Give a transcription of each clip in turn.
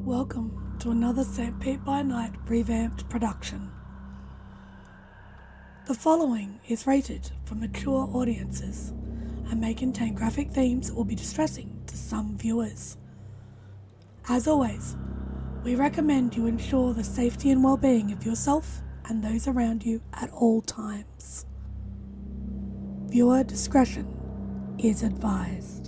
Welcome to another Petersburg By Night revamped production. The following is rated for mature audiences and may contain graphic themes that will be distressing to some viewers. As always, we recommend you ensure the safety and well-being of yourself and those around you at all times. Viewer discretion is advised.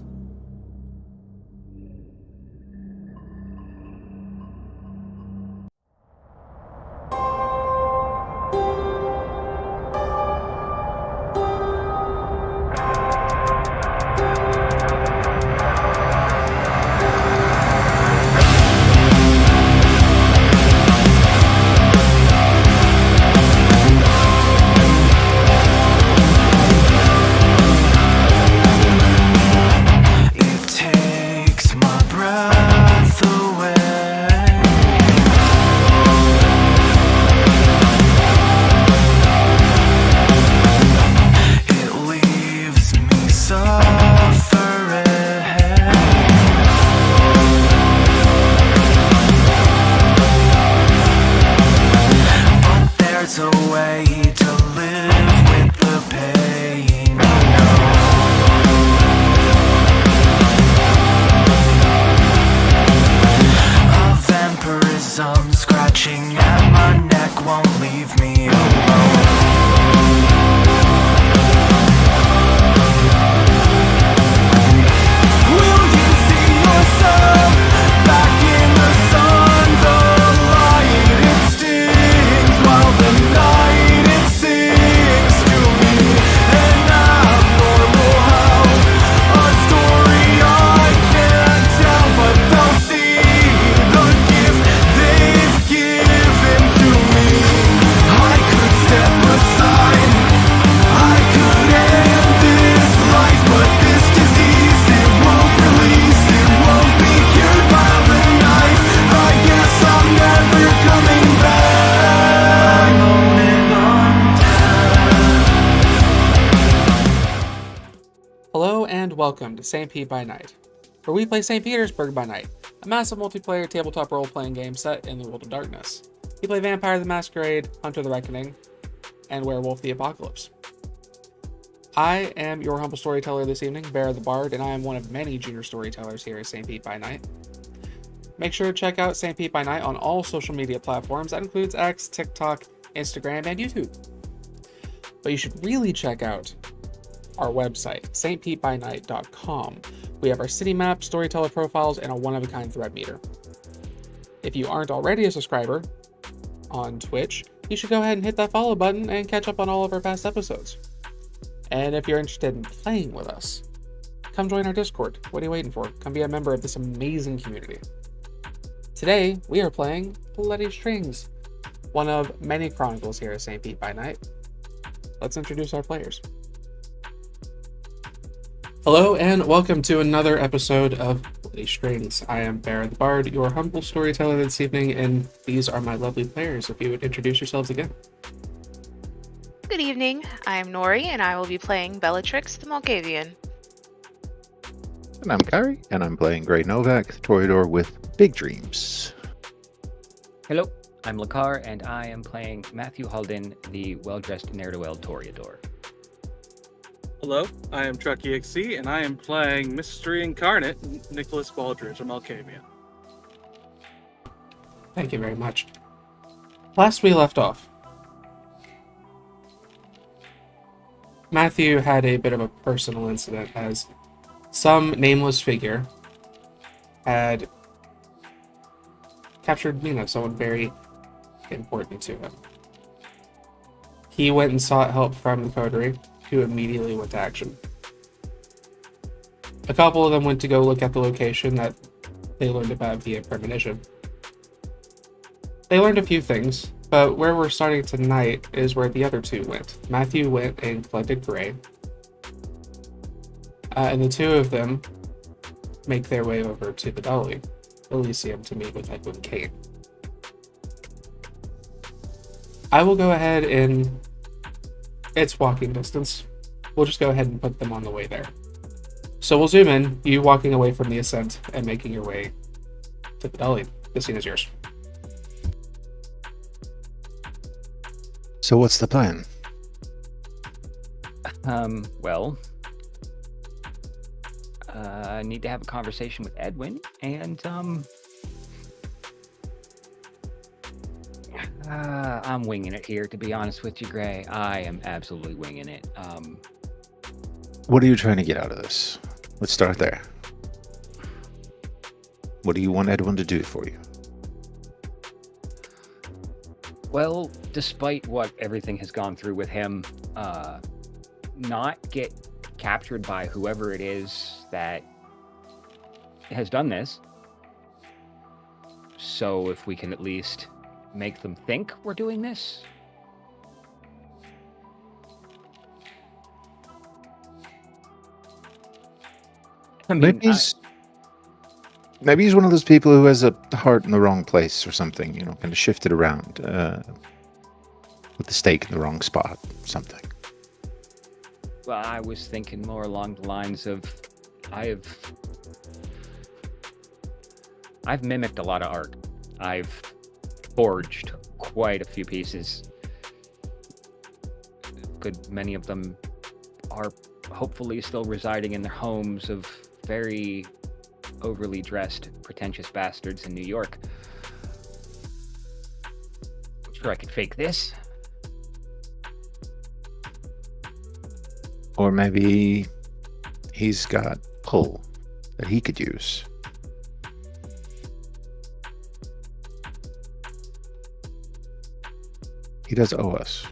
Welcome to SPbN By Night, where we play St. Petersburg By Night, a massive multiplayer tabletop role-playing game set in the world of darkness. We play Vampire the Masquerade, Hunter the Reckoning, and Werewolf the Apocalypse. I am your humble storyteller this evening, Bear the Bard, and I am one of many junior storytellers here at SPbN By Night. Make sure to check out SPbN By Night on all social media platforms. That includes X, TikTok, Instagram, and YouTube. But you should really check out our website, SPbNnight.com. We have our city map, storyteller profiles, and a one-of-a-kind thread meter. If you aren't already a subscriber on Twitch, you should go ahead and hit that follow button and catch up on all of our past episodes. And if you're interested in playing with us, come join our Discord. What are you waiting for? Come be a member of this amazing community. Today, we are playing Bloody Strings, one of many chronicles here at SPbN By Night. Let's introduce our players. Hello and welcome to another episode of Bloody Strings. I am Bear the Bard, your humble storyteller this evening, and these are my lovely players. If you would introduce yourselves again. Good evening, I'm Nori, and I will be playing Bellatrix the Malkavian. And I'm Kyrie, and I'm playing Grey Novak, the Toreador with big dreams. Hello, I'm Lakar, and I am playing Matthew Halden, the well-dressed ne'er-do-well Toreador. Hello, I am Truck EXE, and I am playing Mystery Incarnate, Nicholas Baldridge, a Malkavian. Thank you very much. Last we left off, Matthew had a bit of a personal incident as some nameless figure had captured Mina, someone very important to him. He went and sought help from the Coterie, who immediately went to action. A couple of them went to go look at the location that they learned about via premonition. They learned a few things, but where we're starting tonight is where the other two went. Matthew went and collected Grey, and the two of them make their way over to the Elysium to meet with Edwin Kane. I will go ahead and it's walking distance. We'll just go ahead and put them on the way there. So we'll zoom in, you walking away from the ascent and making your way to the deli. the scene is yours. So what's the plan? Well, I need to have a conversation with Edwin, and I'm winging it here, to be honest with you, Gray. I am absolutely winging it. What are you trying to get out of this? Let's start there. What do you want Edwin to do for you? Well, despite what everything has gone through with him, not get captured by whoever it is that has done this. So if we can at least make them think we're doing this. I mean, Maybe he's one of those people who has a heart in the wrong place or something, you know, kind of shifted around with the stake in the wrong spot, something. Well, I was thinking more along the lines of I've mimicked a lot of art. I've forged quite a few pieces. Good many of them are hopefully still residing in their homes of very overly dressed, pretentious bastards in New York. I'm sure I could fake this. Or maybe he's got pull that he could use. He does owe us.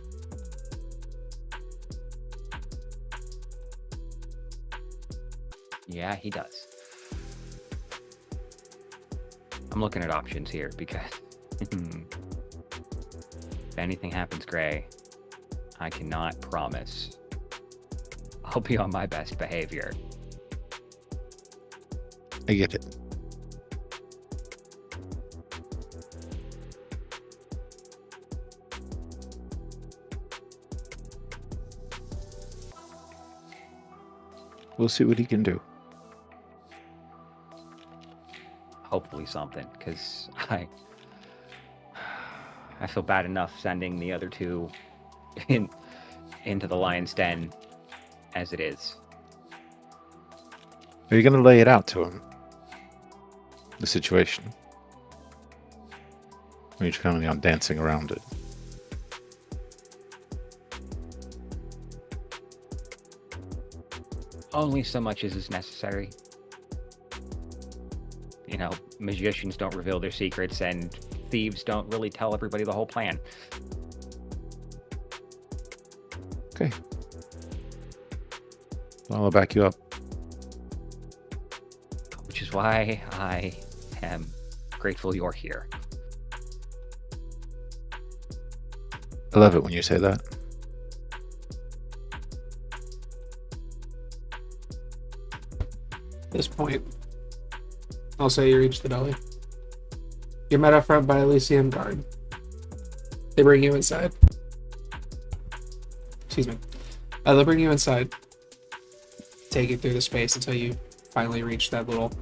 Yeah, he does. I'm looking at options here because if anything happens, Gray, I cannot promise I'll be on my best behavior. I get it. We'll see what he can do. Hopefully something, because I feel bad enough sending the other two into the lion's den as it is. Are you going to lay it out to him? The situation? Or are you planning on dancing around it? Only so much as is necessary. You know, magicians don't reveal their secrets, and thieves don't really tell everybody the whole plan. Okay. Well, I'll back you up. Which is why I am grateful you're here. I love it when you say that. At this point, I'll say you reach the deli. You're met up front by Elysium guard. They bring you inside. Excuse me. They'll bring you inside, take you through the space until you finally reach that little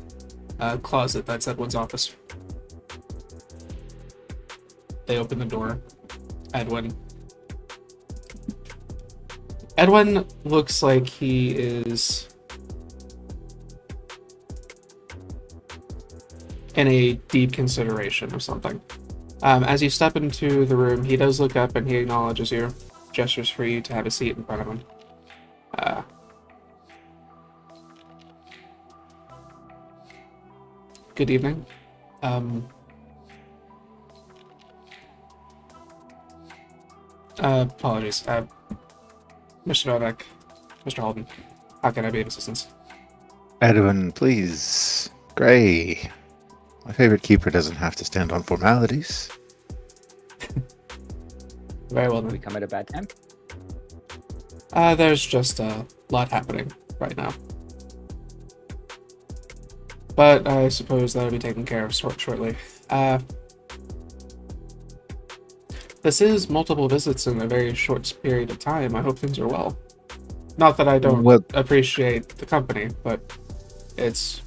closet that's Edwin's office. They open the door. Edwin looks like he is in a deep consideration of something. As you step into the room, he does look up and he acknowledges you, gestures for you to have a seat in front of him. Good evening. Apologies. Mr. Novak, Mr. Holden, how can I be of assistance? Edwin, please. Gray. My favorite keeper doesn't have to stand on formalities. Very well We then. come at a bad time. There's just a lot happening right now. But I suppose that'll be taken care of shortly. This is multiple visits in a very short period of time. I hope things are well. Not that I don't Well- appreciate the company, but it's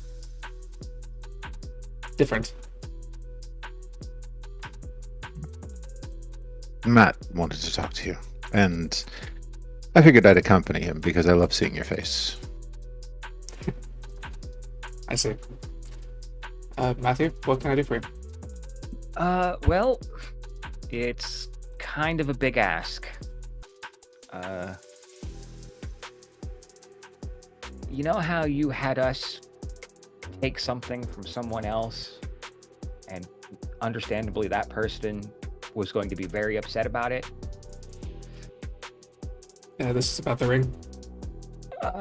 different. Matt wanted to talk to you, and I figured I'd accompany him because I love seeing your face. I see. Matthew, what can I do for you? Well, it's kind of a big ask. You know how you had us take something from someone else, and understandably that person was going to be very upset about it? Yeah, this is about the ring.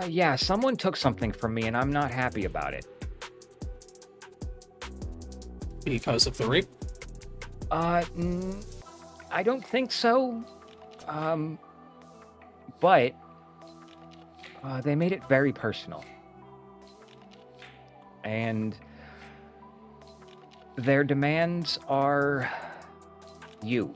Yeah, someone took something from me and I'm not happy about it. Because of the ring? I don't think so. But they made it very personal. And their demands are you.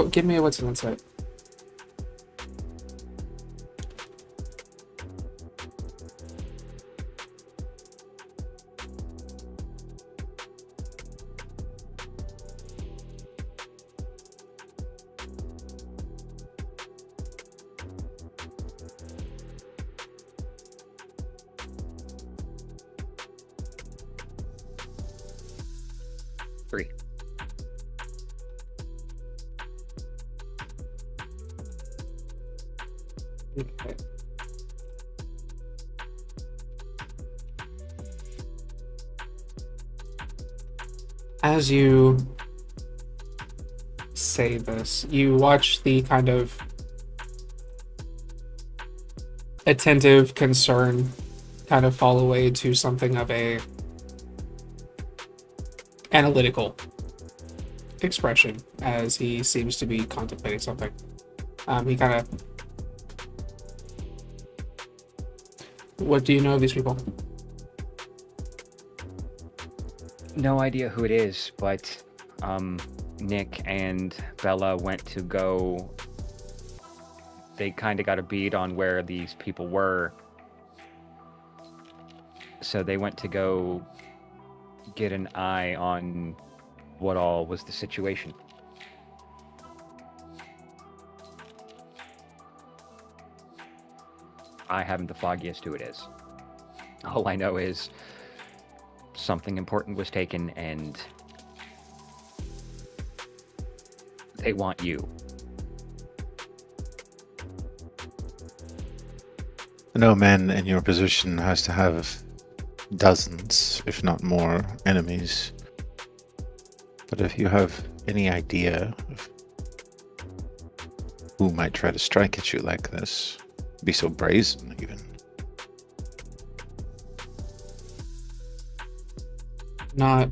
Give me a what's an insight. Three. Okay. As you say this, you watch the kind of attentive concern kind of fall away to something of a analytical expression as he seems to be contemplating something. He kind of... What do you know of these people? No idea who it is, but Nick and Bella went to go. They kind of got a bead on where these people were. So they went to go get an eye on what all was the situation. I haven't the foggiest who it is. All I know is something important was taken and they want you. No man in your position has to have dozens, if not more, enemies. But if you have any idea of who might try to strike at you like this, be so brazen even. Not...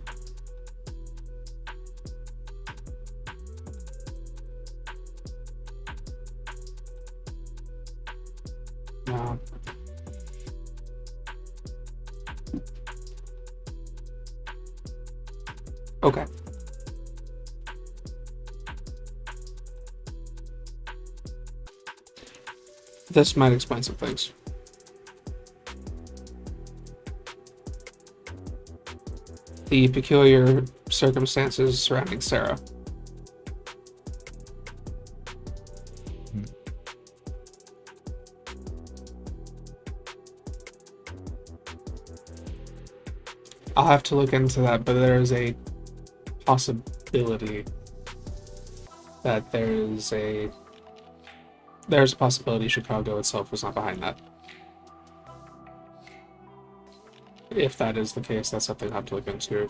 No. Okay. This might explain some things. The peculiar circumstances surrounding Sarah. I'll have to look into that, but there is a possibility that there's a possibility Chicago itself was not behind that. If that is the case, that's something I'll have to look into.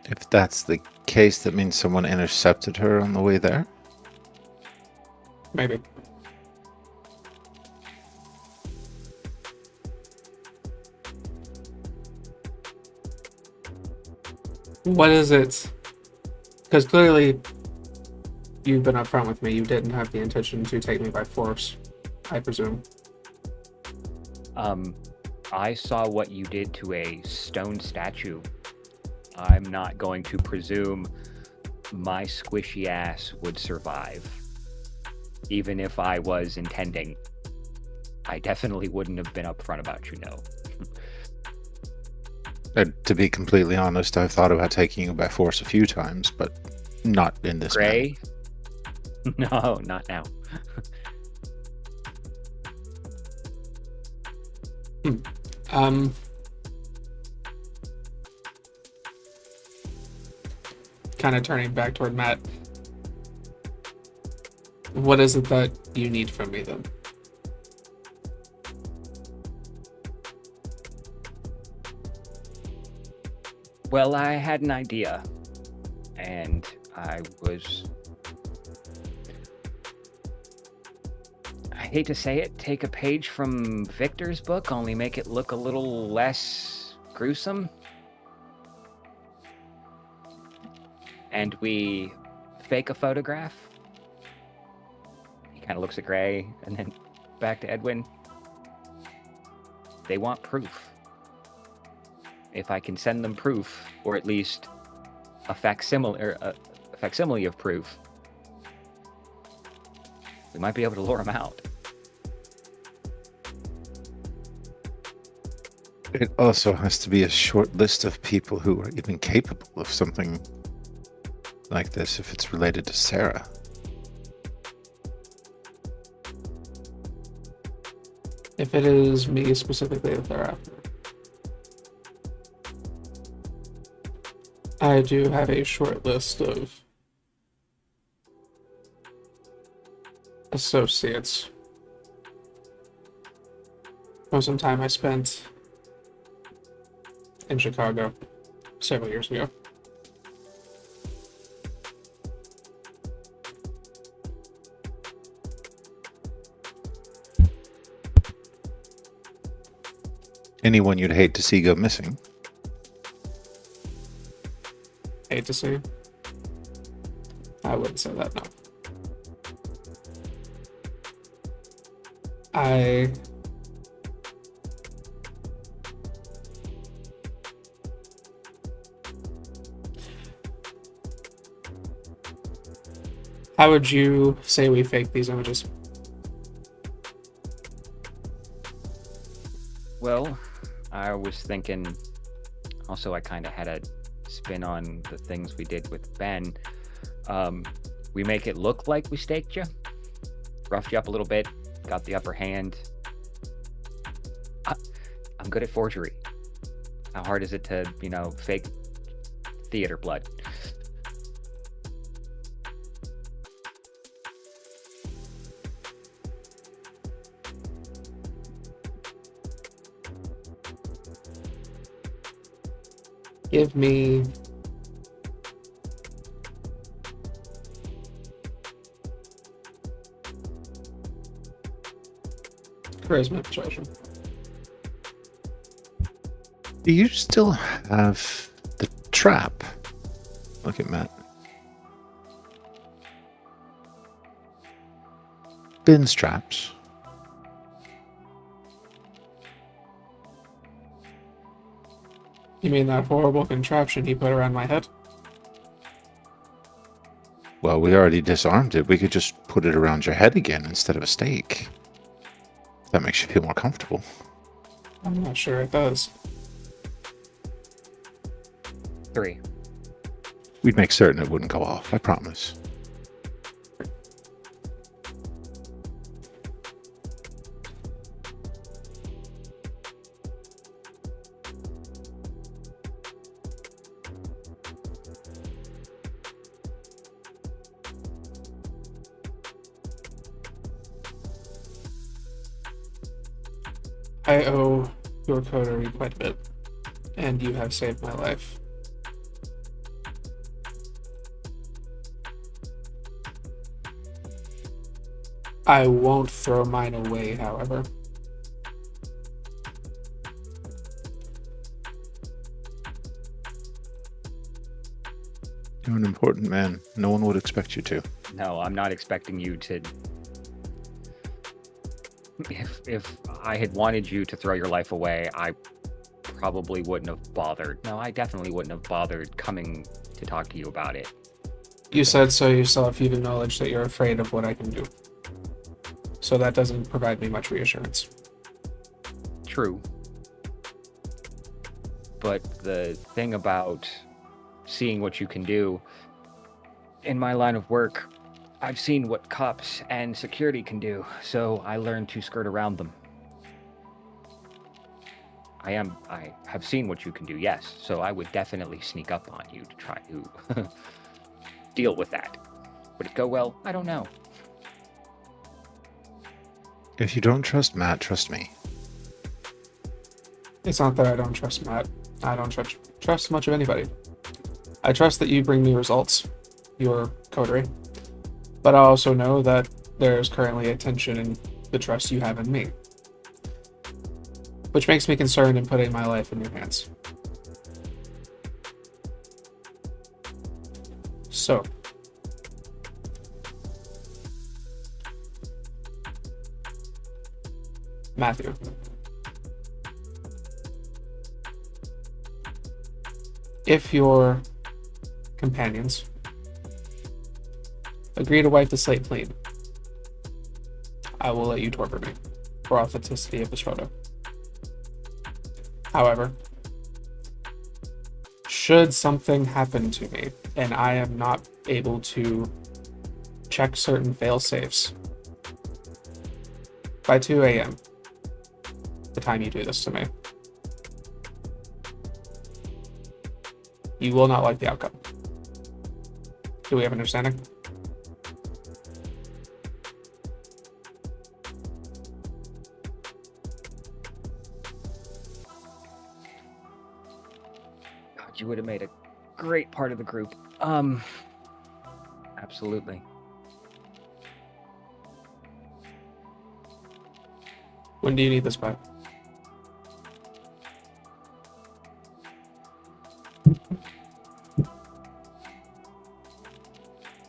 If that's the case, that means someone intercepted her on the way there? Maybe. What is it? Because clearly you've been upfront with me. You didn't have the intention to take me by force, I presume. I saw what you did to a stone statue. I'm not going to presume my squishy ass would survive. Even if I was intending, I definitely wouldn't have been upfront about To be completely honest, I've thought about taking you by force a few times, but not in this manner. Gray? No, not now. Kind of turning back toward Matt. What is it that you need from me then? Well, I had an idea, and I hate to say it, take a page from Victor's book, only make it look a little less gruesome. And we fake a photograph. He kind of looks at Gray and then back to Edwin. They want proof. If I can send them proof, or at least a facsimile of proof, we might be able to lure them out. It also has to be a short list of people who are even capable of something like this if it's related to Sarah. If it is me specifically that they're after, I do have a short list of associates from some time I spent in Chicago several years ago. Anyone you'd hate to see go missing. Hate to see. I wouldn't say that, no. How would you say we fake these images? Well, I was thinking, also I kind of had a spin on the things we did with Ben. We make it look like we staked you, roughed you up a little bit, got the upper hand. I'm good at forgery. How hard is it to, fake theater blood? Give me charisma persuasion. Do you still have the trap? Look at Matt. Ben's traps. You mean that horrible contraption he put around my head? Well, we already disarmed it. We could just put it around your head again instead of a stake. That makes you feel more comfortable. I'm not sure it does. 3. We'd make certain it wouldn't go off, I promise. I owe your coterie quite a bit, and you have saved my life. I won't throw mine away, however. You're an important man. No one would expect you to. No, I'm not expecting you to. If I had wanted you to throw your life away, I probably wouldn't have bothered. No, I definitely wouldn't have bothered coming to talk to you about it. You said so yourself. You've acknowledged that you're afraid of what I can do. So that doesn't provide me much reassurance. True. But the thing about seeing what you can do, in my line of work, I've seen what cops and security can do, so I learned to skirt around them. I have seen what you can do, yes, so I would definitely sneak up on you to try to deal with that. Would it go well? I don't know. If you don't trust Matt, trust me. It's not that I don't trust Matt. I don't trust much of anybody. I trust that you bring me results, your coterie. But I also know that there is currently a tension in the trust you have in me. Which makes me concerned in putting my life in your hands. So, Matthew. If your companions agree to wipe the slate clean, I will let you torture me for authenticity of this photo. However, should something happen to me and I am not able to check certain fail-safes by 2 a.m., the time you do this to me, you will not like the outcome. Do we have an understanding? God, you would have made a great part of the group. Absolutely. When do you need this by?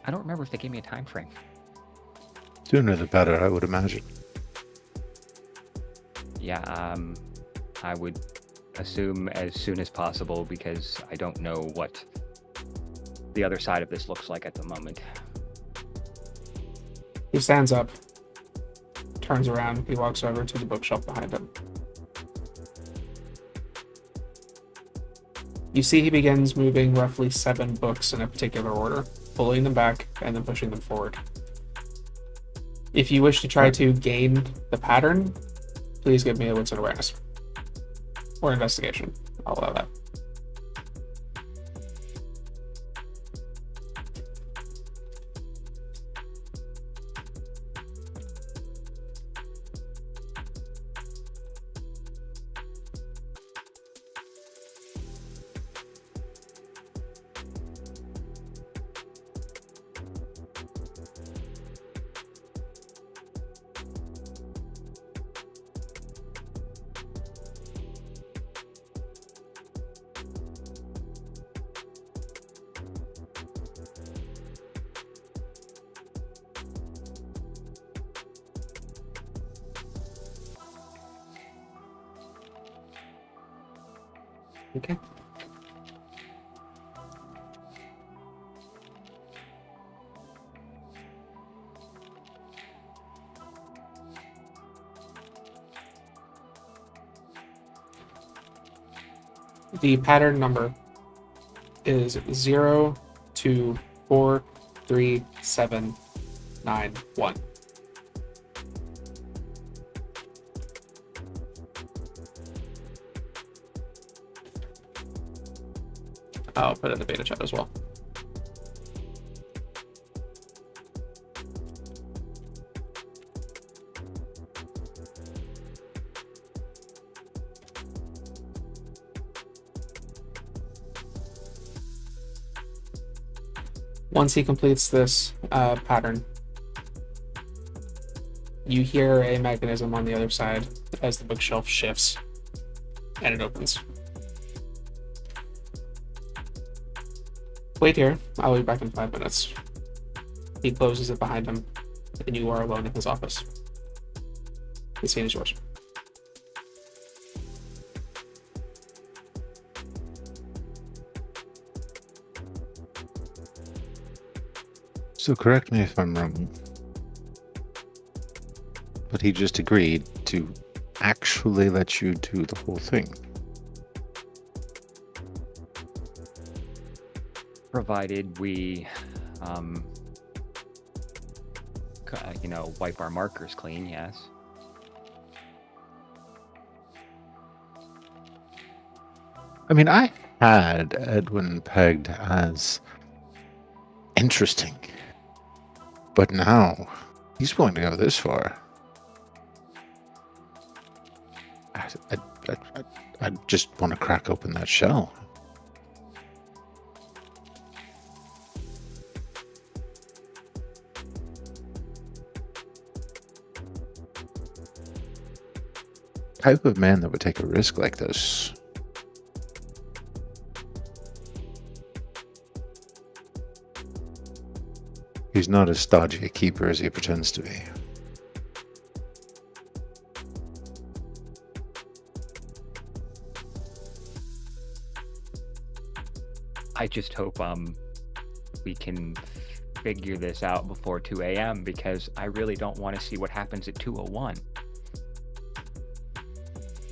I don't remember if they gave me a time frame. Sooner the better, I would imagine. Yeah, I would assume as soon as possible because I don't know what the other side of this looks like at the moment. He stands up, turns around, he walks over to the bookshelf behind him. You see he begins moving roughly 7 books in a particular order, pulling them back and then pushing them forward. If you wish to try to gain the pattern, please give me a wits and awareness. Or investigation. I'll allow that. Okay. The pattern number is 0243791. I'll put it in the beta chat as well. Once he completes this pattern, you hear a mechanism on the other side as the bookshelf shifts and it opens. Wait here, I'll be back in 5 minutes. He closes it behind him, and you are alone in his office. The scene is yours. So correct me if I'm wrong, but he just agreed to actually let you do the whole thing. Provided we, wipe our markers clean, yes. I mean, I had Edwin pegged as interesting, but now he's willing to go this far. I just want to crack open that shell. Type of man that would take a risk like this. He's not as stodgy a keeper as he pretends to be. I just hope we can figure this out before 2 a.m. because I really don't want to see what happens at 2:01.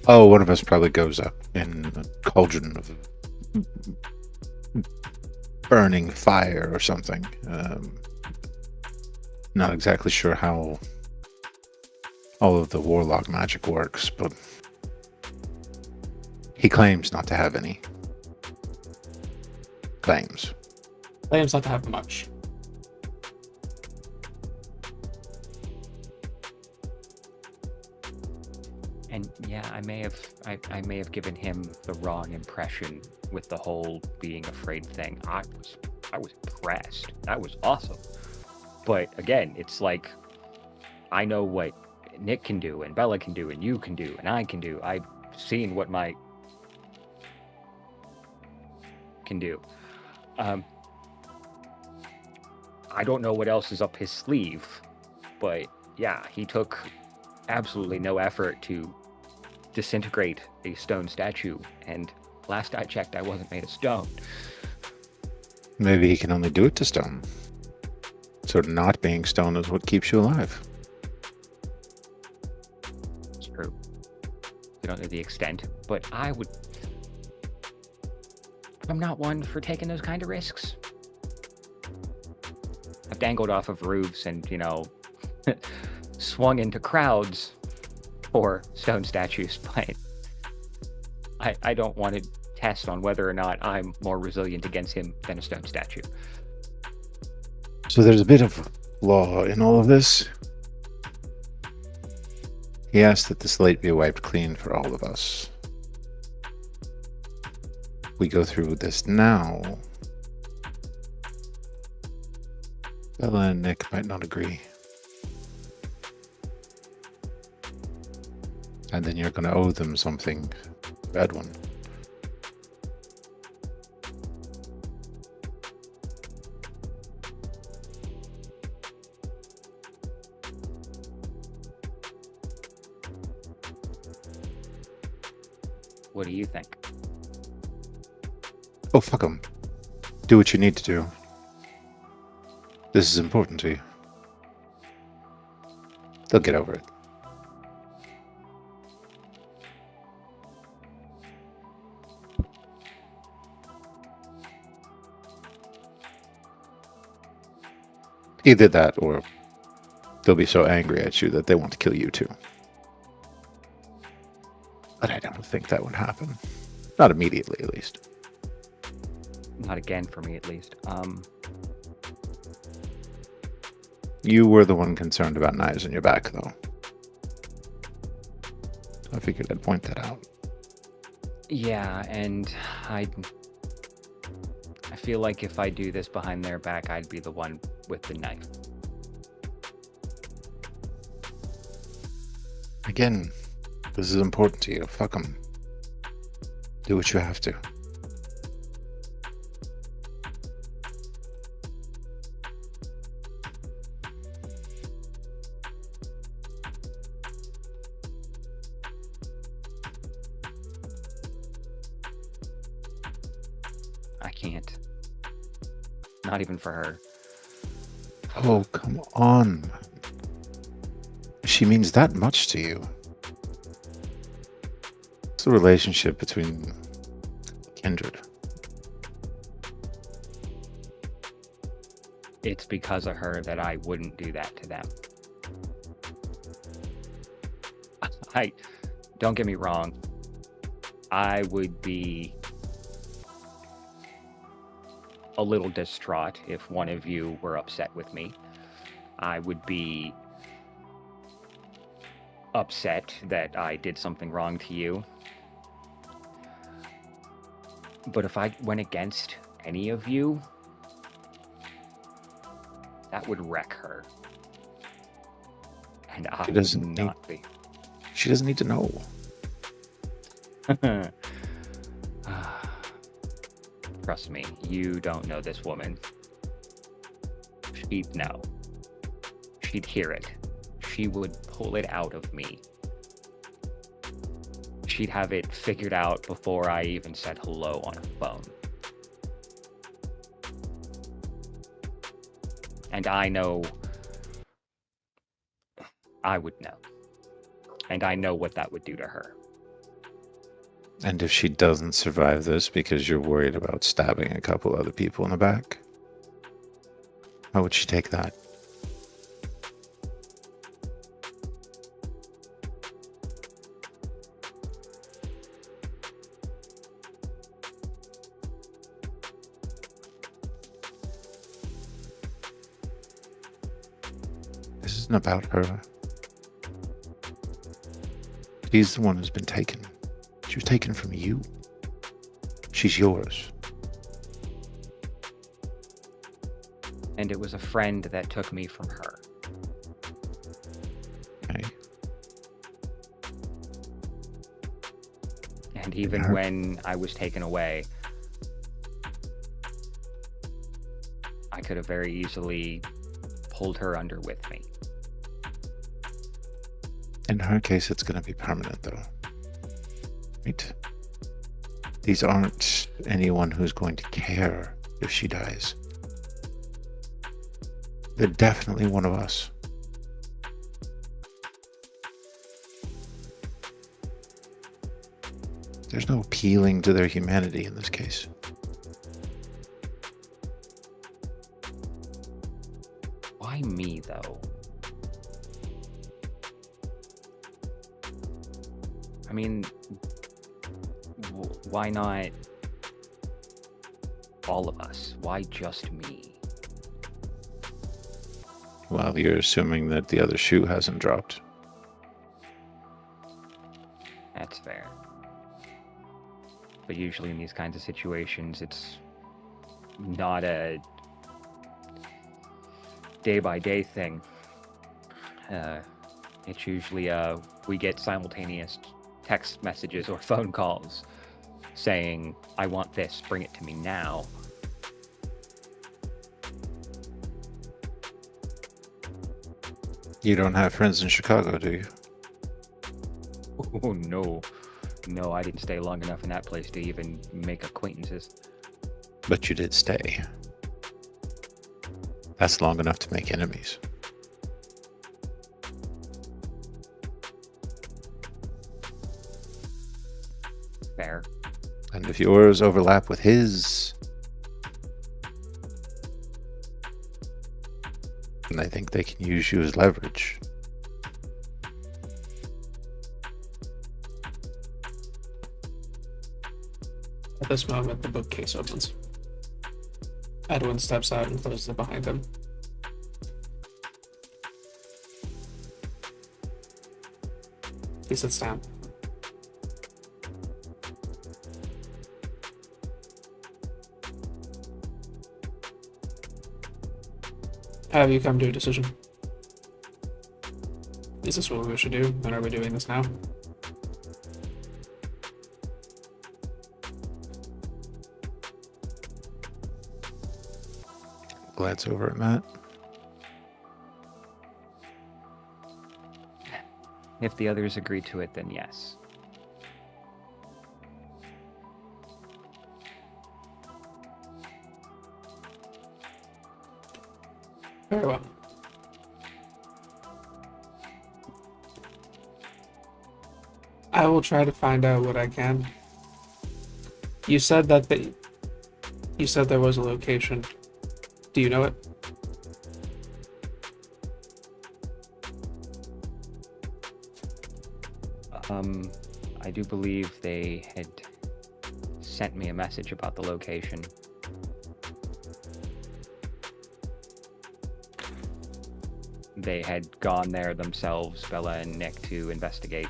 Oh, one of us probably goes up in a cauldron of burning fire or something. Not exactly sure how all of the warlock magic works, but he claims not to have any. Claims. Claims not to have much. And yeah, I may have given him the wrong impression with the whole being afraid thing. I was impressed. That was awesome. But again, it's like I know what Nick can do and Bella can do and you can do and I can do. I've seen what my can do. I don't know what else is up his sleeve, but yeah, he took absolutely no effort to disintegrate a stone statue, and last I checked, I wasn't made of stone. Maybe he can only do it to stone. So not being stone is what keeps you alive. It's true. We don't know the extent, but I'm not one for taking those kind of risks. I've dangled off of roofs and, swung into crowds for stone statues, but I don't want to test on whether or not I'm more resilient against him than a stone statue. So there's a bit of law in all of this. He asked that the slate be wiped clean for all of us. We go through this now. Bella and Nick might not agree. And then you're going to owe them something. Bad one. What do you think? Oh, fuck them. Do what you need to do. This is important to you. They'll get over it. Either that or they'll be so angry at you that they want to kill you too. But I don't think that would happen. Not immediately, at least. Not again for me, at least. You were the one concerned about knives in your back, though. I figured I'd point that out. Yeah, and I feel like if I do this behind their back, I'd be the one with the knife. Again, this is important to you. Fuck them. Do what you have to. I can't. Not even for her. Oh, come on. She means that much to you. It's the relationship between kindred. It's because of her that I wouldn't do that to them. Don't get me wrong. I would be a little distraught if one of you were upset with me. I would be upset that I did something wrong to you. But if I went against any of you, that would wreck her. And I would not be. She doesn't need to know. Trust me, you don't know this woman. She'd know. She'd hear it. She would pull it out of me. She'd have it figured out before I even said hello on her phone. And I know. I would know. And I know what that would do to her. And if she doesn't survive this because you're worried about stabbing a couple other people in the back, how would she take that? This isn't about her. She's the one who's been taken. She was taken from you. She's yours. And it was a friend that took me from her. Okay. And even when I was taken away, I could have very easily pulled her under with me. In her case, it's going to be permanent, though. Right? These aren't anyone who's going to care if she dies. They're definitely one of us. There's no appealing to their humanity in this case. Why me, though? I mean, why not all of us? Why just me? Well, you're assuming that the other shoe hasn't dropped. That's fair. But usually in these kinds of situations, it's not a day-by-day thing. It's usually we get simultaneous text messages or phone calls saying, I want this, bring it to me now. You don't have friends in Chicago, do you? Oh, no. No, I didn't stay long enough in that place to even make acquaintances. But you did stay. That's long enough to make enemies. Fair. And if yours overlap with his, then I think they can use you as leverage. At this moment, the bookcase opens. Edwin steps out and closes it behind him. He sits down. Have you come to a decision? Is this what we should do? And are we doing this now? Glance over at Matt. If the others agree to it, then yes. Very well. I will try to find out what I can. You said that you said there was a location. Do you know it? I do believe they had sent me a message about the location. They had gone there themselves, Bella and Nick, to investigate.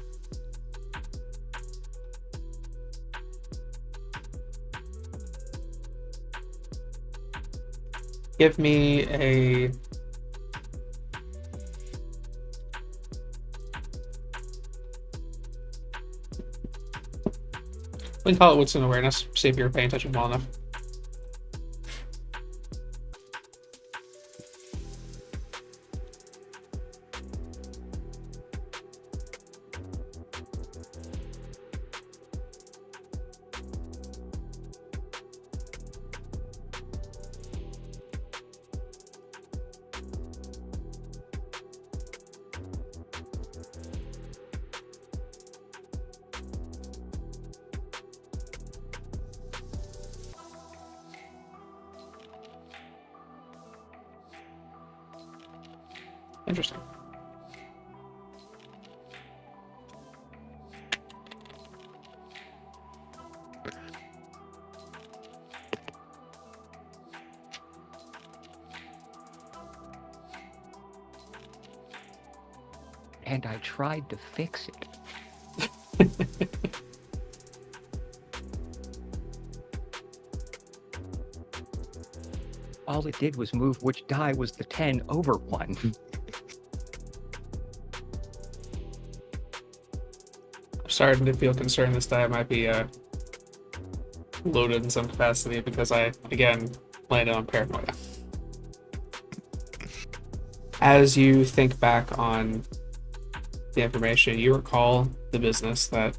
Give me a... We can call it wits and awareness. See if you're paying attention well enough. Interesting. And I tried to fix it. All it did was move which die was the 10 over 1. I'm starting to feel concerned this die might be loaded in some capacity because I, again, landed on paranoia. As you think back on the information, you recall the business that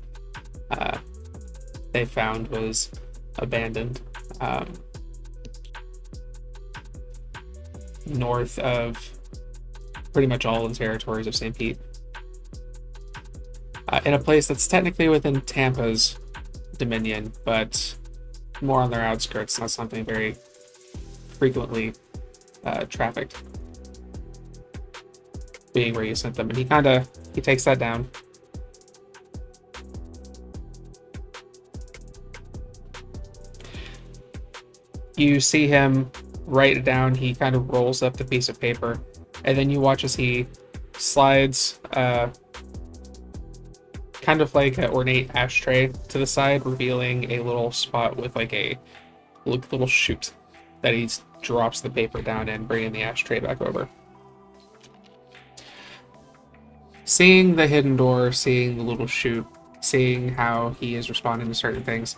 they found was abandoned north of pretty much all the territories of St. Pete. In a place that's technically within Tampa's dominion, but more on their outskirts, not something very frequently trafficked. Being where you sent them, and he takes that down. You see him write it down. He kind of rolls up the piece of paper, and then you watch as he slides kind of like an ornate ashtray to the side, revealing a little spot with like a little chute that he drops the paper down in, bringing the ashtray back over. Seeing the hidden door, seeing the little chute, seeing how he is responding to certain things,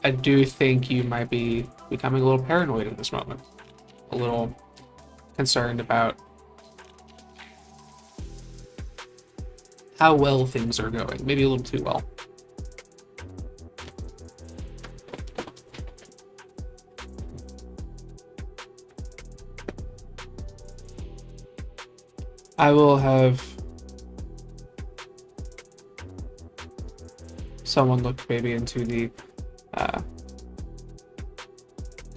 I do think you might be becoming a little paranoid at this moment. A little concerned about how well things are going. Maybe a little too well. I will have someone look maybe into the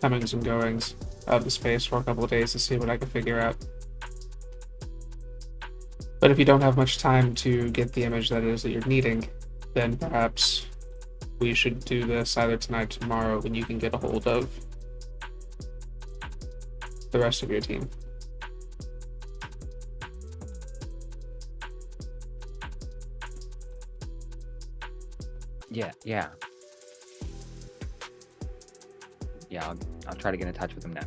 comings and goings of the space for a couple of days to see what I can figure out. But if you don't have much time to get the image that it is that you're needing, then perhaps we should do this either tonight or tomorrow when you can get a hold of the rest of your team. Yeah. I'll try to get in touch with him now.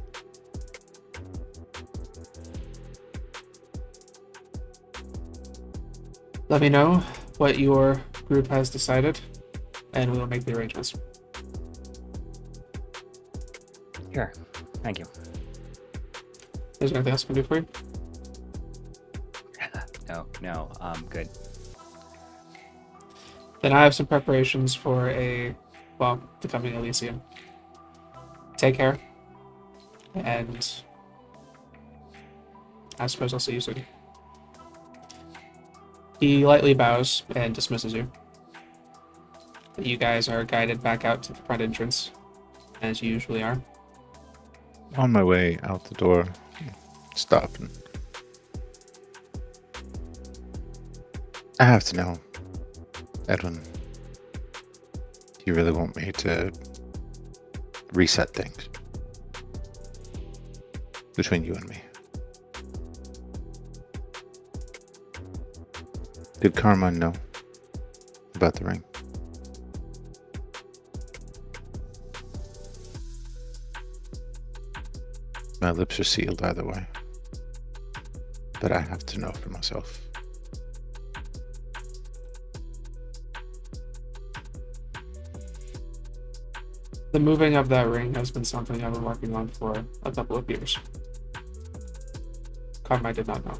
Let me know what your group has decided, and we'll make the arrangements. Sure. Thank you. Is there anything else I can do for you? No, good. Then I have some preparations for the coming Elysium. Take care, and I suppose I'll see you soon. He lightly bows and dismisses you. You guys are guided back out to the front entrance, as you usually are. On my way out the door, stop and I have to know, Edwin, do you really want me to reset things between you and me? Did Carmine know about the ring? My lips are sealed either way, but I have to know for myself. The moving of that ring has been something I've been working on for a couple of years. Carmine did not know.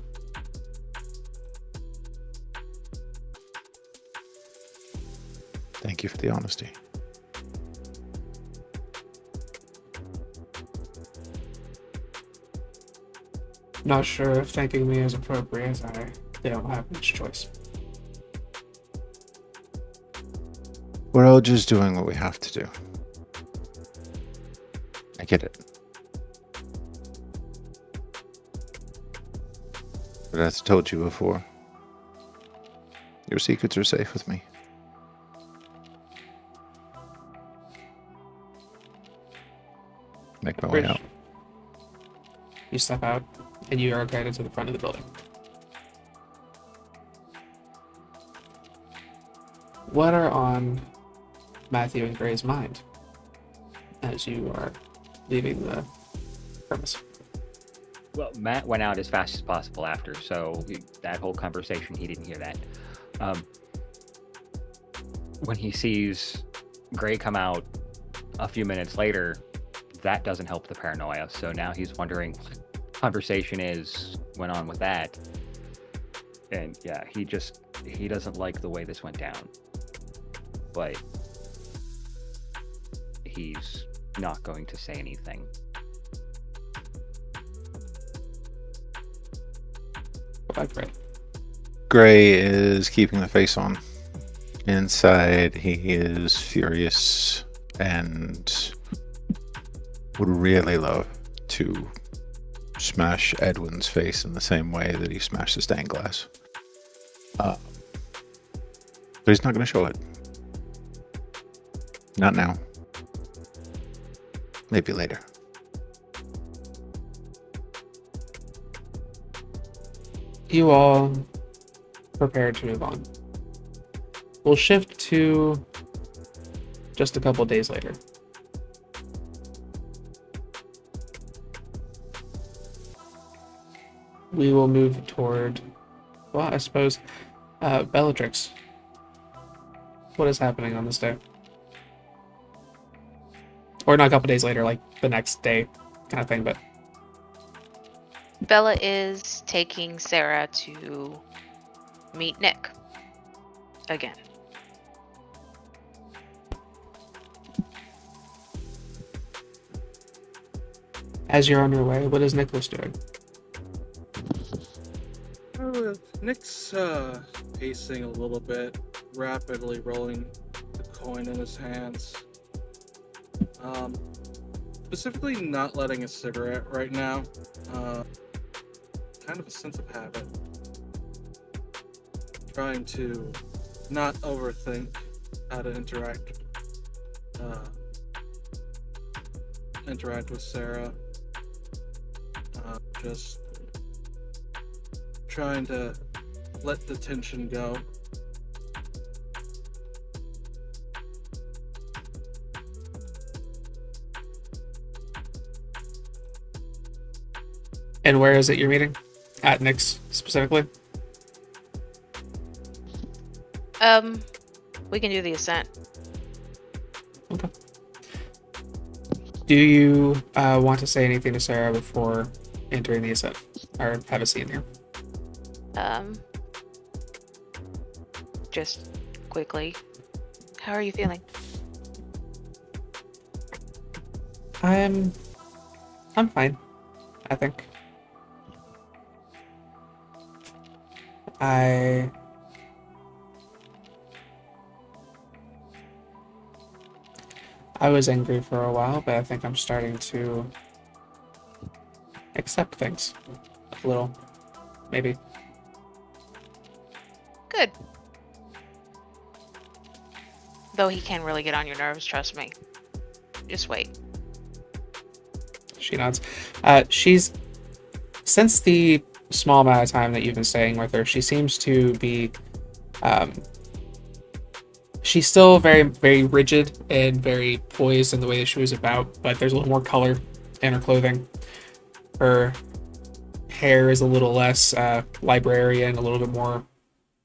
Thank you for the honesty. Not sure if thanking me is appropriate. I don't have much choice. We're all just doing what we have to do. I get it. But as I told you before, your secrets are safe with me. Make my way out. You step out, and you are guided to the front of the building. What are on Matthew and Gray's mind as you are leaving the premise? Well, Matt went out as fast as possible after, so that whole conversation, he didn't hear that. When he sees Gray come out a few minutes later, that doesn't help the paranoia. So now he's wondering what conversation went on with that. And yeah, he doesn't like the way this went down. But he's not going to say anything. What about Gray? Gray is keeping the face on. Inside, he is furious and would really love to smash Edwin's face in the same way that he smashed the stained glass. But he's not going to show it. Not now. Maybe later. You all prepare to move on. We'll shift to just a couple days later. We will move toward, well, I suppose, Bellatrix. What is happening on this day? Or not a couple days later, like the next day kind of thing, but... Bella is taking Sarah to meet Nick again. As you're on your way, what is Nicholas doing? Nick's pacing a little bit, rapidly rolling the coin in his hands. Specifically not letting a cigarette right now. Kind of a sense of habit. Trying to not overthink how to interact with Sarah. Just trying to let the tension go. And where is it you're meeting? At Nick's specifically? We can do the ascent. Okay. Do you want to say anything to Sarah before entering the ascent? Or have a scene here? Just quickly. How are you feeling? I'm fine, I think. I was angry for a while, but I think I'm starting to accept things a little, maybe. Good. Though he can really get on your nerves, trust me. Just wait. She nods. She's since the small amount of time that you've been staying with her, she seems to be she's still very, very rigid and very poised in the way that she was about, but there's a little more color in her clothing. Her hair is a little less librarian, a little bit more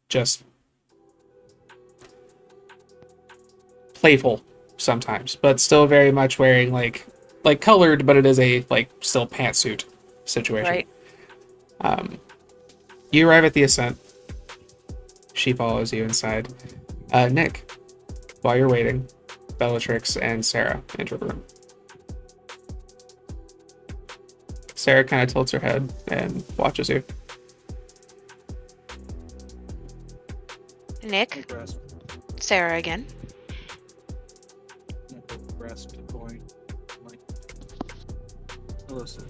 just playful sometimes, but still very much wearing like colored, but it is a like still pantsuit situation. Right. You arrive at the ascent. She follows you inside. Nick, while you're waiting, Bellatrix and Sarah enter the room. Sarah kind of tilts her head and watches you. Nick, Grasp, Sarah again. grasp the coin. Like, hello, sir.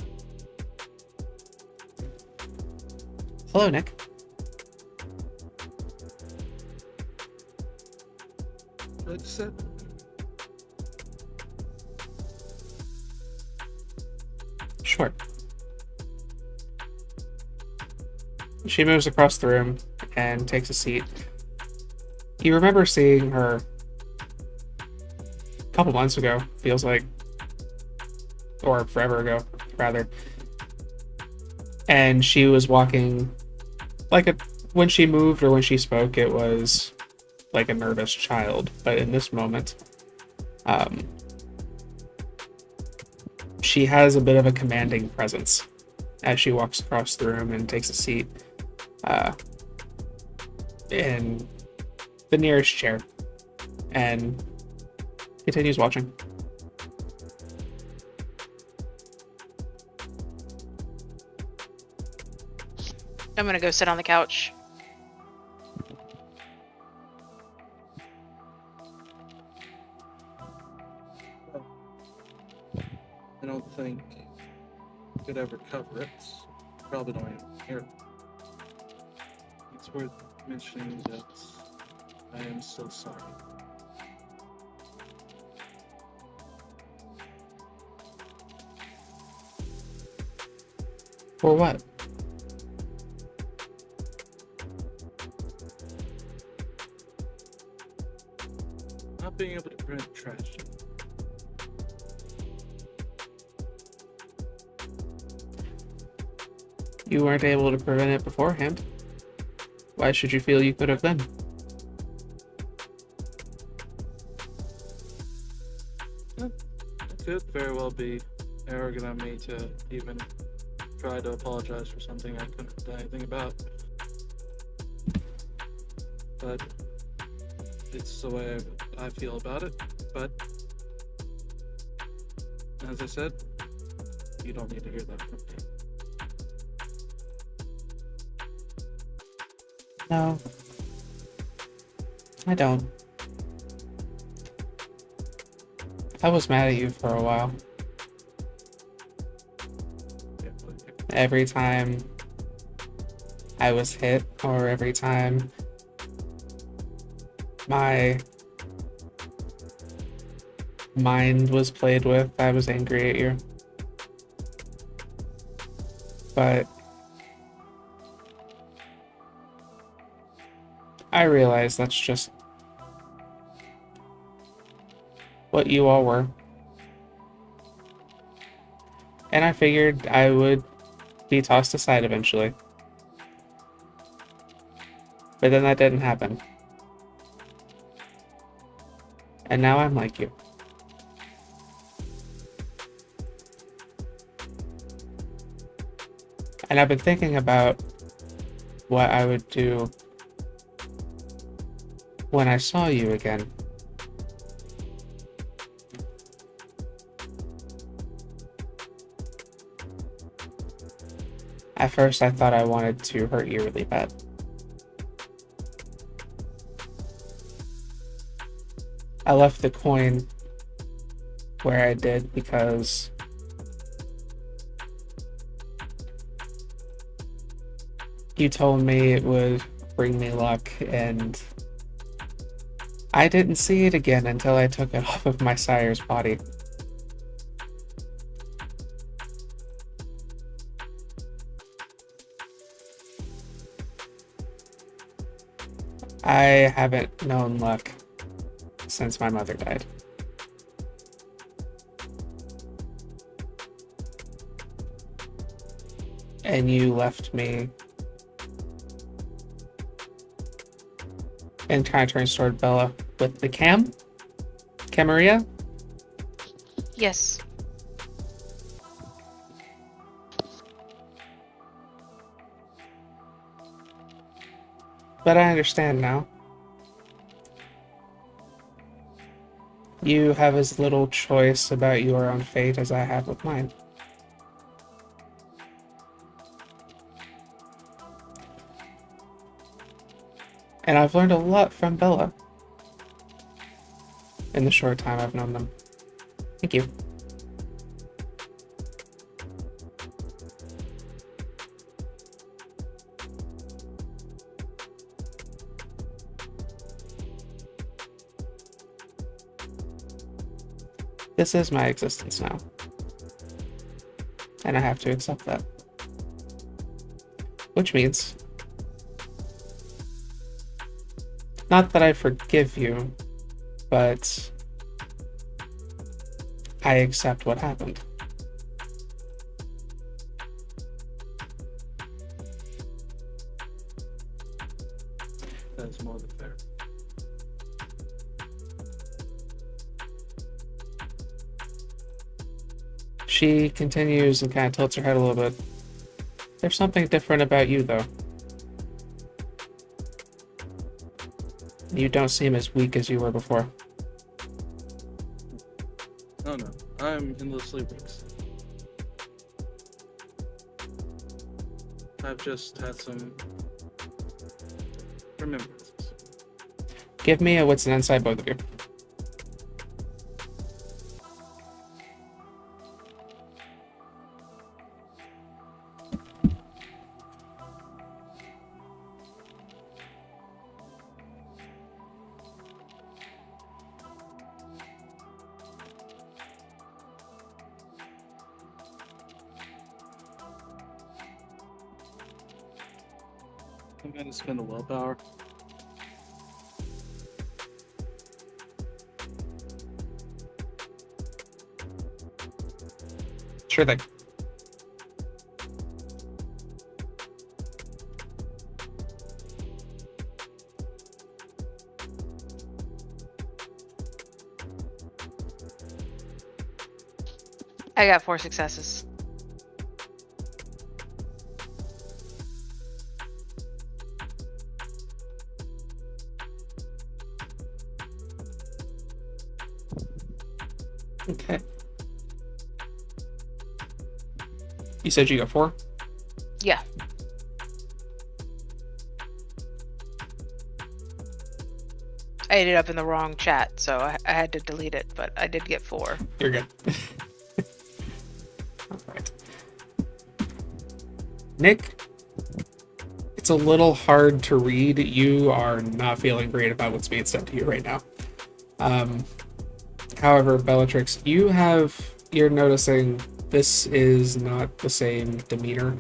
Hello, Nick. That's it. Sure. She moves across the room and takes a seat. You remember seeing her a couple months ago, feels like. Or forever ago, rather. And she was walking when she moved or when she spoke, it was like a nervous child. But in this moment, she has a bit of a commanding presence as she walks across the room and takes a seat in the nearest chair and continues watching. I'm gonna go sit on the couch. I don't think you could ever cover it. Probably don't even hear it. It's worth mentioning that I am so sorry. For what? Not being able to prevent tragedy. You weren't able to prevent it beforehand. Why should you feel you could have then? It could very well be arrogant on me to even try to apologize for something I couldn't do anything about. But it's the way I feel about it. But as I said, you don't need to hear that from me. No. I don't. I was mad at you for a while. Yeah, but Every time I was hit, or every time my mind was played with, I was angry at you. But I realize that's just what you all were. And I figured I would be tossed aside eventually. But then that didn't happen. And now I'm like you. And I've been thinking about what I would do when I saw you again. At first I thought I wanted to hurt you really bad. I left the coin where I did because you told me it would bring me luck, and I didn't see it again until I took it off of my sire's body. I haven't known luck since my mother died. And you left me and kind of turns toward Bella with the Camarilla? Yes. But I understand now. You have as little choice about your own fate as I have with mine. And I've learned a lot from Bella in the short time I've known them. Thank you. This is my existence now. And I have to accept that. Which means, not that I forgive you, but I accept what happened. That's more than fair. She continues and kind of tilts her head a little bit. There's something different about you, though. You don't seem as weak as you were before. Oh no, I'm endlessly weak. I've just had some remembrances. Give me a wits and insight, both of you. I'm gonna spend a willpower. Sure thing. I got 4 successes. Okay. You said you got 4? Yeah. I ended up in the wrong chat, so I had to delete it, but I did get 4. You're good. All right. Nick, it's a little hard to read. You are not feeling great about what's being said to you right now. However, Bellatrix, you're noticing this is not the same demeanor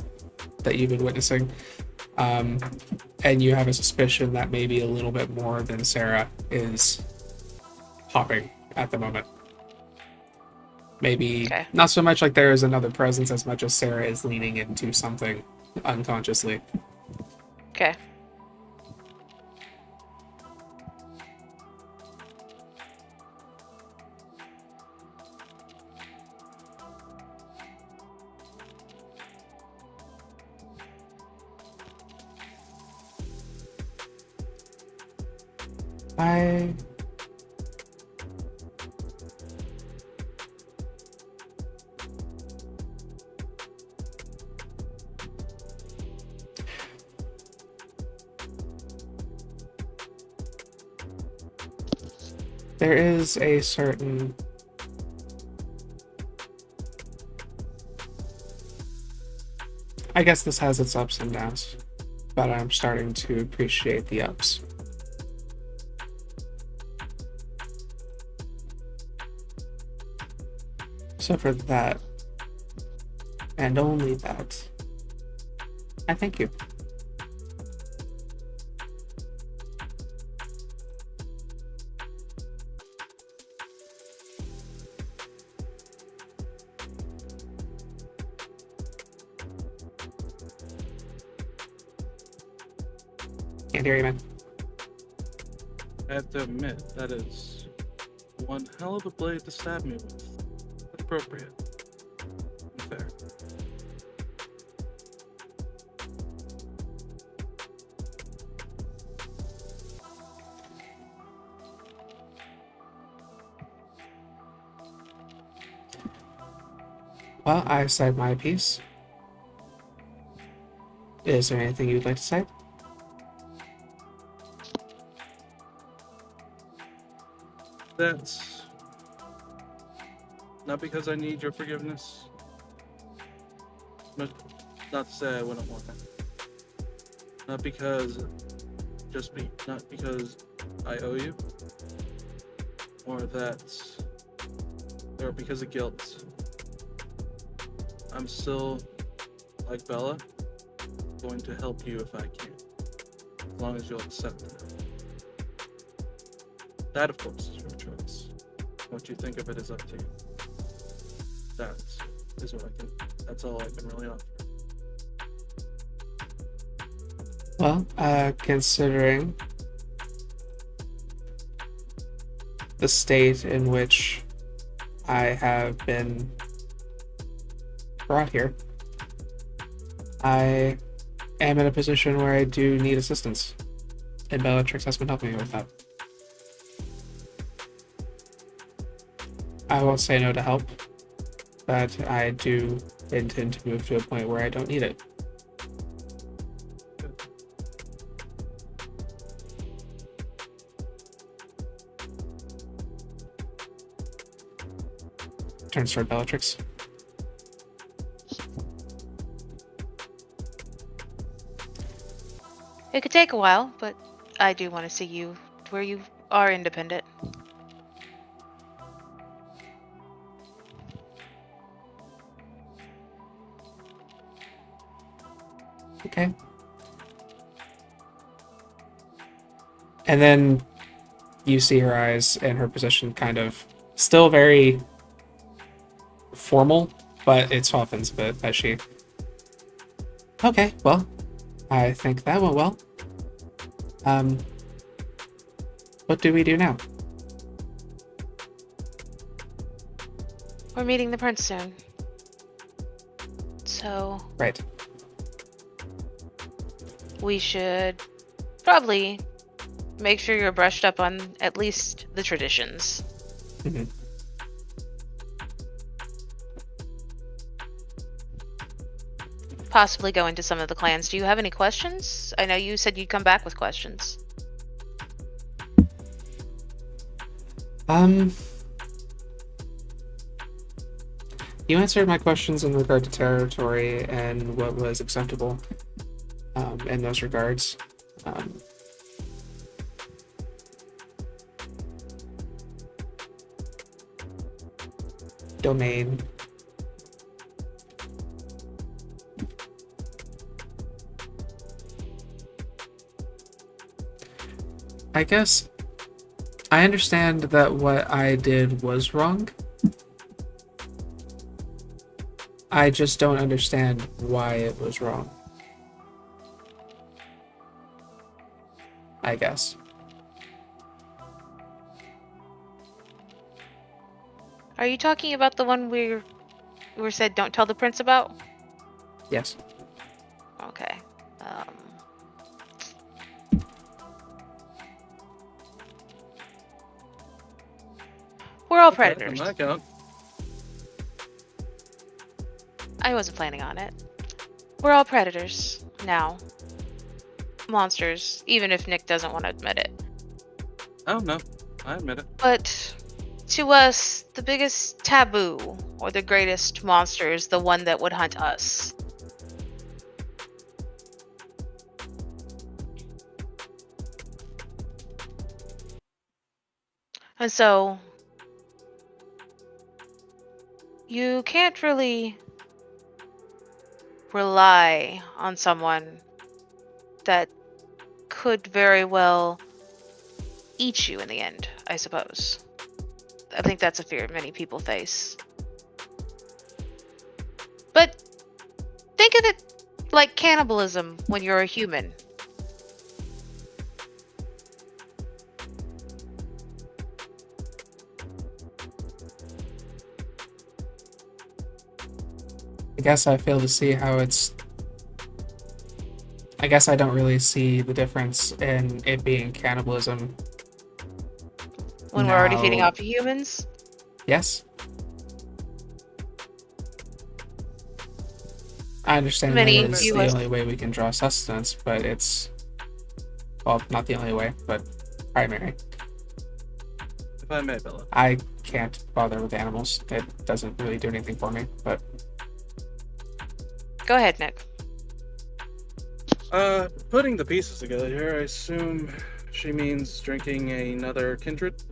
that you've been witnessing. And you have a suspicion that maybe a little bit more than Sarah is hopping at the moment. Maybe Okay. not so much like there is another presence as much as Sarah is leaning into something unconsciously. Okay. I there is a certain... I guess this has its ups and downs, but I'm starting to appreciate the ups. So for that, and only that, I thank you. Can't hear you, man. I have to admit, that is one hell of a blade to stab me with. Appropriate. And fair. Well, I said my piece. Is there anything you'd like to say? That's not because I need your forgiveness, but not to say I wouldn't want it. Not because I owe you, or because of guilt. I'm still, like Bella, going to help you if I can, as long as you'll accept it. That, of course, is your choice. What you think of it is up to you. That's all I can really offer. Well, considering the state in which I have been brought here, I am in a position where I do need assistance, and Bellatrix has been helping me with that. I won't say no to help, but I do intend to move to a point where I don't need it. Turns toward Bellatrix. It could take a while, but I do want to see you to where you are independent. Okay. And then you see her eyes and her position kind of still very formal, but it softens a bit as she... Okay, well, I think that went well. What do we do now? We're meeting the prince soon. So Right. we should probably make sure you're brushed up on at least the traditions. Mhm. Possibly go into some of the clans. Do you have any questions? I know you said you'd come back with questions. You answered my questions in regard to territory and what was acceptable in those regards. Domain. I guess I understand that what I did was wrong. I just don't understand why it was wrong. I guess. Are you talking about the one we were said don't tell the prince about? Yes. Okay. We're all predators. On my count. I wasn't planning on it. We're all predators now. Monsters, even if Nick doesn't want to admit it. I don't know. I admit it. But to us, the biggest taboo or the greatest monster is the one that would hunt us. And so, you can't really rely on someone that could very well eat you in the end, I suppose. I think that's a fear many people face. But think of it like cannibalism when you're a human. I guess I fail to see how it's. I guess I don't really see the difference in it being cannibalism. When we're already feeding Now- off humans. Yes? I understand Many that is the viewers- only way we can draw sustenance, but it's. Well, not the only way, but primary. If I may, Bella. I can't bother with animals. It doesn't really do anything for me, but Go ahead, Nick. Putting the pieces together here, I assume she means drinking another kindred.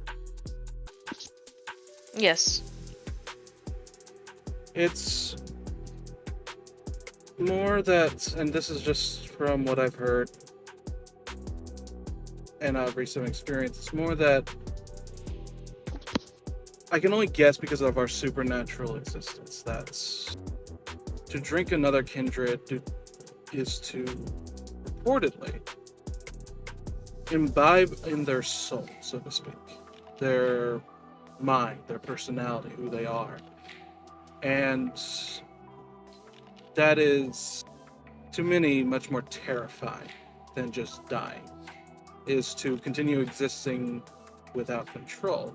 Yes. It's more that, and this is just from what I've heard and recent experience, it's more that I can only guess because of our supernatural existence. That's to drink another kindred is to reportedly imbibe in their soul, so to speak, their mind, their personality, who they are. And that is, to many, much more terrifying than just dying, is to continue existing without control.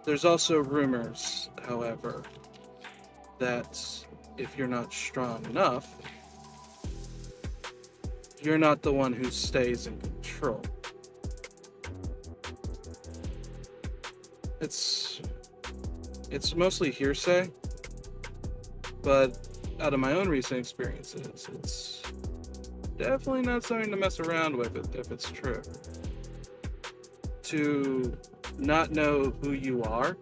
There's also rumors, however, that if you're not strong enough, you're not the one who stays in control. It's mostly hearsay, but out of my own recent experiences, it's definitely not something to mess around with if it's true. To not know who you are,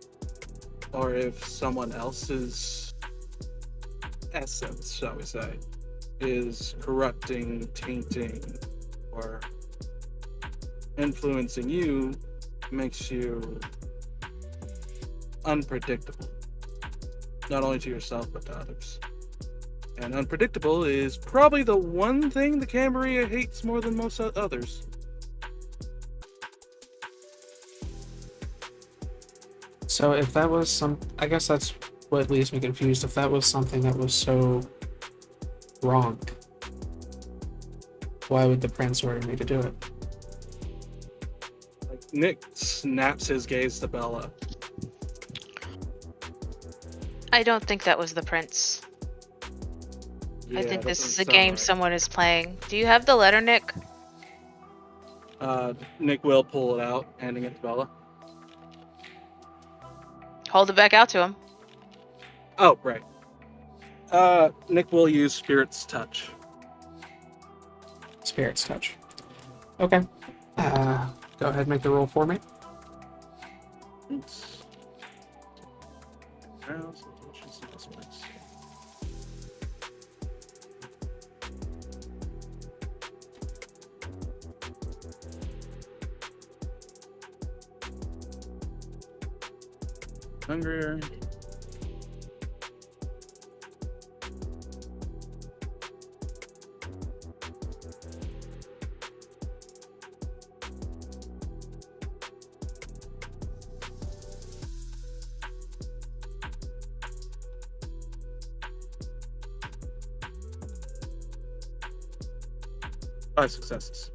or if someone else's essence, shall we say, is corrupting, tainting, or influencing you, makes you unpredictable. Not only to yourself, but to others. And unpredictable is probably the one thing the Cambria hates more than most others. so if that was some, I guess that's what leaves me confused. If that was something that was so wrong, why would the prince order me to do it? Like, Nick snaps his gaze to Bella. I don't think that was the prince. I think this is a game someone is playing. Do you have the letter, Nick? Nick will pull it out, handing it to Bella. Hold it back out to him. Oh, right. Nick will use Spirit's Touch. Spirit's touch. Okay. Go ahead and make the roll for me. Oops. Hungrier. Five successes.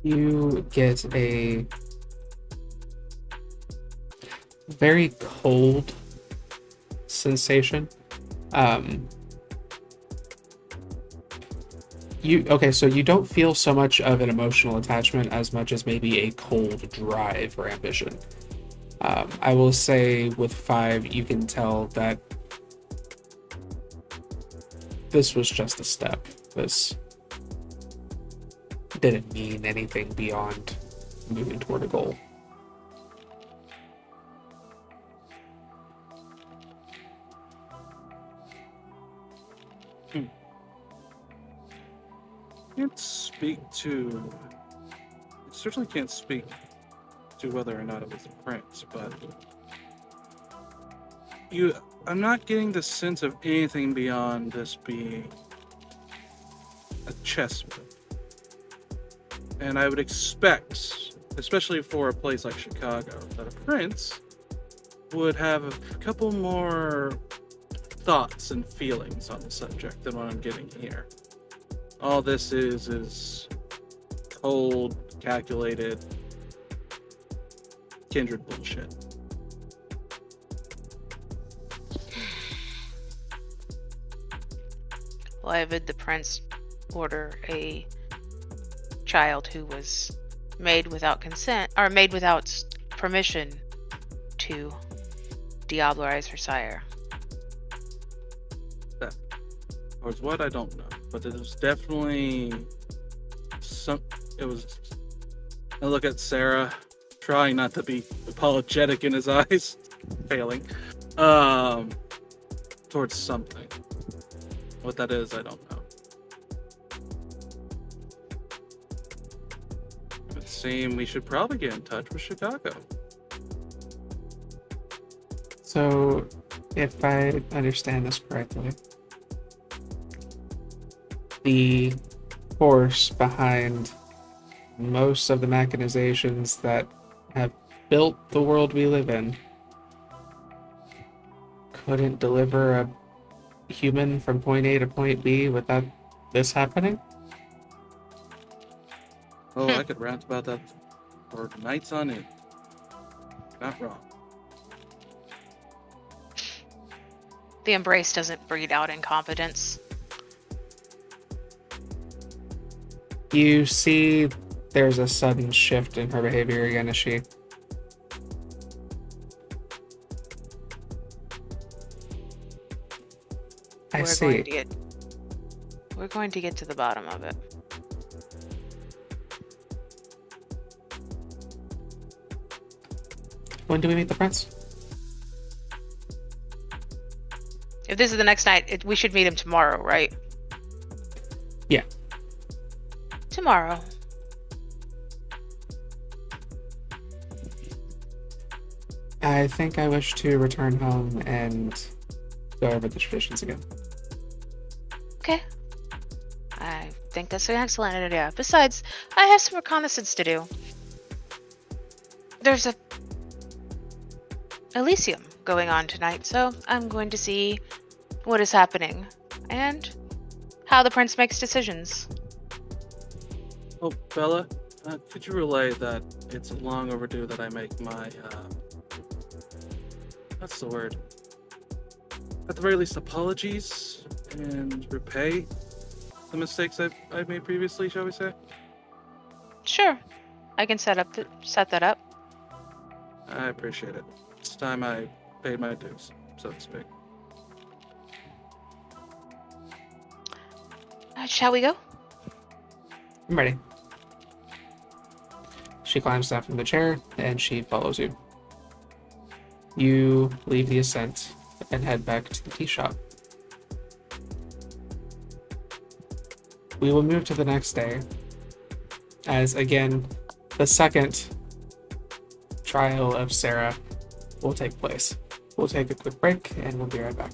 You get a very cold sensation So you don't feel so much of an emotional attachment as much as maybe a cold drive or ambition. I will say with 5, you can tell that this was just a step. This didn't mean anything beyond moving toward a goal. Certainly can't speak to whether or not it was a prince, but I'm not getting the sense of anything beyond this being a chess move. And I would expect, especially for a place like Chicago, that a prince would have a couple more thoughts and feelings on the subject than what I'm getting here. All this is cold, calculated, kindred bullshit. Why would the prince order a child who was made without consent, or made without permission, to diablerize her sire? That was what I don't know, but it was definitely I look at Sarah, trying not to be apologetic in his eyes, failing, towards something. What that is, I don't know. It would seem we should probably get in touch with Chicago. So, if I understand this correctly, the force behind most of the mechanizations that have built the world we live in couldn't deliver a human from point A to point B without this happening? Oh, I could rant about that for nights on end. Not wrong. The embrace doesn't breed out incompetence. You see there's a sudden shift in her behavior again as she... I see. We're going to get to the bottom of it. When do we meet the prince? If this is the next night, we should meet him tomorrow, right? Yeah. Tomorrow. I think I wish to return home and go over the traditions again. Okay. I think that's an excellent idea. Besides, I have some reconnaissance to do. There's a Elysium going on tonight, so I'm going to see what is happening and how the prince makes decisions. Oh, Bella, could you relay that it's long overdue that I make my, what's the word? At the very least, apologies and repay the mistakes I've made previously, shall we say? Sure. I can set that up. I appreciate it. It's time I paid my dues, so to speak. Shall we go? I'm ready. She climbs down from the chair and she follows you. You leave the ascent and head back to the tea shop. We will move to the next day, as again, the second trial of Sarah will take place. We'll take a quick break and we'll be right back.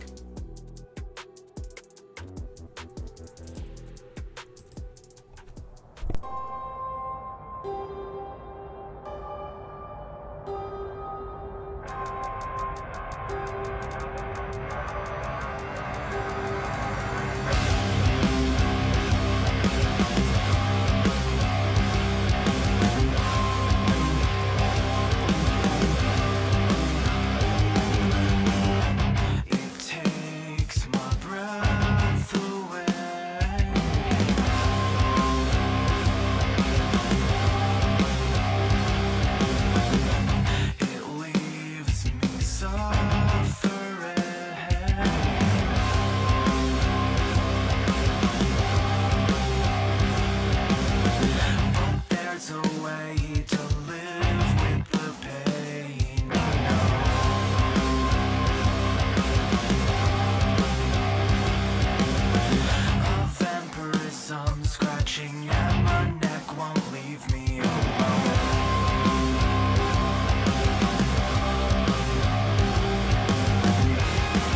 clutching at my neck won't leave me alone.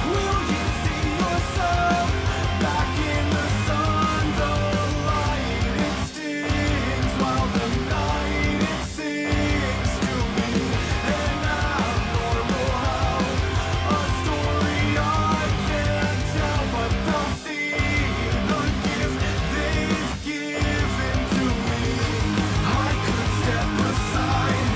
Will you see yourself back in the sun? The light it stings while the night it sings to me. An abnormal how a story I can't tell, but they'll see the gift they've given to me. I could step aside,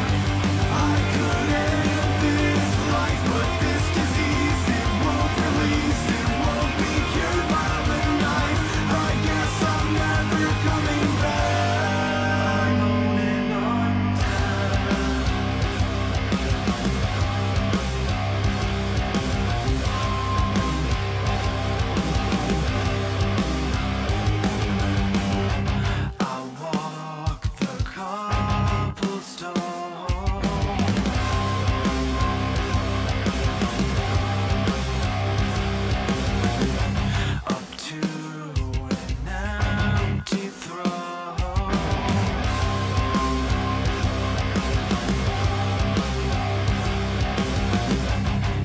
I could end this life, but this disease it won't release, it won't be cured by the night. I guess I'm never coming back. I'm holding on I walk the cobblestone up to an empty throne.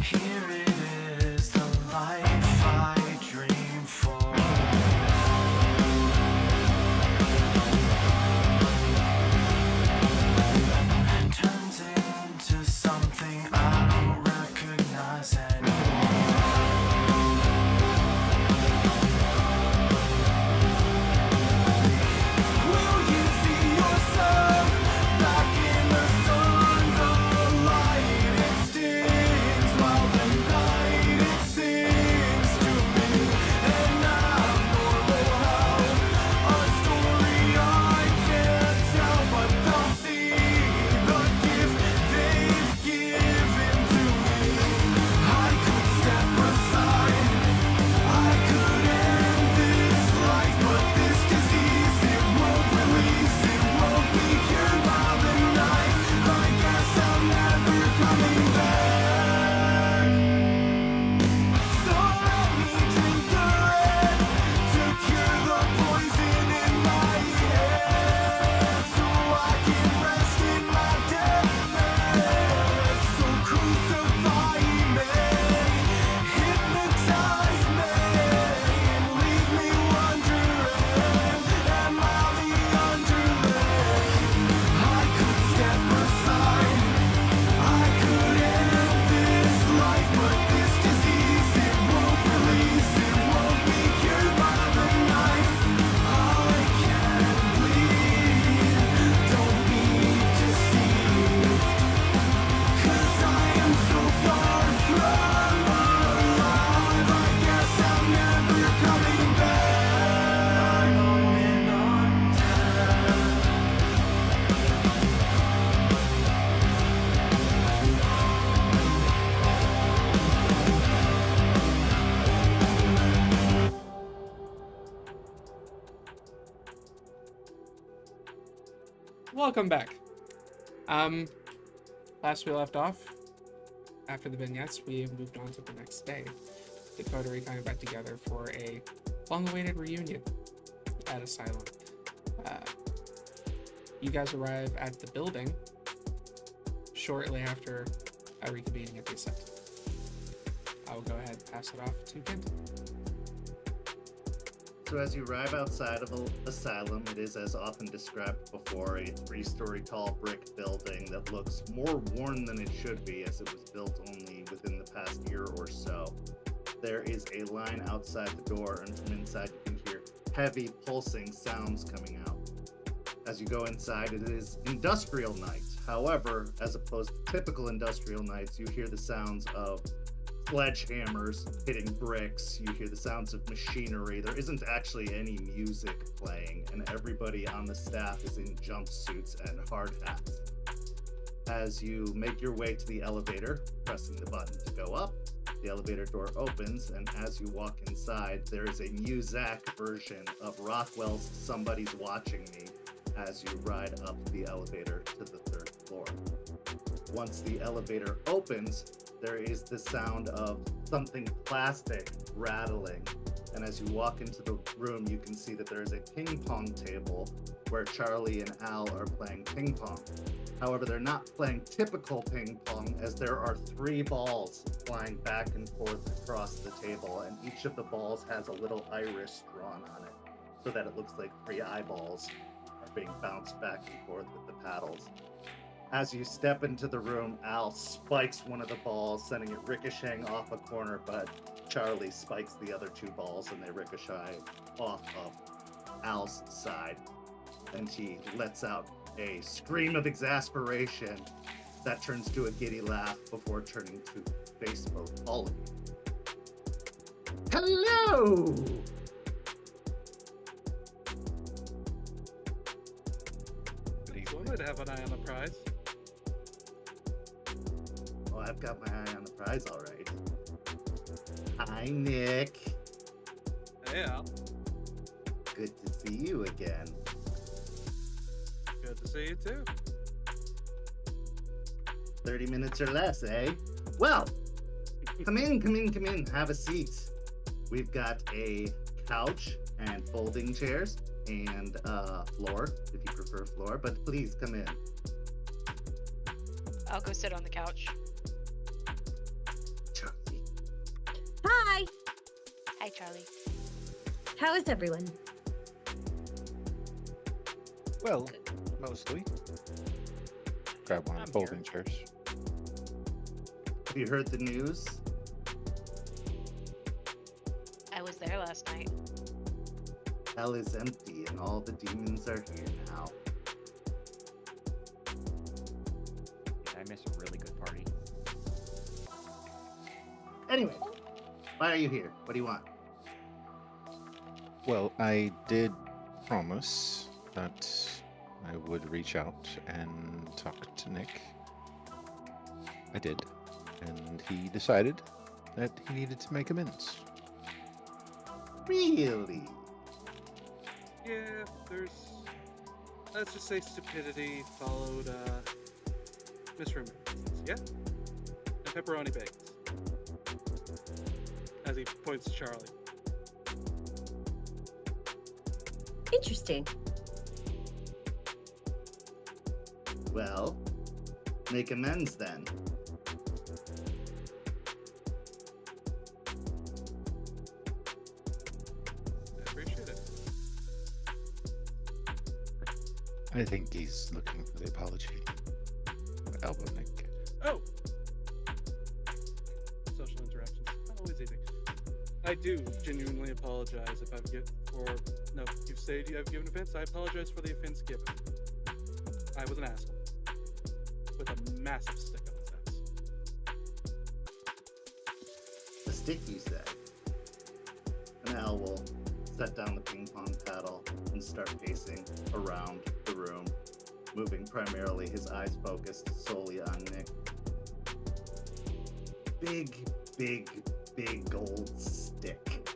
Here it is, the life I dream for. Turns into something I don't recognize anymore. Will you see yourself back in the sun? The light it stings while the night it sings to me. And I'm normal how a story I can't tell, but they'll see the gift they've given to me. I could step aside, I could end this life, but this disease it won't release, it won't be cured by the night. I guess I'm never coming back. So let me drink the red to cure the poison in my head, so I can rest in my deathbed. So crucify me, hypnotize me, and leave me wondering, am I the underling? I could step aside, I could end this life, but this disease it won't release, it won't be cured by the night. I can bleed, don't be deceived, 'cause I am so far from alive. I guess I'm never coming back. I'm holding on tight. Welcome back. Last we left off, after the vignettes, we moved on to the next day. The Coterie coming back together for a long-awaited reunion at Asylum. You guys arrive at the building shortly after reconvening at the ascent. I will go ahead and pass it off to Kent. So as you arrive outside of Asylum, it is, as often described before, a 3-story tall brick building that looks more worn than it should be, as it was built only within the past year or so. There is a line outside the door, and from inside you can hear heavy pulsing sounds coming out. As you go inside, it is industrial night. However, as opposed to typical industrial nights, you hear the sounds of sledgehammers hitting bricks, you hear the sounds of machinery. There isn't actually any music playing, and everybody on the staff is in jumpsuits and hard hats. As you make your way to the elevator, pressing the button to go up, the elevator door opens, and as you walk inside, there is a Muzak version of Rockwell's Somebody's Watching Me as you ride up the elevator to the 3rd floor. Once the elevator opens, there is the sound of something plastic rattling And as you walk into the room, you can see that there is a ping pong table where Charlie and Al are playing ping pong. However, they're not playing typical ping pong, as there are 3 balls flying back and forth across the table, and each of the balls has a little iris drawn on it, so that it looks like 3 eyeballs are being bounced back and forth with the paddles. As you step into the room, Al spikes one of the balls, sending it ricocheting off a corner, but Charlie spikes the other 2 balls and they ricochet off of Al's side. And he lets out a scream of exasperation that turns to a giddy laugh before turning to face both all of you. Hello! Good One evening. would have an eye on the prize. Oh, I've got my eye on the prize, all right. Hi, Nick. Hey, Al. Good to see you again. Good to see you too. 30 minutes or less, eh? Well, come in. Have a seat. We've got a couch and folding chairs and floor, if you prefer floor, but please come in. I'll go sit on the couch. Charlie. Hi! Hi, Charlie. How is everyone? Well, mostly. Grab one of I'm the folding chairs. Have you heard the news? I was there last night. Hell is empty and all the demons are here now. Did I miss a really good party? Anyway, why are you here? What do you want? Well, I did promise that I would reach out and talk to Nick. I did. And he decided that he needed to make amends. Really? Yeah, there's, let's just say, stupidity followed misremembrances, yeah? And pepperoni bagels. As he points to Charlie. Interesting. Well, make amends then. I appreciate it. I think he's looking for the apology. Elbow Nick. Oh! Social interactions. Always easy. I do genuinely apologize if I've you've said I've given offense. I apologize for the offense given. I was an asshole. With a massive stick on his ass. The stick, you said. And Al will set down the ping pong paddle and start pacing around the room, moving primarily his eyes focused solely on Nick. Big gold stick.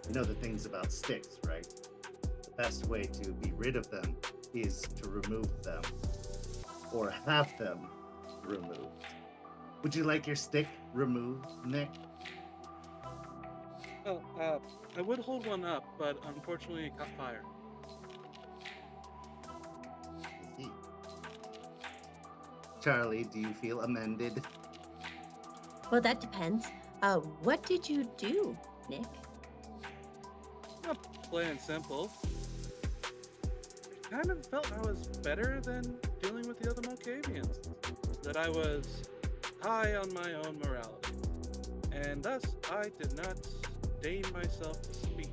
You know the things about sticks, right? The best way to be rid of them is to remove them, or have them removed. Would you like your stick removed, Nick? Well, I would hold one up, but unfortunately it caught fire. I see. Charlie, do you feel amended? Well, that depends. What did you do, Nick? Plain and simple. I kind of felt I was better than dealing with the other Mocavians. That I was high on my own morality. And thus, I did not deign myself to speak,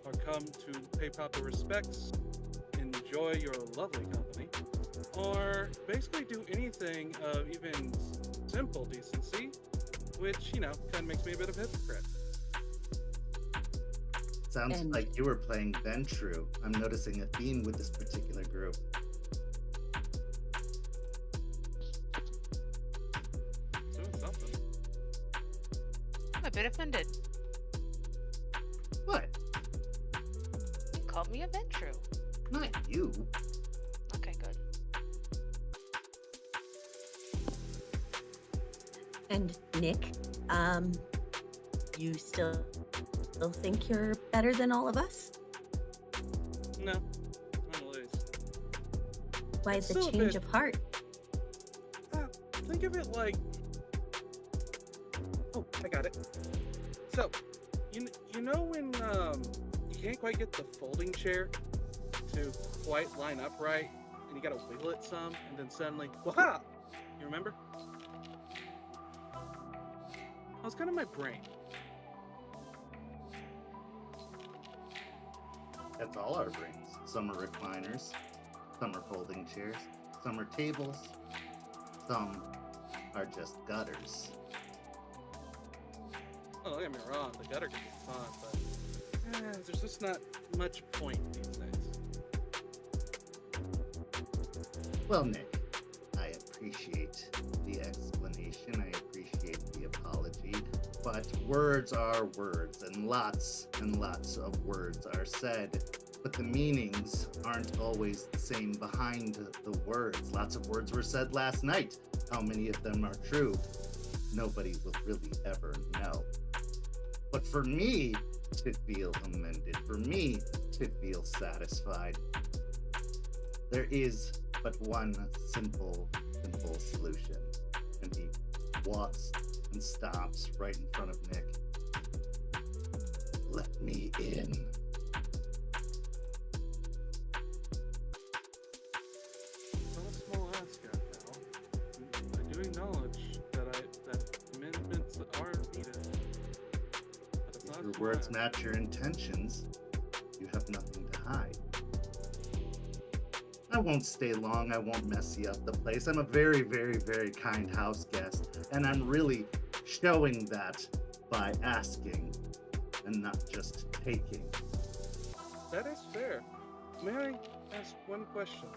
or come to pay proper respects, enjoy your lovely company, or basically do anything of even simple decency, which, kind of makes me a bit of a hypocrite. Sounds And- like you were playing Ventru. I'm noticing a theme with this particular group. Doing something. I'm a bit offended. What? You called me a Ventru. Not you. Okay, good. And Nick, You still think you're better than all of us? No, not in the least. Why It's the still a change bit- of heart? Think of it like... Oh, I got it. So, you know when you can't quite get the folding chair to quite line up right, and you gotta wiggle it some, and then suddenly, waha! You remember? That was kind of my brain. That's all our brains. Some are recliners, some are folding chairs, some are tables, some are just gutters. Oh, don't get me wrong, the gutter can be fun, but there's just not much point these days. Well, Nick, I appreciate the explanation, I appreciate the apology, but words are words, and lots of words are said, but the meanings aren't always the same behind the words. Lots of words were said last night. How many of them are true? Nobody will really ever know. But for me to feel amended, for me to feel satisfied, there is but one simple solution. And he walks and stops right in front of Nick. Let me in. Not a small ask, pal. I do acknowledge that amendments are needed. But it's not a If your small words ask. match your intentions, you have nothing to hide. I won't stay long. I won't mess you up the place. I'm a very, very, very kind house guest, and I'm really showing that by asking and not just taking. That is fair. May I ask one question?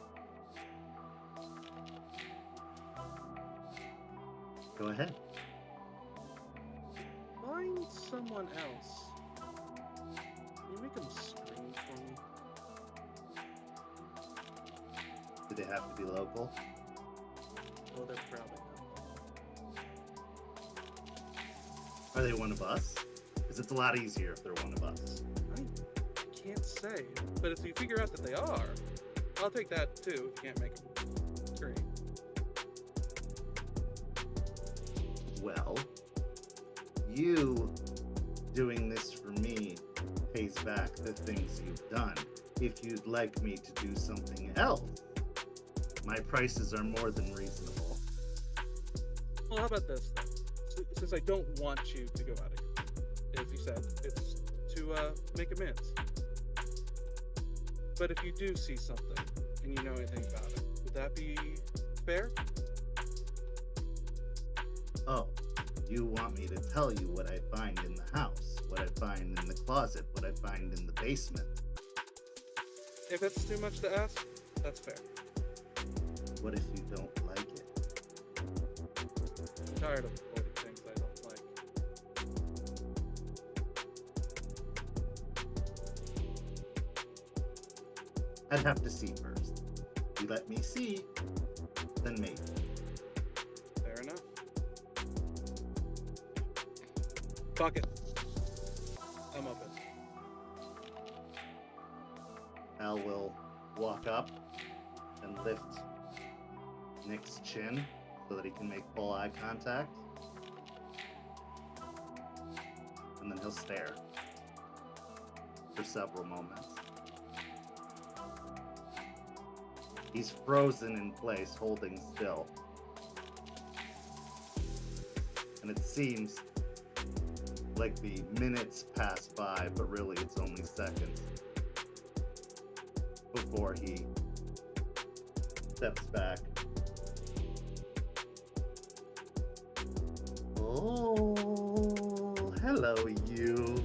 Go ahead. Find someone else. Can you make them scream for me? Do they have to be local? Oh, they're probably not. Are they one of us? Because it's a lot easier if they're one of us. I can't say, but if you figure out that they are, I'll take that too. If you can't make them scream. Well, you doing this for me pays back the things you've done. If you'd like me to do something else, my prices are more than reasonable. Well, how about this then? Since I don't want you to go out of here, as you said, it's to make amends. But if you do see something and you know anything about it, would that be fair? Oh, you want me to tell you what I find in the house, what I find in the closet, what I find in the basement? If it's too much to ask, that's fair. What if you don't like it? I'm tired of avoiding things I don't like. I'd have to see first. You let me see, then maybe. Fair enough. Fuck it. I'm open. Al will walk up and lift Nick's chin so that he can make full eye contact. And then he'll stare for several moments. He's frozen in place, holding still. And it seems like the minutes pass by, but really it's only seconds before he steps back. Oh, hello, you.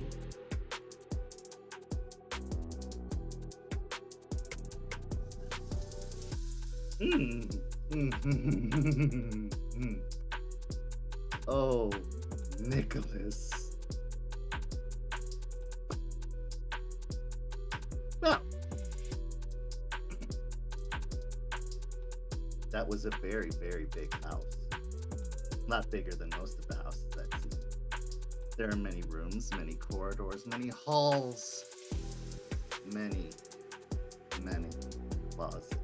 Oh, Nicholas. Well, that was a very, very big house. A lot bigger than most of the houses I've seen. There are many rooms, many corridors, many halls, many closets.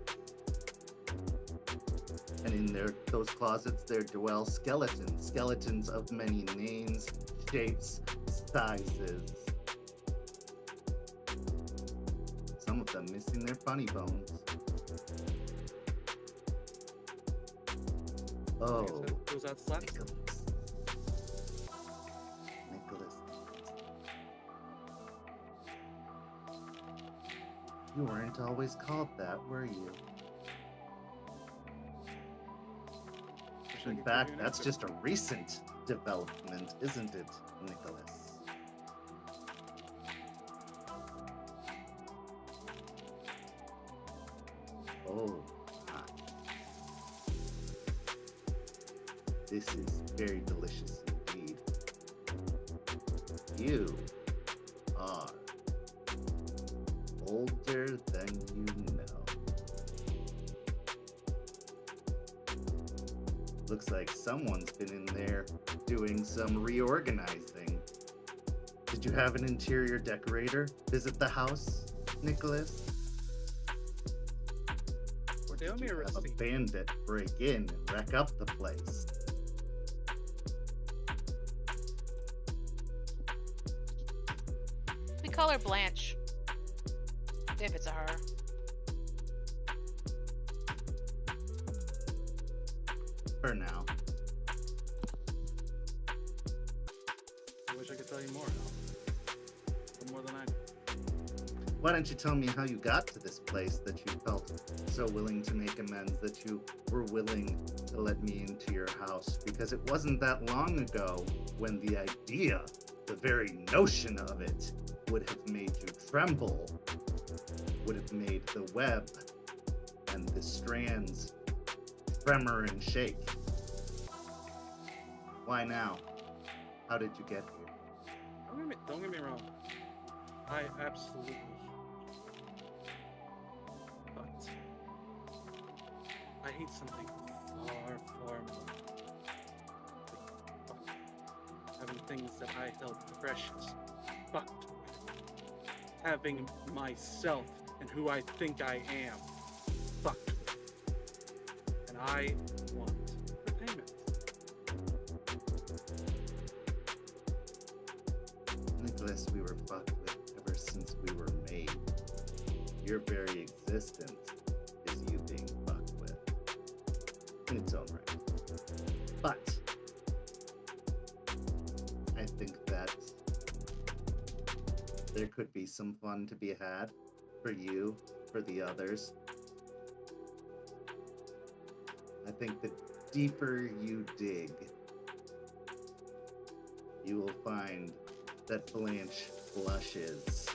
And in those closets there dwell skeletons of many names, shapes, sizes. Some of them missing their funny bones. Oh, Goes out slaps. Nicholas. You weren't always called that, were you? In fact, that's just a recent development, isn't it, Nicholas? Oh, my. This is very delicious indeed. You are older than you know. Looks like someone's been in there doing some reorganizing. Did you have an interior decorator visit the house, Nicholas? Or They owe did me you a have a receipt. bandit break in and wreck up the place? We call her Blanche. If it's a her. For now. I wish I could tell you more, Al. But more than I do. Why don't you tell me how you got to this place that you felt so willing to make amends, that you were willing to let me into your house? Because it wasn't that long ago when the idea, the very notion of it, would have made you tremble, would have made the web and the strands tremor and shake. Why now? How did you get here? Don't get me wrong. I absolutely. But I hate something far, far more. Having things that I held precious fucked with. Having myself and who I think I am fucked with. And I want repayment. Nicholas, we were fucked with ever since we were made. Your very existence is you being fucked with. In its own right. But I think that there could be some fun to be had for you, for the others. I think the deeper you dig, you will find that Blanche blushes.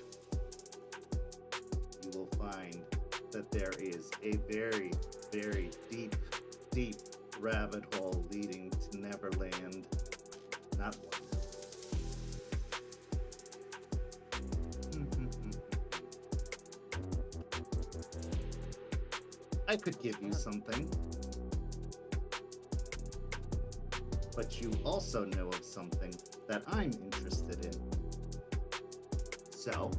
You will find that there is a very, very deep, deep rabbit hole leading to Neverland. Not one. I could give you something. But you also know of something that I'm interested in. So,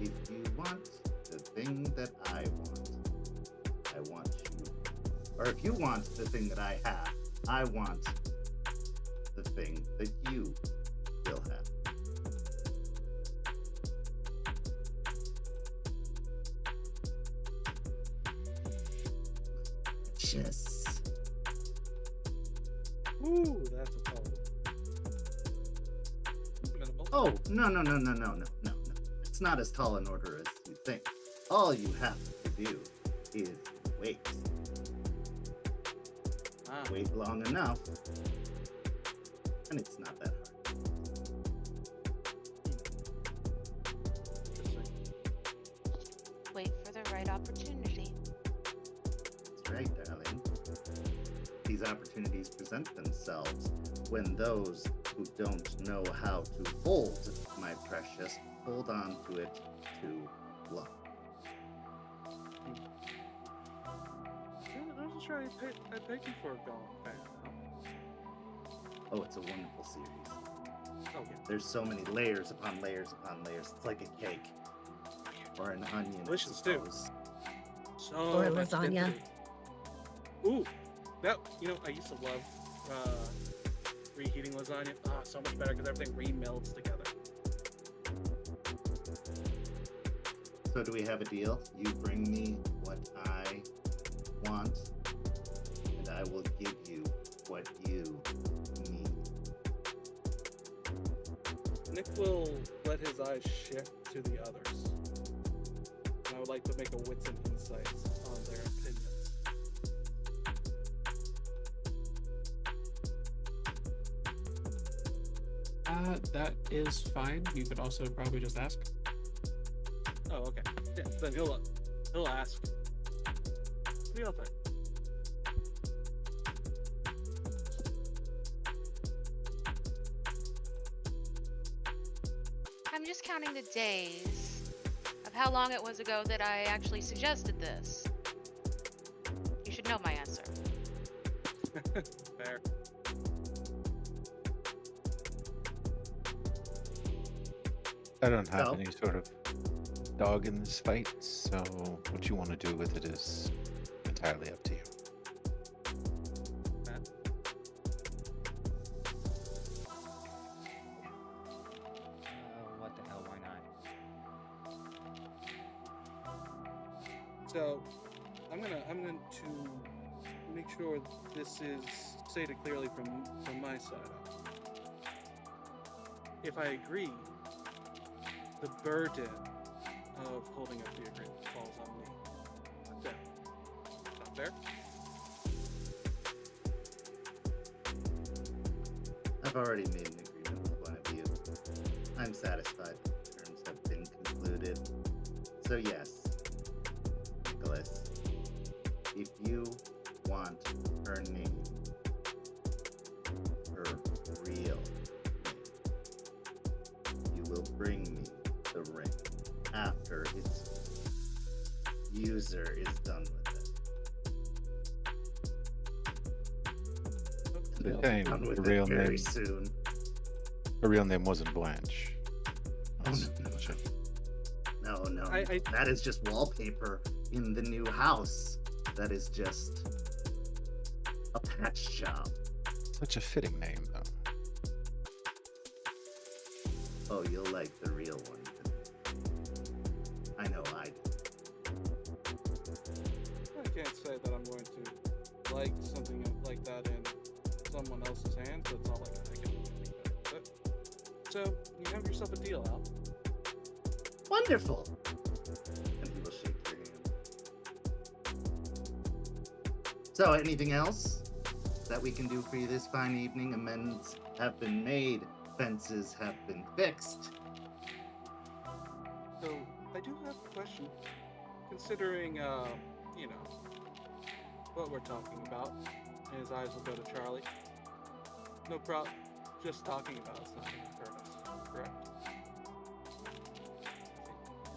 if you want the thing that I want you. Or if you want the thing that I have, I want the thing that you will have. Yes. Ooh, that's a tall one. Oh, no. It's not as tall an order as you think. All you have to do is wait. Wait long enough, and it's not that hard. Wait for the right opportunity. That's right, darling. These opportunities present themselves when those who don't know how to hold my precious hold on to it too long. I'm just trying to thank you for going back. Oh, it's a wonderful series. Oh, yeah. There's so many layers upon layers upon layers. It's like a cake. Or an onion, I Delicious, too. suppose. So Or much lasagna. density. Ooh, that, I used to love reheating lasagna. So much better because everything remelds together. So do we have a deal? You bring me what I want, and I will give you what you need. Nick will let his eyes shift to the others. And I would like to make a wits and insights on their opinions. That is fine. You could also probably just ask. Oh, okay. Yeah, then he'll ask. What do y'all think? I'm just counting the days of how long it was ago that I actually suggested this. You should know my answer. Fair. I don't have So? any sort of dog in this fight, so what you want to do with it is entirely up to you. Matt? What the hell? Why not? So, I'm going to make sure this is stated clearly from my side. If I agree, the burden of holding up the agreement falls on me. Not them. Sound fair? I've already made an agreement with one of you. I'm satisfied the terms have been concluded. So yes, Nicholas, if you want her name, her real name, you will bring me the ring after its user is done with it. They're They'll be saying done with the real it very name. soon. Her real name wasn't Blanche. Oh, no. No, I- that is just wallpaper in the new house. That is just a patch job. Such a fitting name, though. Oh, you'll like the real one. I know I do. I can't say that I'm going to like something like that in someone else's hands, but it's not like I can do anything about it. So, you have yourself a deal, Al. Wonderful! And he will shake your hand. So, anything else that we can do for you this fine evening? Amends have been made, fences have been fixed. So, I do have a question. Considering, what we're talking about, and his eyes will go to Charlie. No problem. Just talking about it's not going to hurt us, correct?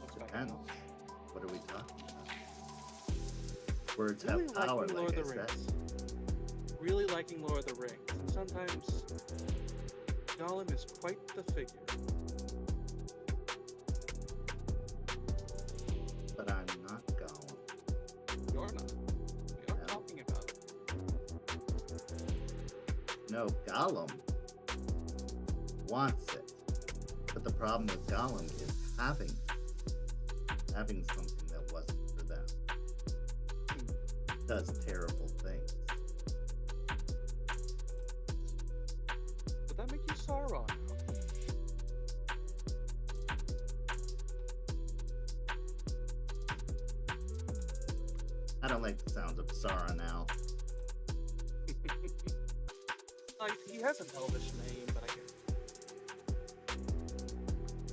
Looks back at Depends. Al. What are we talking about? Words Really have power, liking Lord like I of the said. Rings. Really liking Lord of the Rings, and sometimes Gollum is quite the figure. But I'm not Gollum. You're not. We are No. talking about it. No, Gollum wants it. But the problem with Gollum is having something that wasn't for them. Does terrible things. Would that make you Sauron? I don't like the sound of Sauron now. He has an elvish name, but I get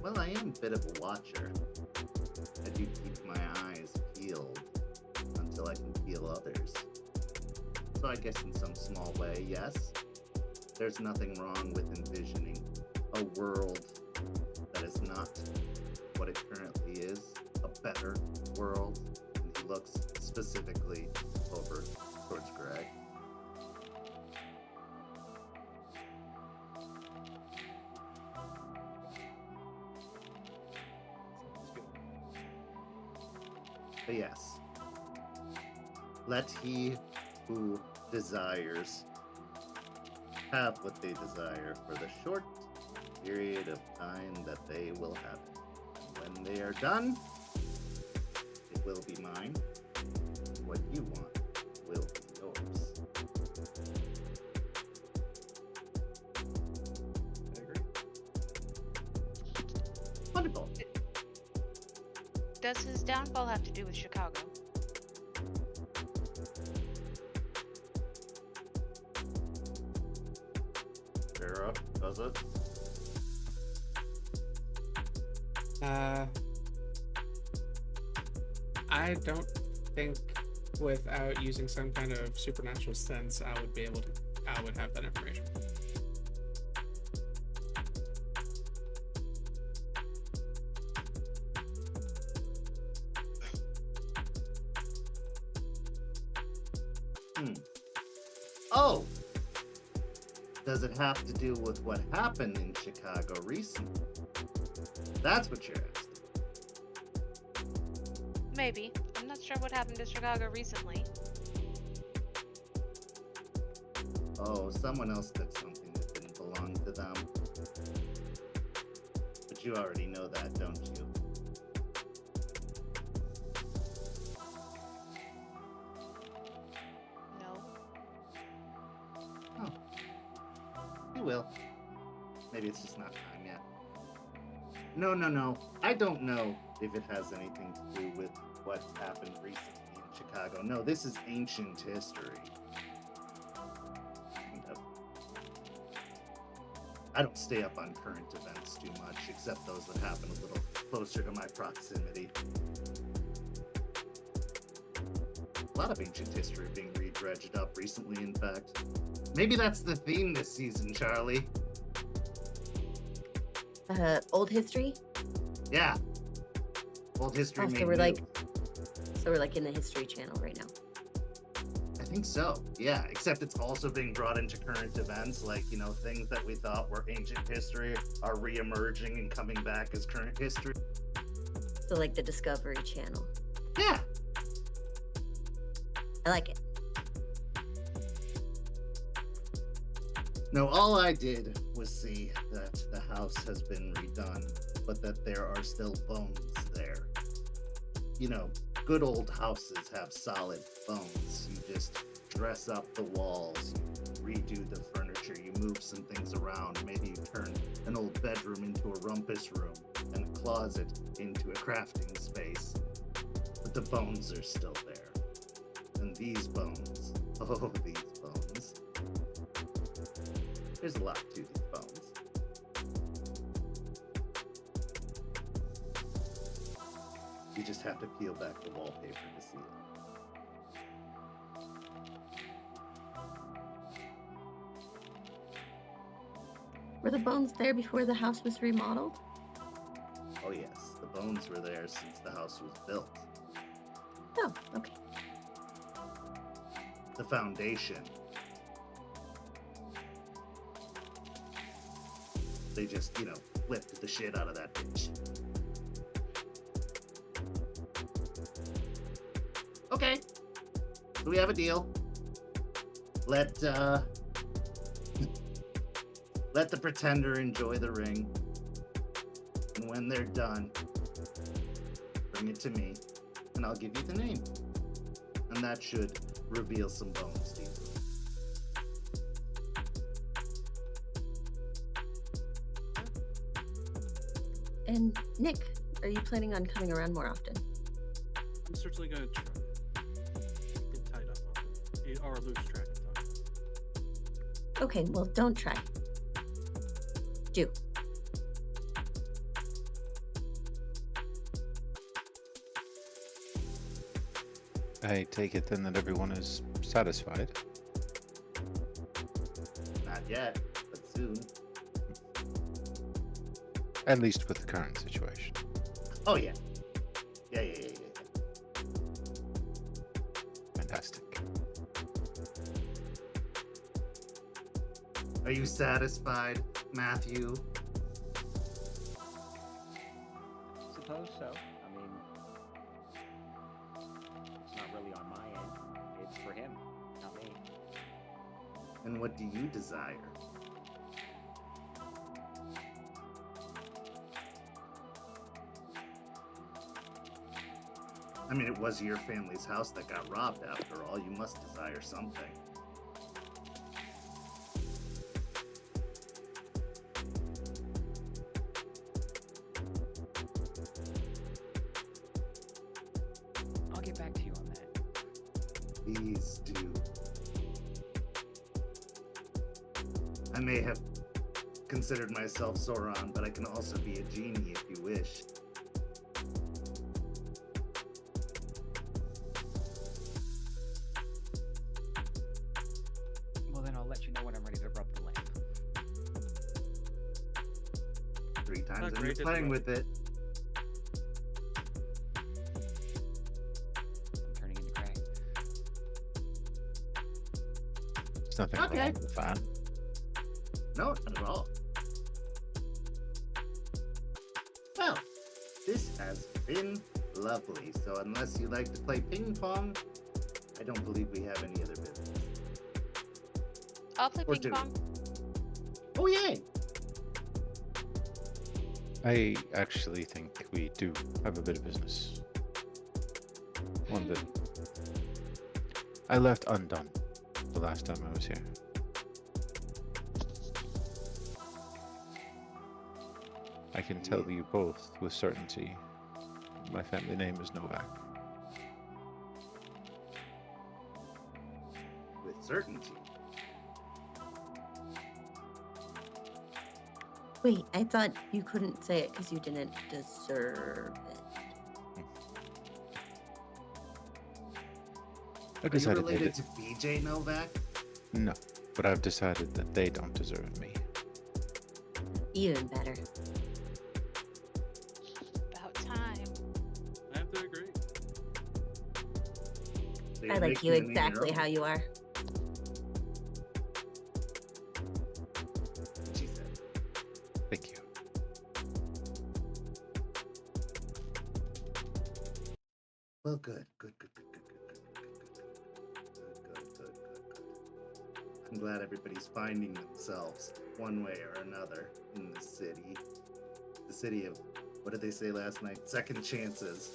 Well, I am a bit of a watcher. I do keep my eyes peeled until I can peel others. So I guess in some small way, yes, there's nothing wrong with envisioning a world that is not what it currently is, a better world. And he looks specifically over towards Greg. But yes, let he who desires have what they desire for the short period of time that they will have it. And when they are done, it will be mine. What you want will be yours. I agree. Wonderful. Does his downfall have to do with Chicago? Vera, does it? I don't think without using some kind of supernatural sense, I would have that information. Oh! Does it have to do with what happened in Chicago recently? That's what you're asking. Maybe. I'm not sure what happened to Chicago recently. Oh, someone else took something that didn't belong to them. But you already know that, don't you? No. Oh. You will. Maybe it's just not time yet. No. I don't know if it has anything to do with what's happened recently in Chicago. No, this is ancient history. I don't stay up on current events too much, except those that happen a little closer to my proximity. A lot of ancient history being re-dredged up recently, in fact. Maybe that's the theme this season, Charlie. Old history? Yeah. Old history Oh, made so we're new. like in the History Channel right now. I think so. Yeah, except it's also being brought into current events, like, you know, things that we thought were ancient history are re-emerging and coming back as current history. So like the Discovery Channel. Yeah. I like it. No, all I did was see that the house has been redone, but that there are still bones there. You know, good old houses have solid bones. You just dress up the walls, you redo the furniture, you move some things around. Maybe you turn an old bedroom into a rumpus room and a closet into a crafting space. But the bones are still there. And these bones, oh, these bones. There's a lot to these bones. You just have to peel back the wallpaper to see it. Were the bones there before the house was remodeled? Oh yes, the bones were there since the house was built. Oh, okay. The foundation. They just, you know, flipped the shit out of that bitch. Okay. So we have a deal. Let the pretender enjoy the ring. And when they're done, bring it to me, and I'll give you the name. And that should reveal some bones to you. And Nick, are you planning on coming around more often? I'm certainly going to try. Get tied up on it. Or lose track of time. Okay, well, don't try. Do. I take it then that everyone is satisfied. Not yet, but soon. At least with the current situation. Oh, yeah. Yeah. Fantastic. Are you satisfied, Matthew? Suppose so. I mean, And what do you desire? I mean, it was your family's house that got robbed after all. You must desire something. I'll get back to you on that. Please do. I may have considered myself Sauron, but I can also be a genie if you wish. Well, then I'll let you know when I'm ready to rub the lamp. 3 times and great you're to playing know. with it. I'm turning into gray. There's nothing Okay. wrong with that. No, not at all. Well, this has been lovely. So unless you like to play ping pong, I don't believe we have any other business. I'll play Or ping do. pong. Oh yay! I actually think we do have a bit of business. One bit. I left undone the last time I was here. I can tell you both with certainty my family name is Novak. With certainty. Wait, I thought you couldn't say it because you didn't deserve it. I Are you decided they related did. to BJ Novak? No, but I've decided that they don't deserve me. Even better. About time. I have to agree. So I you're like you making the name your exactly own. how you are. She said. Thank you. Well, good. I'm glad everybody's finding themselves one way or another in the city. The city of, what did they say last night? Second chances.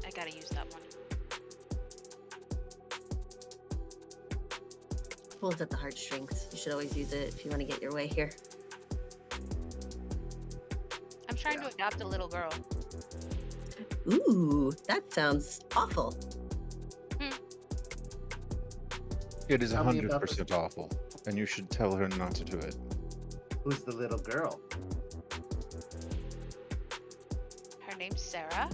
I gotta use that one. Pulls at the heartstrings. You should always use it if you want to get your way here. I'm trying to adopt a little girl. Ooh, that sounds awful. It is Tell me about 100% awful, and you should tell her not to do it. Who's the little girl? Her name's Sarah.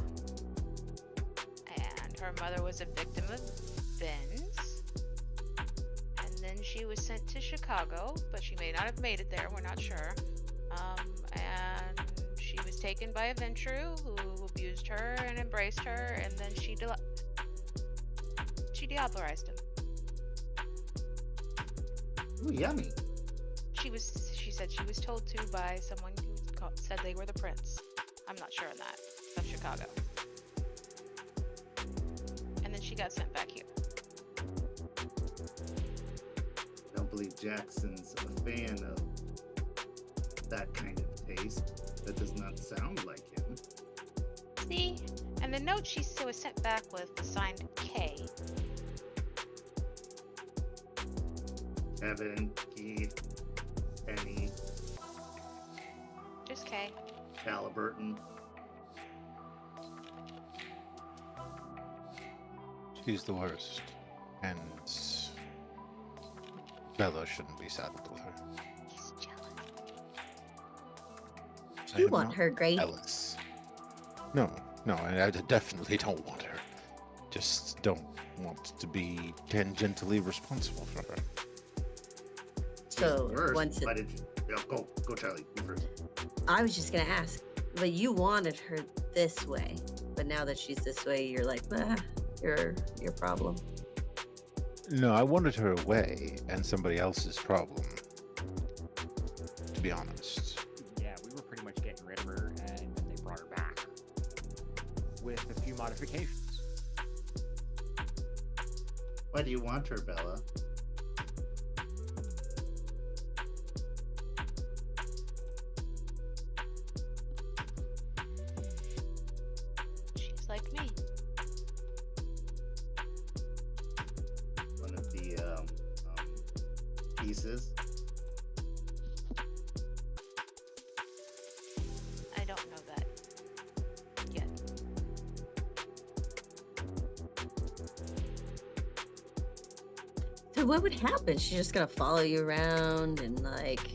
And her mother was a victim of Ben's. And then she was sent to Chicago, but she may not have made it there, we're not sure. And she was taken by a Ventru who abused her and embraced her, and then she Diablerized him. Ooh, yummy. She said she was told to by someone who said they were the prince. I'm not sure on that. Of Chicago. And then she got sent back here. I don't believe Jackson's a fan of that kind of taste. That does not sound like him. See? And the note she was sent back with was signed K. Kevin, Keith, Penny, Just K. Halliburton. She's the worst, and Bella shouldn't be saddled with her. He's jealous. I You am want not her, Gray. jealous. No, I definitely don't want her. Just don't want to be tangentially responsible for her. So Worse. once Why it, did you? Go, Charlie. You first. I was just gonna ask, but you wanted her this way, but now that she's this way, you're like, your problem. No, I wanted her away and somebody else's problem. To be honest. Yeah, we were pretty much getting rid of her, and then they brought her back with a few modifications. Why do you want her, Bella? She's like me. One of the pieces. I don't know that yet. So what would happen? She's just gonna follow you around and like.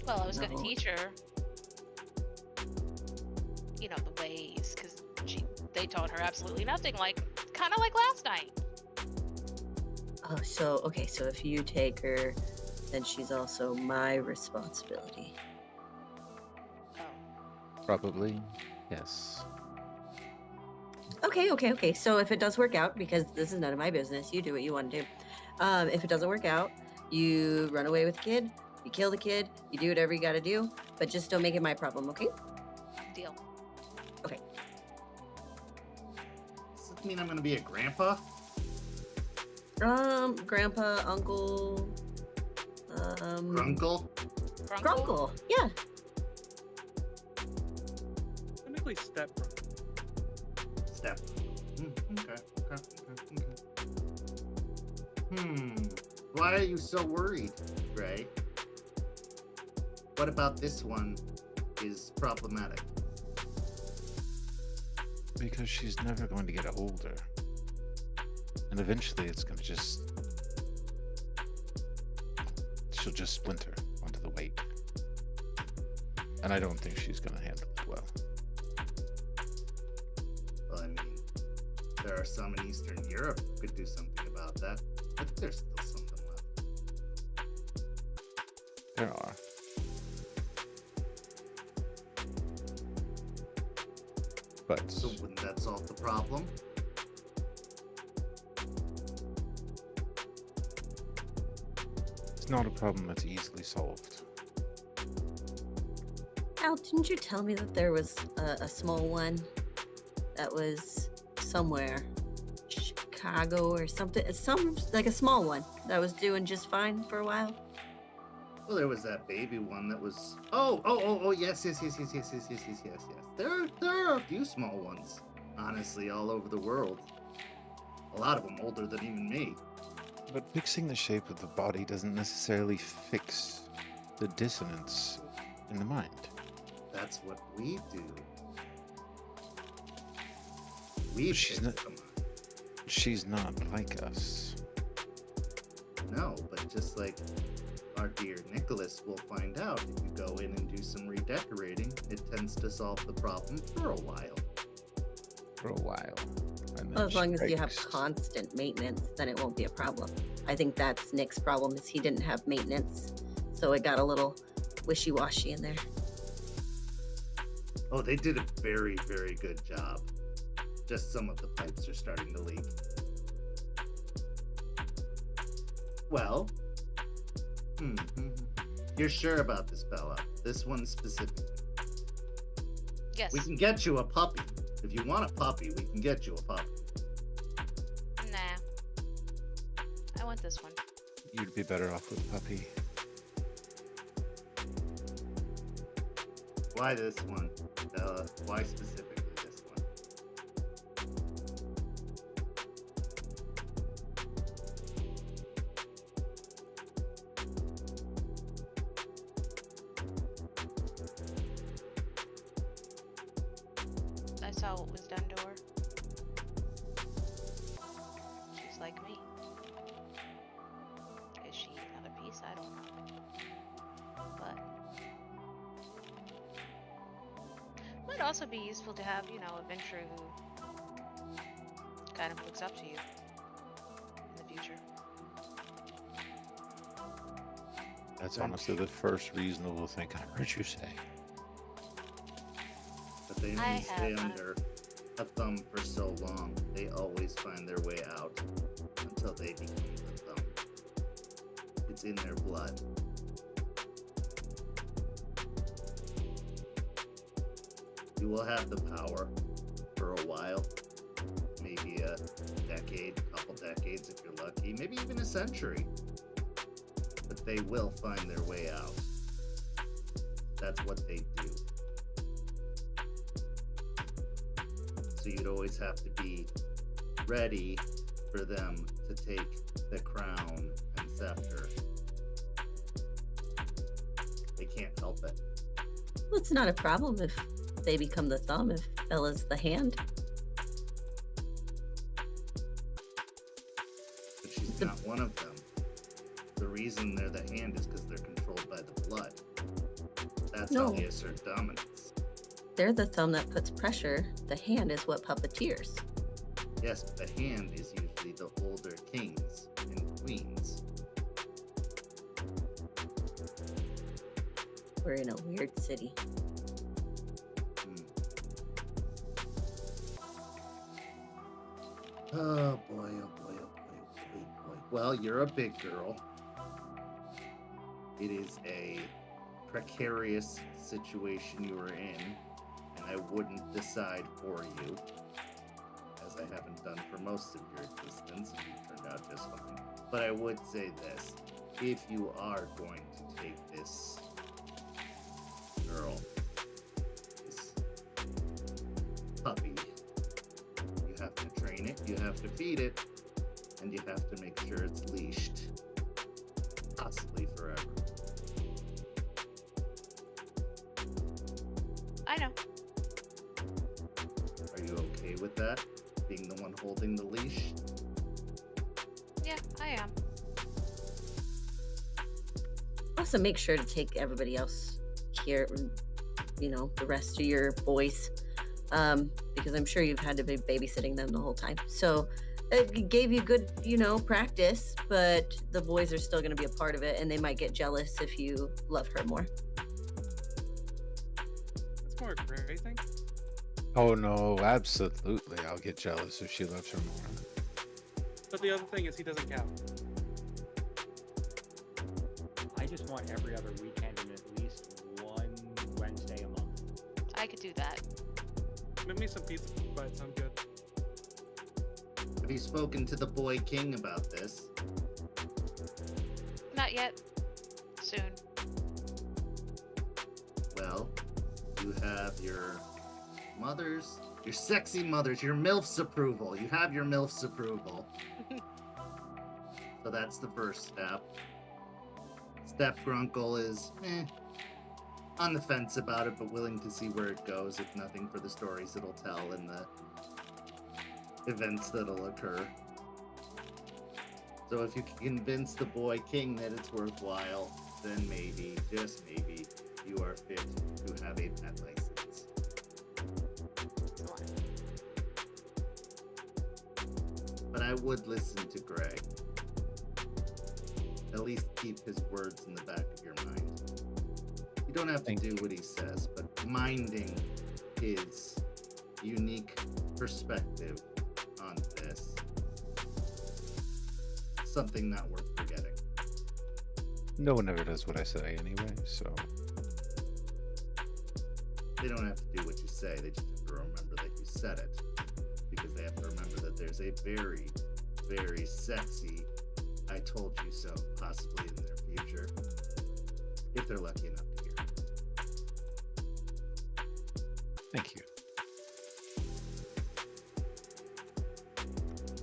Well, I was No. gonna teach her, you know, the ways, because they taught her absolutely nothing. Like, kind of like last night. Oh, so okay. So if you take her, then she's also my responsibility. Oh, Probably, yes. Okay. So if it does work out, because this is none of my business, you do what you want to do. If it doesn't work out, you run away with the kid, you kill the kid, you do whatever you got to do, but just don't make it my problem, okay? deal. Does this mean I'm gonna be a grandpa? Grandpa, uncle, Grunkle? Grunkle, yeah. Technically stepbrother. Step. Okay. Why are you so worried, Gray? What about this one is problematic? Because she's never going to get older. And eventually it's going to she'll just splinter onto the weight. And I don't think she's going to handle it well. Well, I mean, there are some in Eastern Europe who could do something about that, but there's still something left. There are. But So wouldn't that solve the problem? it's not a problem that's easily solved. Al, didn't you tell me that there was a small one that was somewhere, Chicago or something? Like a small one that was doing just fine for a while. Well, there was that baby one that was. Oh, yes. There are a few small ones, honestly, all over the world. A lot of them older than even me. But fixing the shape of the body doesn't necessarily fix the dissonance in the mind. That's what we do. We She's fix not- them. She's not like us. No, but just like our dear Nicholas will find out, if you go in and do some redecorating, it tends to solve the problem for a while. For a while. And Well, then as long as you have breaks. constant maintenance, then it won't be a problem. I think that's Nick's problem is he didn't have maintenance, so it got a little wishy-washy in there. Oh, they did a very, very good job. Just some of the pipes are starting to leak. Well, you're sure about this, Bella? This one specifically? Yes. We can get you a puppy. If you want a puppy, we can get you a puppy. Nah. I want this one. You'd be better off with a puppy. Why this one, Bella? Why specifically this one? I saw what was done to her. She's like me. Is she another piece? I don't know. But might also be useful to have, you know, a venture who kind of looks up to you in the future. That's honestly the first reasonable thing I heard you say. But they I only stay have, under a thumb for so long. They always find their way out until they become the thumb. It's in their blood. You will have the power for a while. Maybe a decade, couple decades if you're lucky, maybe even a century. But they will find their way out. That's what they do. So you'd always have to be ready for them to take the crown and scepter. They can't help it. Well, it's not a problem if they become the thumb, if Bella's the hand. But she's not one of them. The reason they're the hand is because they're controlled by the blood. That's how No. they assert dominance. They're the thumb that puts pressure. The hand is what puppeteers. Yes, but the hand is usually the older kings and queens. We're in a weird city. Oh boy, oh boy, oh boy, oh boy, oh boy. Well, you're a big girl. It is a precarious situation you are in, and I wouldn't decide for you, as I haven't done for most of your existence, and you turned out just fine. But I would say this, if you are going to take this girl, this puppy, you have to train it, you have to feed it, and you have to make sure it's leashed. Possibly forever. I know. Are you okay with that? Being the one holding the leash? Yeah, I am. Also, make sure to take everybody else here, you know, the rest of your boys, because I'm sure you've had to be babysitting them the whole time. So it gave you good, you know, practice, but the boys are still going to be a part of it, and they might get jealous if you love her more. That's more a Gray thing. Oh no, absolutely. I'll get jealous if she loves her more. But the other thing is he doesn't count. I just want every other weekend and at least one Wednesday a month. I could do that. Make me some pizza bites. I'm good. Have you spoken to the boy king about this? Not yet. Soon. Well, you have your mothers, your sexy mothers, your MILF's approval. You have your MILF's approval. So that's the first step. Step Grunkle is on the fence about it, but willing to see where it goes, if nothing for the stories it'll tell and the events that'll occur. So if you can convince the boy king that it's worthwhile, then maybe, just maybe, you are fit to have a pet license. But I would listen to Gray. At least keep his words in the back of your mind. You don't have to do what he says, but minding his unique perspective on this, something not worth forgetting. No one ever does what I say anyway, so. They don't have to do what you say, they just have to remember that you said it. Because they have to remember that there's a very, very sexy I told you so, possibly in their future. If they're lucky enough to hear it. Thank you.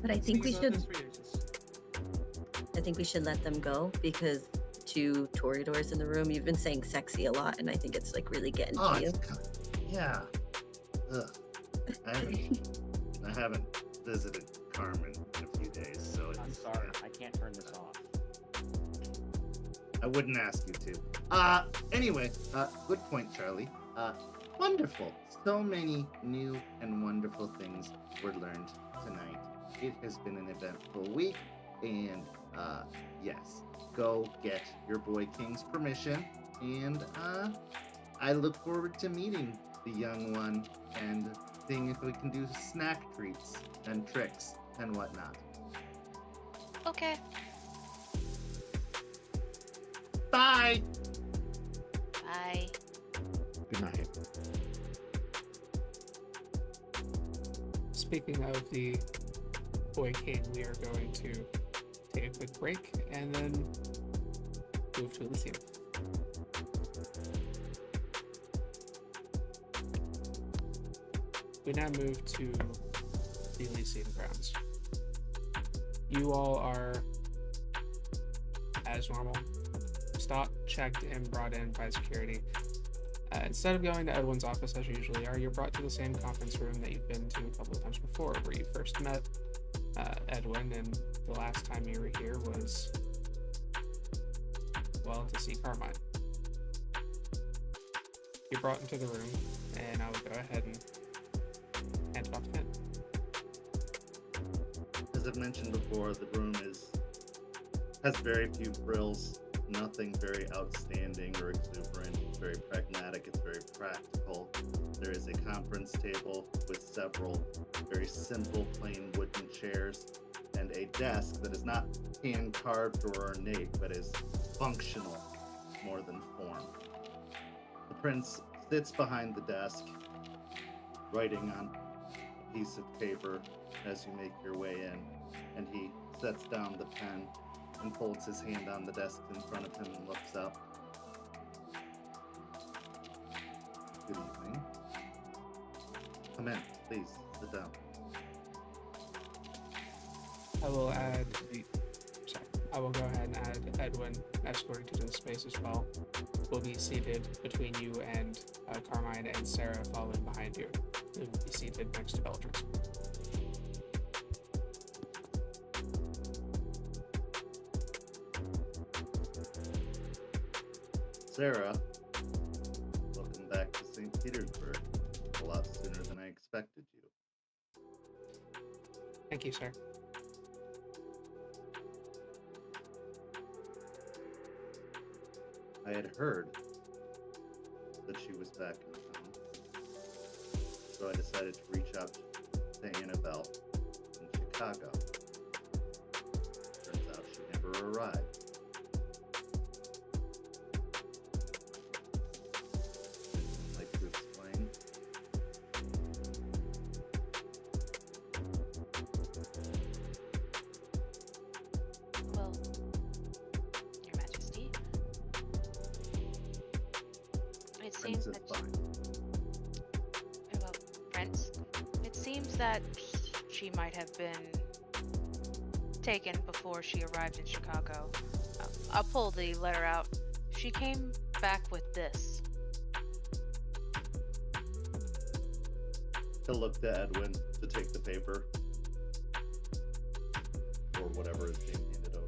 But I think we These are should. just for ages. I think we should let them go because two Toreadors in the room. You've been saying sexy a lot, and I think it's like really getting Oh, to you. yeah. Ugh. I haven't visited Carmen in a few days, so it's, I'm sorry, I can't turn this off. I wouldn't ask you to. Anyway, good point, Charlie. Wonderful. So many new and wonderful things were learned tonight. It has been an eventful week, and yes, go get your boy King's permission, and I look forward to meeting the young one and seeing if we can do snack treats and tricks and whatnot. Okay. Bye! Bye. Good night. Speaking of the Boy King, we are going to take a quick break and then move to Elysium. We now move to the Elysium grounds. You all are, as normal, stopped, checked, and brought in by security. Instead of going to Edwin's office as you usually are, you're brought to the same conference room that you've been to a couple of times before, where you first met Edwin, and the last time you were here was, well, to see Carmine. You're brought into the room, and I will go ahead and hand it off to him. As I've mentioned before, the room has very few frills, nothing very outstanding or exuberant. It's very pragmatic, it's very practical. There is a conference table with several very simple, plain wooden chairs, and a desk that is not hand-carved or ornate, but is functional more than form. The prince sits behind the desk, writing on a piece of paper as you make your way in, and he sets down the pen and folds his hand on the desk in front of him and looks up. Good evening. Come in, please, sit down. I will go ahead and add Edwin, escorting to the space as well. Will be seated between you and Carmine, and Sarah following behind you. They will be seated next to Bellatrix. Sarah, welcome back to St. Petersburg. A lot sooner than I expected you. Thank you, sir. I had heard that she was back in town, so I decided to reach out to Annabelle in Chicago. Turns out she never arrived. Would like to explain? Well, Your Majesty, it seems Prince is that fine. well, Prince, it seems that she might have been taken before she arrived in Chicago. I'll pull the letter out. She came back with this. He'll look to Edwin to take the paper. Or whatever is being handed over.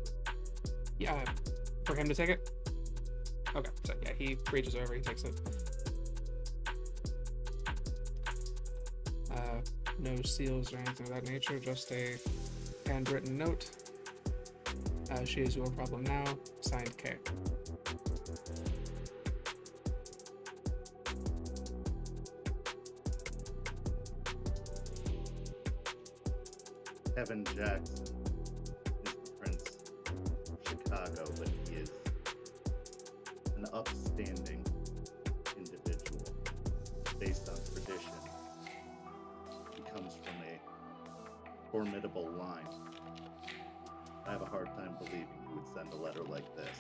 Yeah, for him to take it? Okay, so yeah, he reaches over, he takes it. No seals or anything of that nature, just a handwritten note. She is your problem now, signed K. Kevin Jackson is the Prince of Chicago, but he is an upstanding individual based on tradition. He comes from a formidable line. I have a hard time believing you would send a letter like this.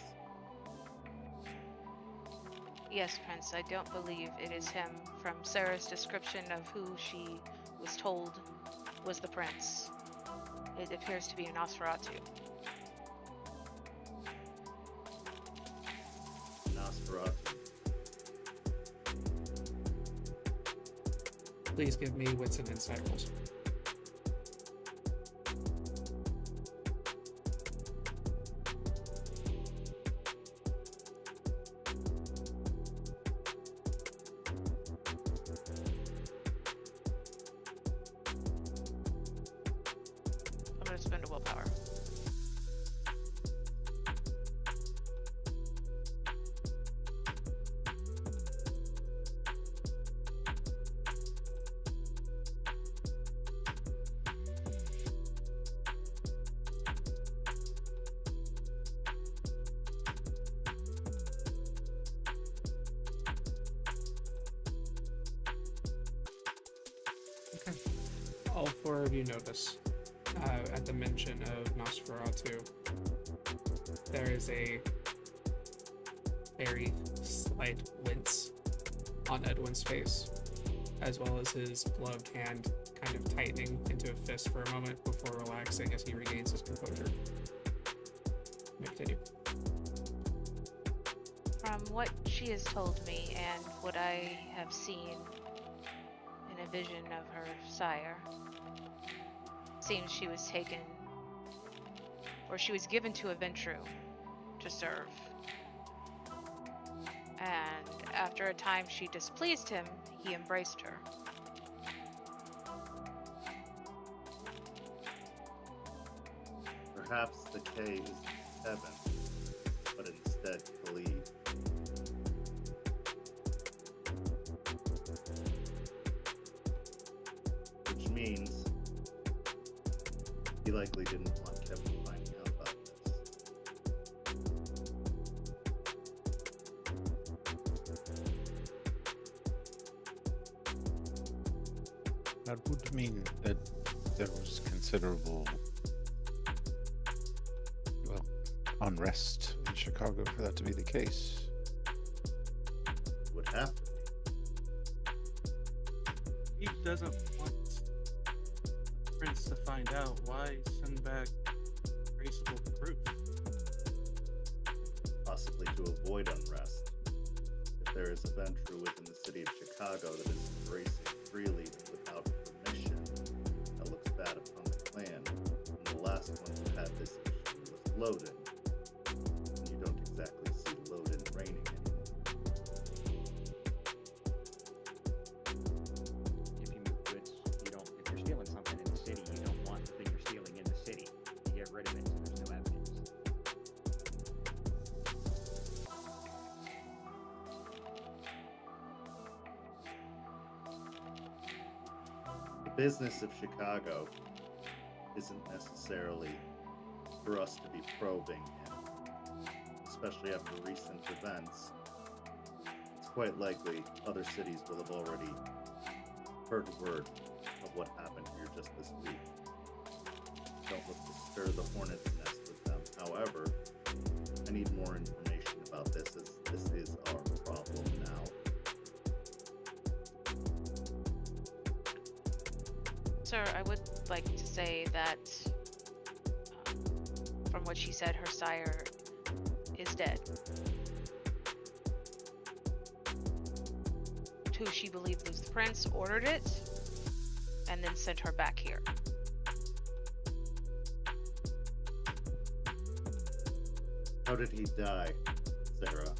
Yes, Prince, I don't believe it is him. From Sarah's description of who she was told was the prince, it appears to be a Nosferatu. Nosferatu. Please give me wits and insight rolls. I'm going to spend a willpower. Okay. All four of you notice at the mention of Nosferatu, there is a very slight wince on Edwin's face, as well as his gloved hand kind of tightening into a fist for a moment before relaxing as he regains his composure. May continue. From what she has told me and what I have seen in a vision of her sire, seems she was taken, or she was given to a Ventru to serve. And after a time she displeased him, he embraced her. Perhaps the K is heaven, but instead Khalid. Which means he likely didn't want Kevin finding out about this. That would mean that there was considerable, well, unrest in Chicago for that to be the case. Would have to be. He doesn't want the prince to find out. Why send back traceable proof? Possibly to avoid unrest. If there is a Ventru within the city of Chicago that is embracing freely and without permission, that looks bad upon the clan. And the last one who had this issue was Loden. And you don't exactly see Loden reigning anymore. If you move goods, you don't. If you're stealing something in the city, you don't want the thing you're stealing in the city. You get rid of it so there's no evidence. The business of Chicago isn't necessarily for us to be probing in, especially after recent events. It's quite likely other cities will have already heard word of what happened here just this week. Don't look to stir the hornet's nest with them. However, I need more information about this, as this is our problem now. Sir, I would like to say that from what she said, her sire is dead. Who she believed was the prince ordered it and then sent her back here. How did he die, Sarah?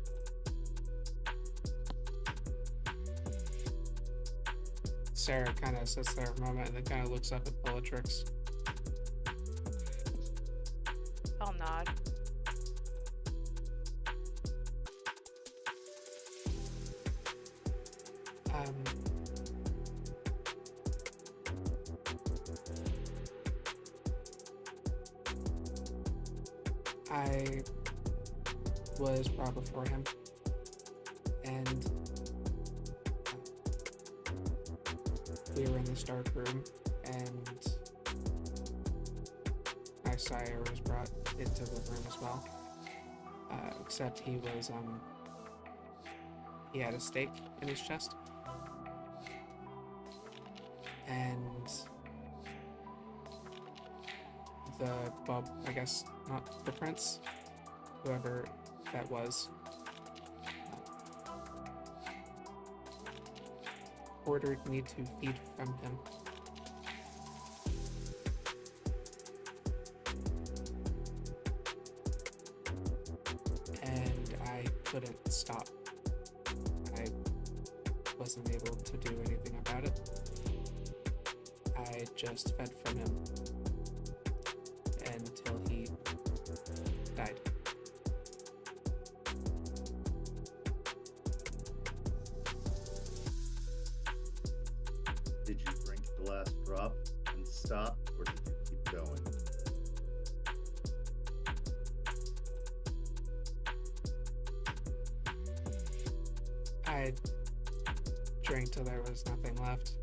Sarah kind of sits there for a moment and then kind of looks up at Bellatrix. I'll nod. I was brought before him, and we were in this dark room, and my sire was brought into the room as well. Except he was, he had a stake in his chest. And I guess not the prince, whoever that was, ordered me to feed from him. And I couldn't stop. I wasn't able to do anything about it. I just fed from him until he died. Did you drink the last drop and stop, or did you keep going? I drank till there was nothing left.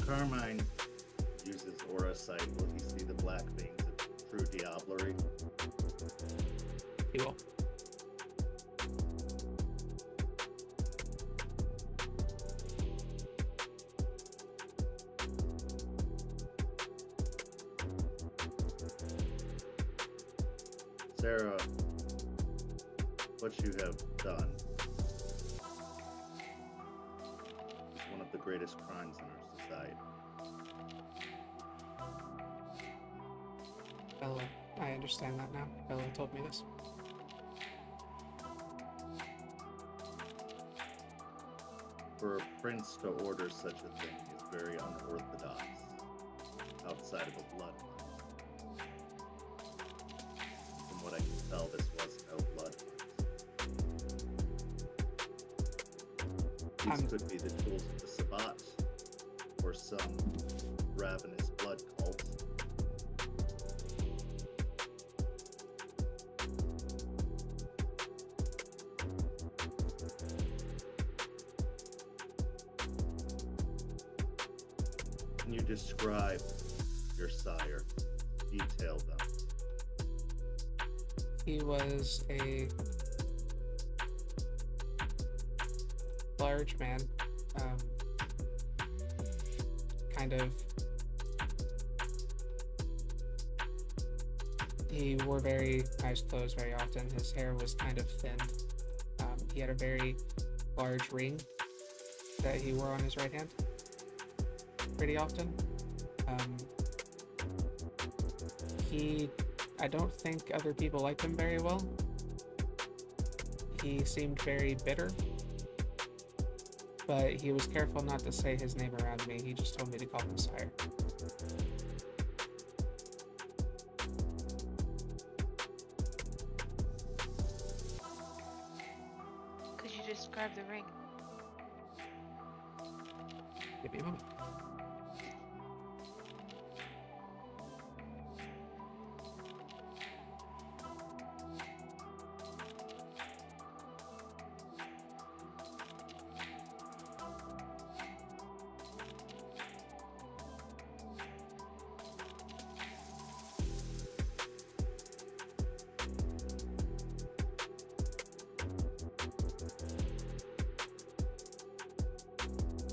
Carmine uses aura sight, will he see the black veins of true diablerie? He will. Sarah, what you have done is one of the greatest crimes in our society. Bella, I understand that now. Bella told me this. For a prince to order such a thing is very unorthodox outside of a blood hunt. From what I can tell, this was no blood hunt. These could be the tools of the Sabbat or some ravenous blood cult. Can you describe your sire? Detail them. He was a large man, kind of. He wore very nice clothes very often. His hair was kind of thin. He had a very large ring that he wore on his right hand pretty often. I don't think other people liked him very well. He seemed very bitter, but he was careful not to say his name around me. He just told me to call him sire. Could you describe the ring? Give me a moment.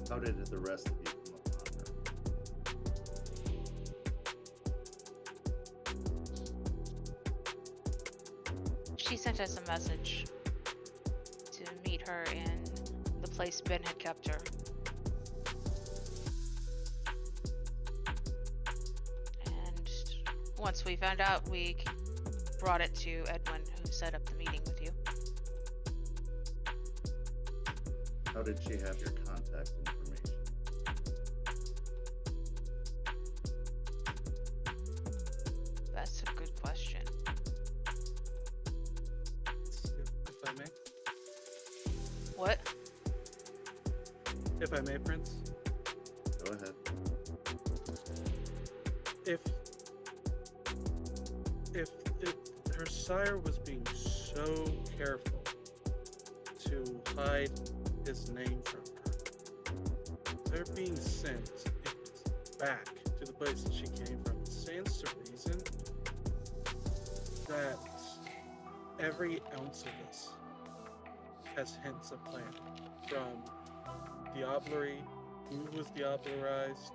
How did the rest of you come upon her? She sent us a message to meet her in the place Ben had kept her. And once we found out, we brought it to Edwin, who set up the meeting with you. How did she have your contact information? That's a good question. If I may. What? If I may, Prince. Go ahead. If her sire was being so careful to hide his name from her, they're being sent back to the place that she came from. It stands to reason that every ounce of this has hints of plan, from diablerie, who was diablerized,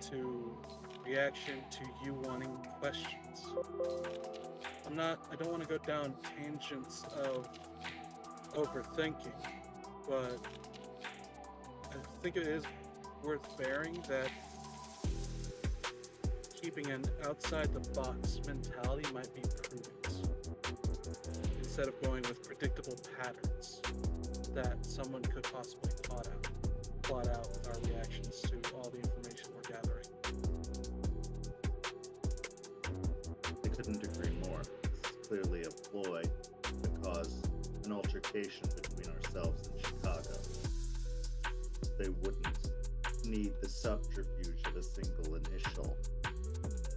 to reaction to you wanting questions. I don't want to go down tangents of overthinking, but I think it is worth bearing that keeping an outside the box mentality might be prudent, instead of going with predictable patterns that someone could possibly plot out with our reactions to all the information we're gathering. I couldn't agree more. This is clearly a ploy to cause an altercation between ourselves and Chicago. They wouldn't need the subterfuge of a single initial,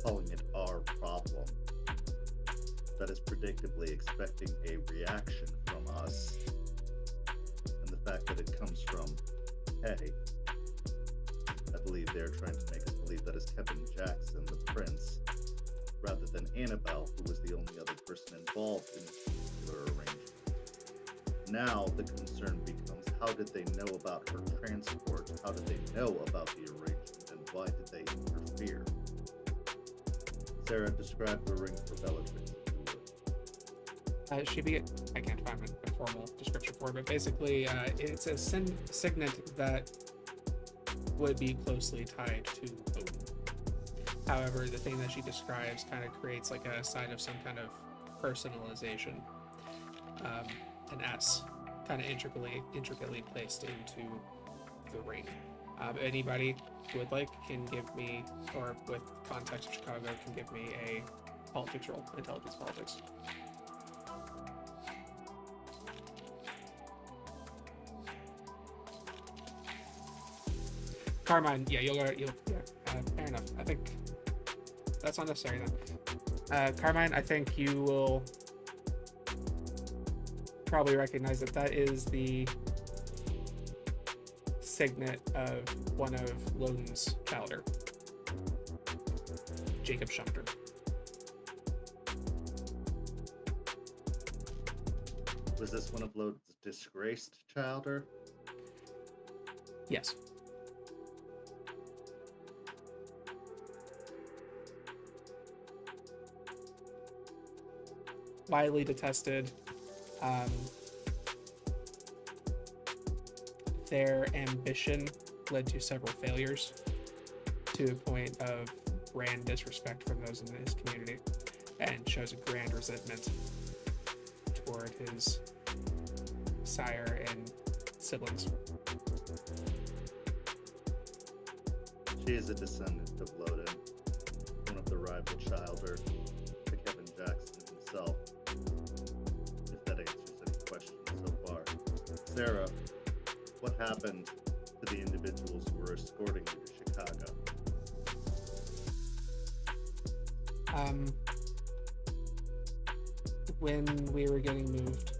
calling it our problem. That is predictably expecting a reaction from us. And the fact that it comes from Hey, at believe they're trying to make us believe that it's Kevin Jackson, the prince, rather than Annabelle, who was the only other person involved in this particular arrangement. Now the concern becomes, how did they know about her transport? How did they know about the arrangement? And why did they interfere? Sarah, describe the ring for Bellatrix, if you would. I can't find a formal description for it, but basically it's a signet that would be closely tied to Odin. However, the thing that she describes kind of creates like a sign of some kind of personalization. An S kind of intricately placed into the ring. Anybody who would like can give me, or with context of Chicago, can give me a politics roll, intelligence politics. Carmine, yeah, fair enough. I think that's unnecessary then. Carmine, I think you will probably recognize that is the signet of one of Loden's chowder, Jacob Shumter. Was this one of Lode's disgraced chowder? Yes. Widely detested. Their ambition led to several failures, to the point of grand disrespect from those in his community, and shows a grand resentment toward his sire and siblings. She is a descendant of Loden, one of the rival childer to Kevin Jackson himself, if that answers any questions so far. Sarah, what happened to the individuals who were escorting you to Chicago? When we were getting moved,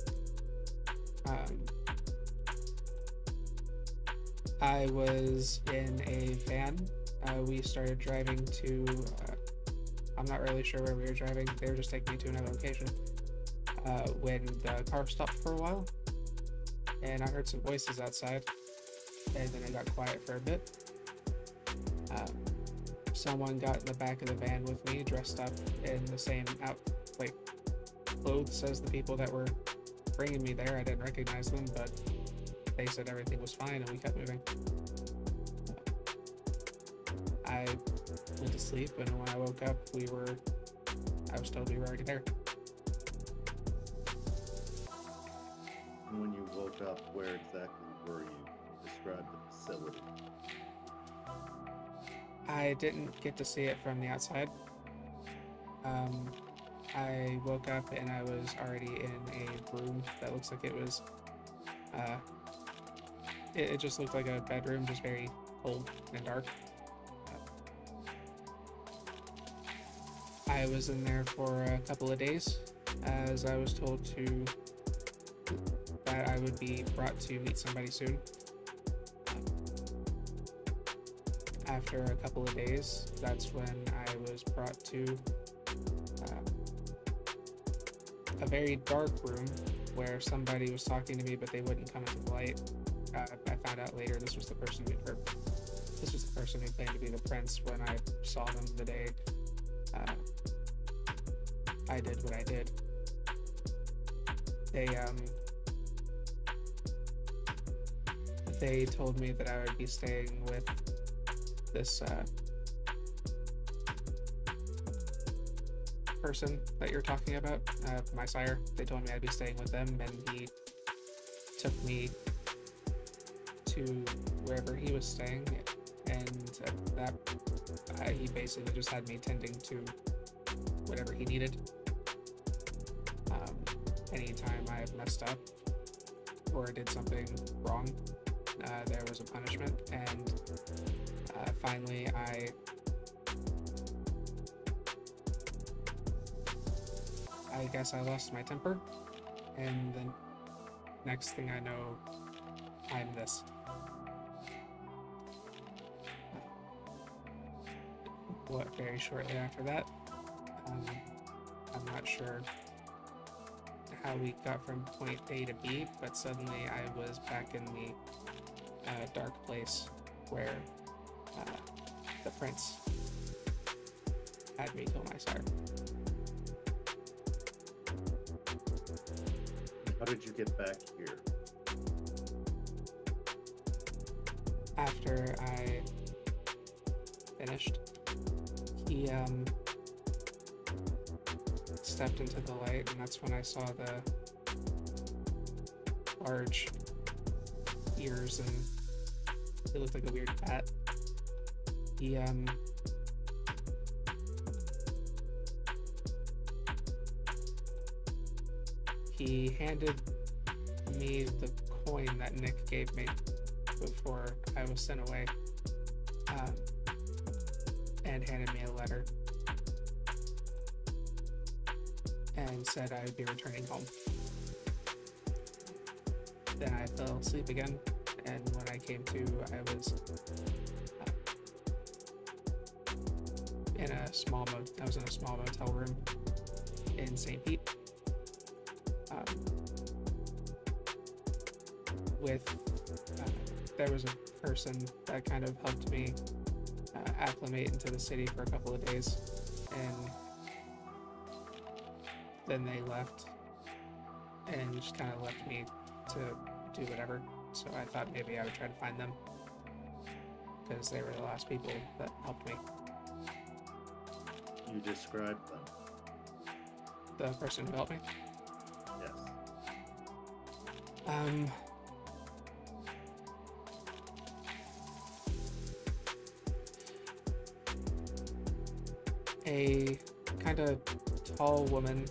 I was in a van. We started driving to, I'm not really sure where we were driving. They were just taking me to another location. When the car stopped for a while, and I heard some voices outside, and then it got quiet for a bit. Someone got in the back of the van with me, dressed up in the same clothes as the people that were bringing me there. I didn't recognize them, but they said everything was fine, and we kept moving. I went to sleep, and when I woke up, I was told we were already there. And when you woke up, where exactly were you? Describe the facility. I didn't get to see it from the outside. I woke up and I was already in a room that looks like it was, it just looked like a bedroom, just very cold and dark. I was in there for a couple of days, as I was told that I would be brought to meet somebody soon. After a couple of days, that's when I was brought to a very dark room where somebody was talking to me, but they wouldn't come into the light. I found out later this was the person who claimed to be the prince when I saw them the day I did what I did. They told me that I would be staying with this person that you're talking about, my sire. They told me I'd be staying with them, and he took me to wherever he was staying, and he basically just had me tending to whatever he needed. Anytime I messed up or did something wrong, there was a punishment, and finally I guess I lost my temper, and then next thing I know, I'm this. very shortly after that. I'm not sure how we got from point A to B, but suddenly I was back in the dark place where the prince had me kill my sire. How did you get back here? After I finished, he stepped into the light, and that's when I saw the large ears, and it looked like a weird bat. He handed me the coin that Nick gave me before I was sent away, and handed me a letter and said I would be returning home. Then I fell asleep again, and when I came to, I was in a small motel room in St. Pete, there was a person that kind of helped me acclimate into the city for a couple of days, and then they left and just kind of left me to do whatever. So I thought maybe I would try to find them, because they were the last people that helped me. You described them. The person who helped me? Yes. A kind of tall woman.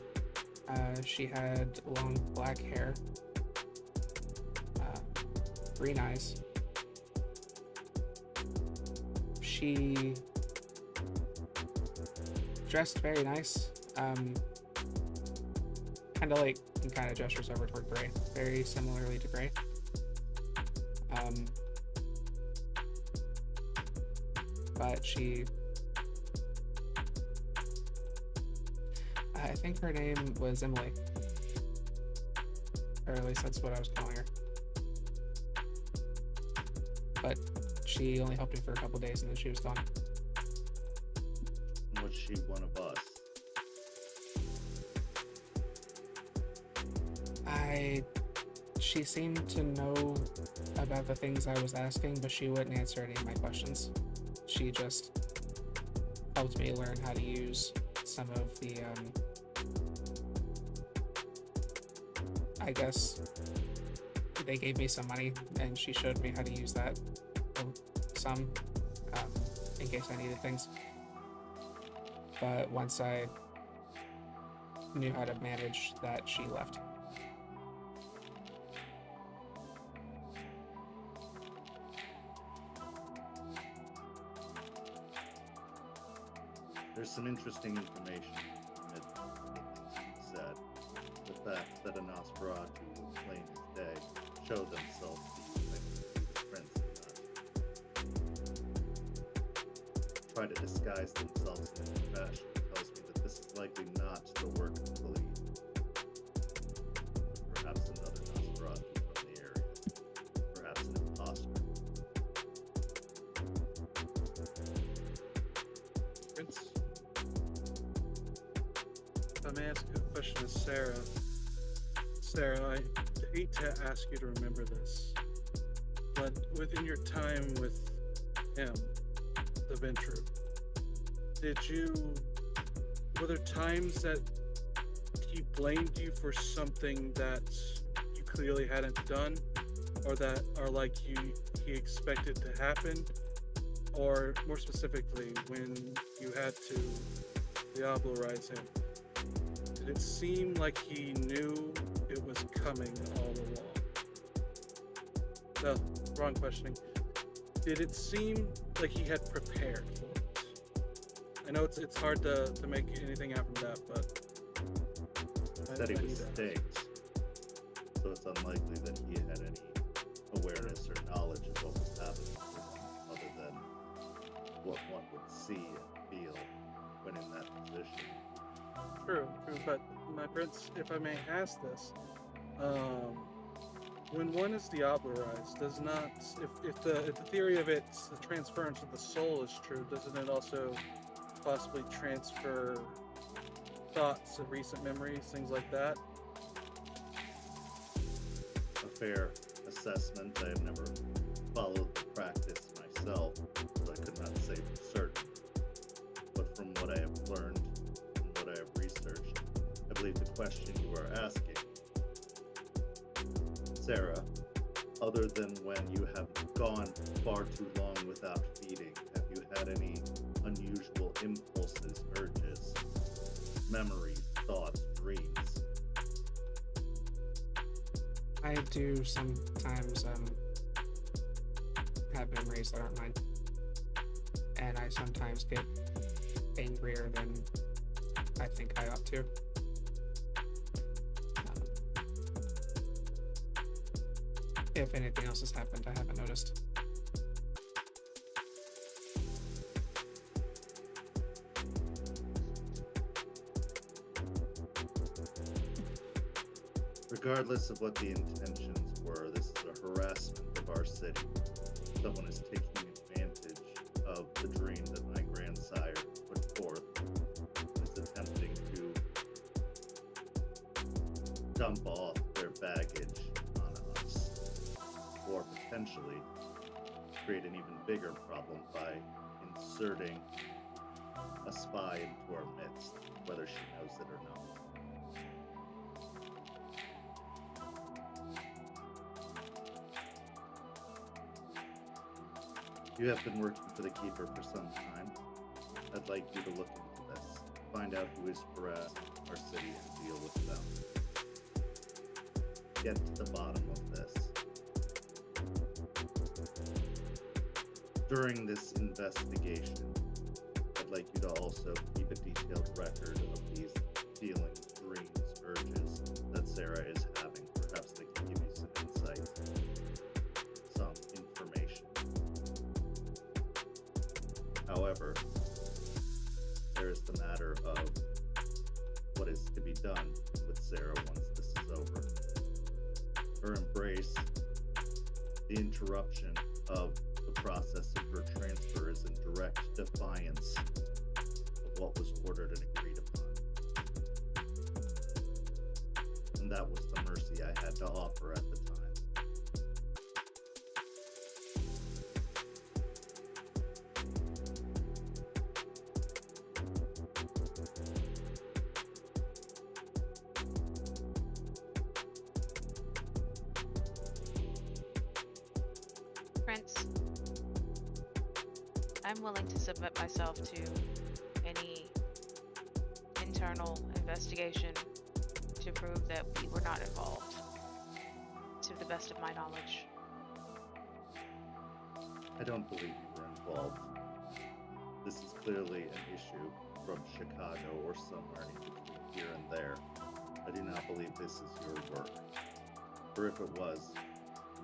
She had long black hair, green eyes. She dressed very nice. Kind of like, and kind of gestures over toward Gray, very similarly to Gray. But I think her name was Emily, or at least that's what I was calling her. But she only helped me for a couple days, and then she was gone. Was she one of us? She seemed to know about the things I was asking, but she wouldn't answer any of my questions. She just helped me learn how to use some of the, I guess they gave me some money, and she showed me how to use that, some, in case I needed things. But once I knew how to manage that, she left. There's some interesting information in the things you said. The fact that a Nosferatu will claim his day, show themselves to you like the prince and not try to disguise themselves in a fashion tells me that this is likely not the work of the lead. Perhaps another Nosferatu from the area. Perhaps an imposter. Prince? If I may ask a question of Sarah. Sarah, I hate to ask you to remember this, but within your time with him, the Ventru, were there times that he blamed you for something that you clearly hadn't done, or that are like he expected to happen? Or more specifically, when you had to diablerize him, did it seem like he knew it was coming all along? No, wrong questioning. Did it seem like he had prepared for it? I know it's hard to make anything out from that, but Said he was staked, so it's unlikely that he had any awareness or knowledge of what was happening to him, other than what one would see and feel when in that position. True, but my prince, if I may ask this, when one is diablerized, does not, if the theory of its the transference of the soul is true, doesn't it also possibly transfer thoughts and recent memories, things like that? A fair assessment. I have never followed the practice myself, so I could not say for certain. But from what I have learned and what I have researched, I believe the question you are asking, Sarah, other than when you have gone far too long without feeding, have you had any unusual impulses, urges, memories, thoughts, dreams? I do sometimes have memories that aren't mine, and I sometimes get angrier than I think I ought to. If anything else has happened, I haven't noticed. Regardless of what the intentions were, this is a harassment of our city. Someone is taking advantage of the dream that my grandsire put forth and is attempting to dump off their baggage on us, or potentially create an even bigger problem by inserting a spy into our midst, whether she knows it or not. You have been working for the Keeper for some time. I'd like you to look into this, find out who is harassing our city and deal with them. Get to the bottom of this. During this investigation, I'd like you to also keep a detailed record of these feelings, dreams, urges that Sarah is having. Perhaps they can give you some insight, some information. However, there is the matter of what is to be done with Sarah once this is over. Her embrace, the interruption of the process of her transfer is in direct defiance of what was ordered and agreed upon. And that was the mercy I had to offer at the time. Prince, I'm willing to submit myself to any internal investigation to prove that we were not involved, to the best of my knowledge. I don't believe you were involved. This is clearly an issue from Chicago or somewhere in between here and there. I do not believe this is your work. Or if it was,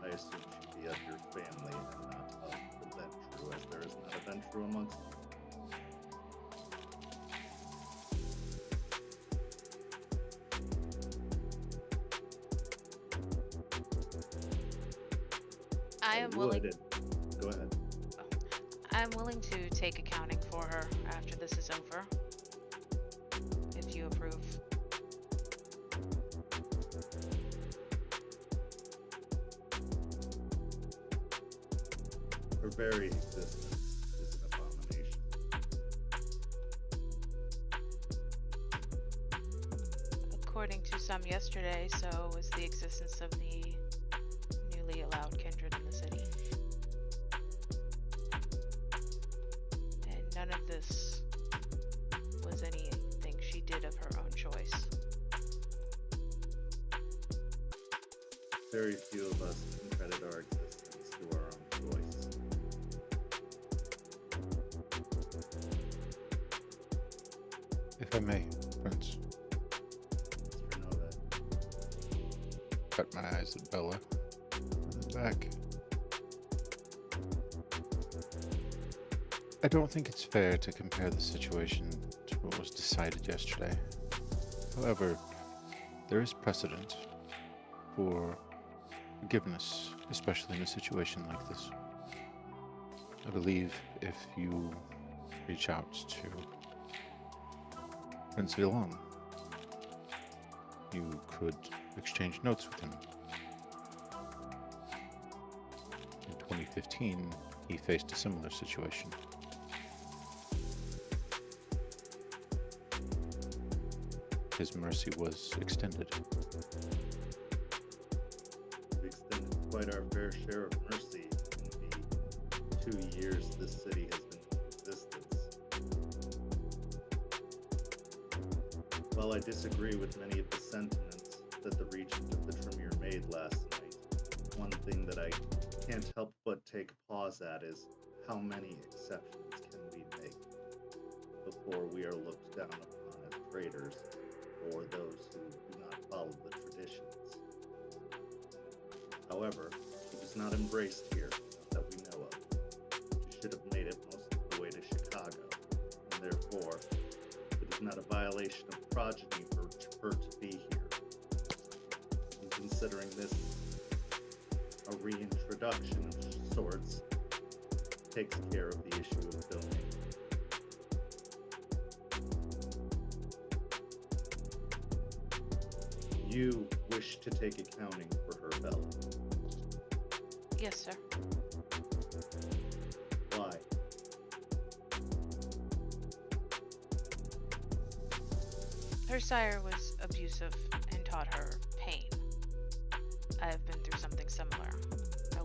I assume she'd be of your family and not of the Ventru, as there is not a Ventru amongst you. I am willing. Go ahead. I'm willing to take accounting for her after this is over, if you approve. Her very existence is an abomination. According to some yesterday, so is the existence of the newly allowed kindred in the city. And none of this was anything she did of her own choice. Very few of us can credit our existence to our own choice. If I may, Prince, Mr. Novak. cut my eyes at Bella in the back. I don't think it's fair to compare the situation to what was decided yesterday. However, there is precedent for forgiveness, especially in a situation like this. I believe if you reach out to Prince Villon, you could exchange notes with him. In 2015, he faced a similar situation. His mercy was extended. We extended quite our fair share of mercy in the 2 years this city has been in existence. While I disagree with many of the sentiments that the Regent of the Tremere made last night, one thing that I can't help but take pause at is how many exceptions can we make before we are looked down upon as traitors or those who do not follow the traditions. However, she was not embraced here, not that we know of. She should have made it most of the way to Chicago, and therefore, it is not a violation of progeny for her to be here. And considering this a reintroduction of sorts, takes care of the issue of filming. You wish to take accounting for her, Bella. Yes, sir. Why? Her sire was abusive and taught her pain. I've been through something similar. I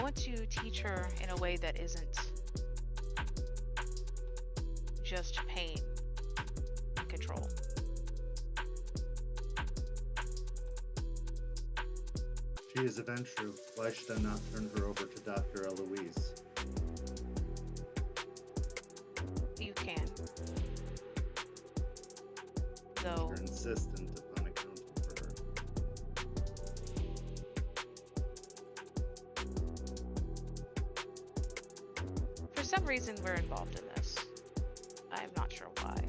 want to teach her in a way that isn't just pain and control. She is a Ventru. Why should I not turn her over to Dr. Eloise? You can. Though You're insistent upon accounting for her. for some reason we're involved in this. I am not sure why.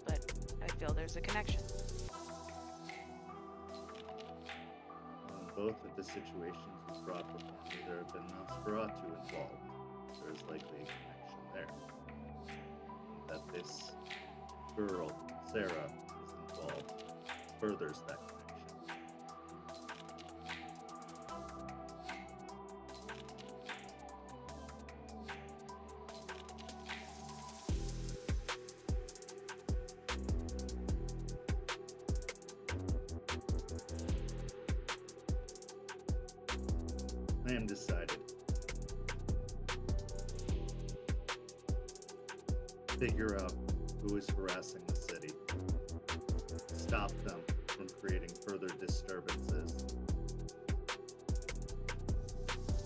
But I feel there's a connection. In both of the situations you brought before me, there have been Nosferatu involved. There is likely a connection there. That this girl, Sarah, is involved furthers that connection. I am decided. Figure out who is harassing the city. Stop them from creating further disturbances.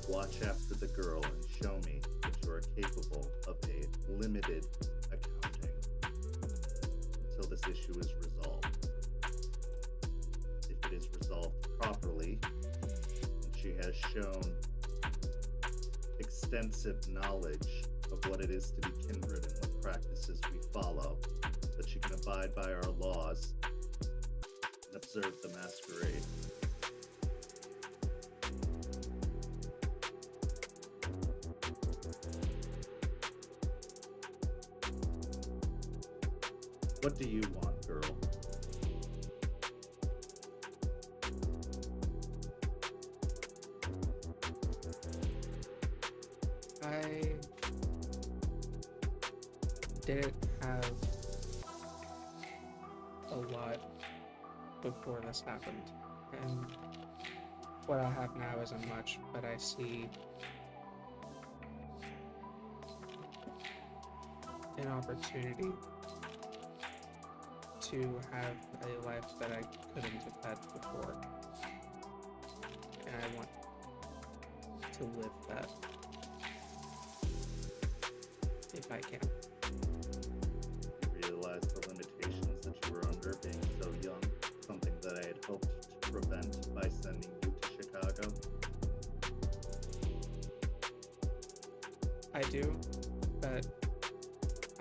Watch after the girl and show me that you are capable of a limited accounting until this issue is resolved. If it is resolved properly, and she has shown extensive knowledge of what it is to be kindred and what practices we follow, that she can abide by our laws and observe the masquerade. What do you want, girl? I didn't have a lot before this happened, and what I have now isn't much, but I see an opportunity to have a life that I couldn't have had before, and I want to live that if I can. You realize the limitations that you were under being so young, something that I had hoped to prevent by sending you to Chicago? do, but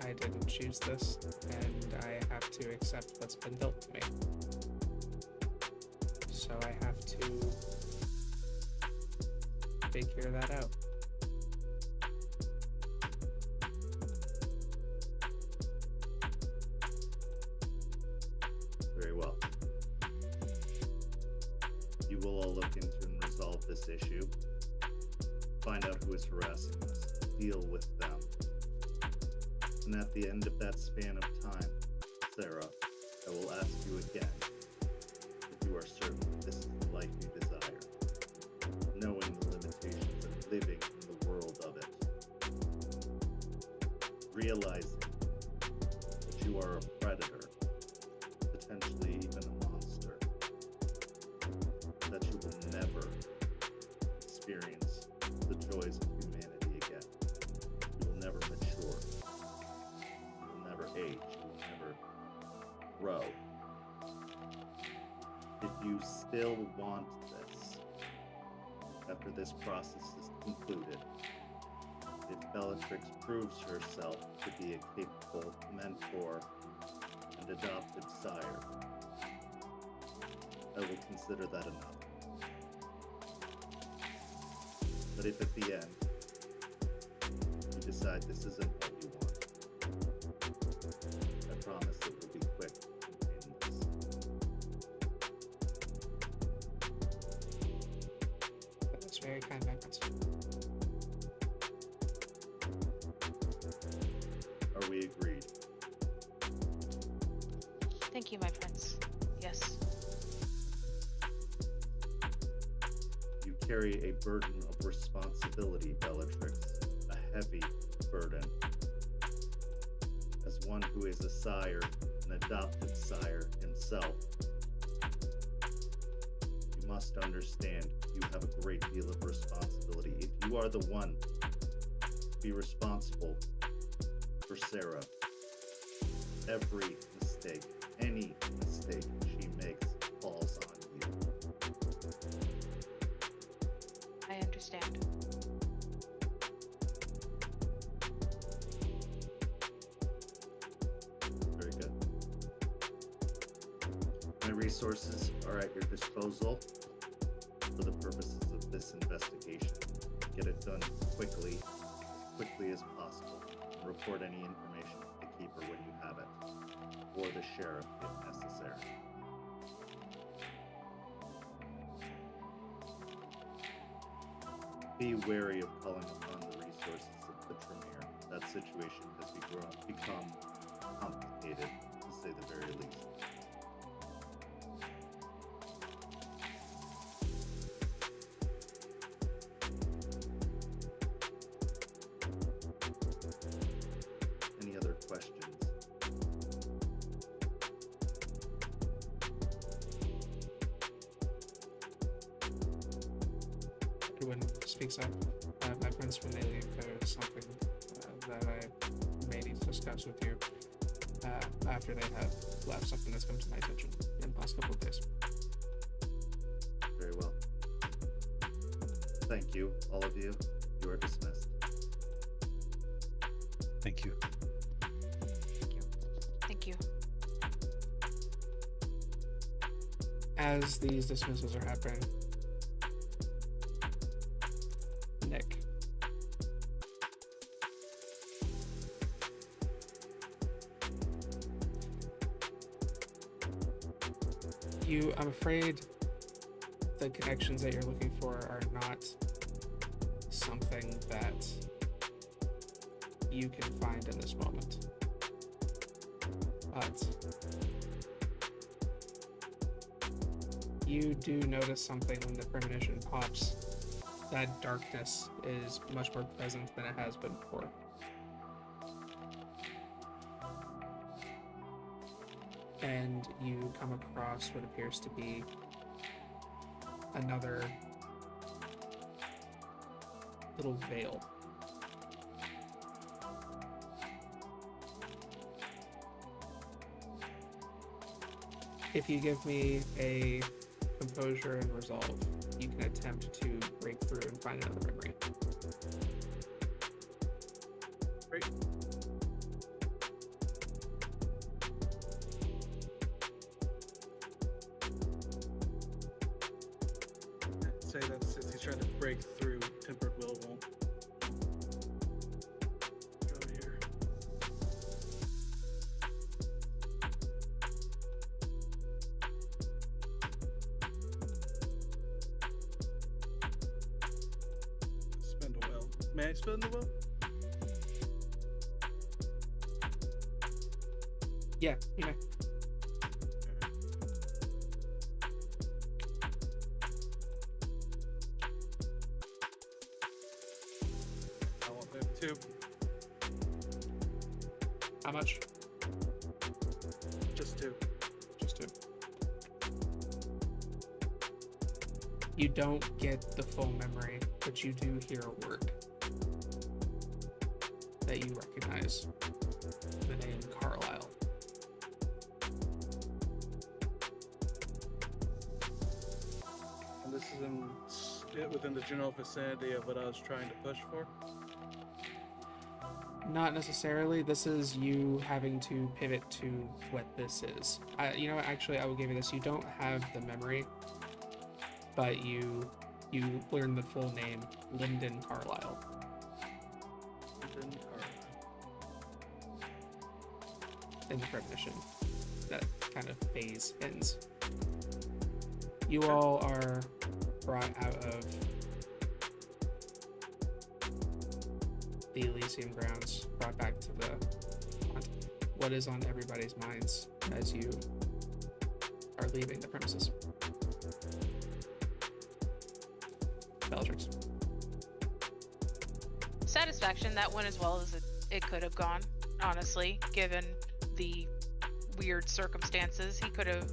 I didn't choose this, and I have to accept what's been dealt to me. So I have to figure that out. Very well. You will all look into and resolve this issue. Find out who is harassing us. Deal with them. And at the end of that span of time, Sarah, I will ask you again if you are certain that this is the life you desire, knowing the limitations of living in the world of it, realizing that you are a predator, potentially even a monster, that you will never experience the joys of humanity again. You will never mature. You will never age. You will never grow. If you still want this, after this process is concluded, if Bellatrix proves herself to be a capable mentor and adopted sire, I will consider that enough. But if at the end, you decide this isn't what you want, I promise it will be quick and painless. That's very kind, my prince. Are we agreed? Thank you, my prince. Yes. You carry a burden of responsibility, Bellatrix, a heavy burden. As one who is a sire, an adopted sire himself, you must understand you have a great deal of responsibility. If you are the one to be responsible for Sarah, every mistake, any mistake she makes falls on you. I understand. Very good. My resources are at your disposal for the purposes of this investigation. Get it done quickly as possible, and report any information to the keeper when you have it, or the sheriff if necessary. Be wary of calling upon the resources of the Tremere. That situation has become complicated, to say the very least. Any other questions? Everyone speaks up. My prince, when they leave, there's something that I may need to discuss with you after they have left, something that's come to my attention in the past couple of days. Very well. Thank you, all of you. You are dismissed. Thank you. Thank you. As these dismissals are happening, Nick. I'm afraid the connections that you're looking for are not something that you can find in this moment. But you do notice something when the premonition pops. That darkness is much more present than it has been before. And you come across what appears to be another little veil. If you give me a composure and resolve, you can attempt to break through and find another memory. Great. I'd say that since he's trying to break through, tempered will won't go here. Spend a will. May I spend the will? Yeah, you may. I want them two. How much? Just two. Just 2. You don't get the full memory, but you do hear a word that you recognize. The name Carlisle. And this is within the general vicinity of what I was trying to push for. Not necessarily. This is you having to pivot to what this is. You know what? Actually, I will give you this. You don't have the memory, but you learn the full name, Lyndon Carlisle. Then Carlisle. In the premonition. That kind of phase ends. You all are brought out of the Elysium grounds, brought back to what is on everybody's minds as you are leaving the premises. Bellatrix. Satisfaction, that went as well as it could have gone, honestly, given the weird circumstances. He could have,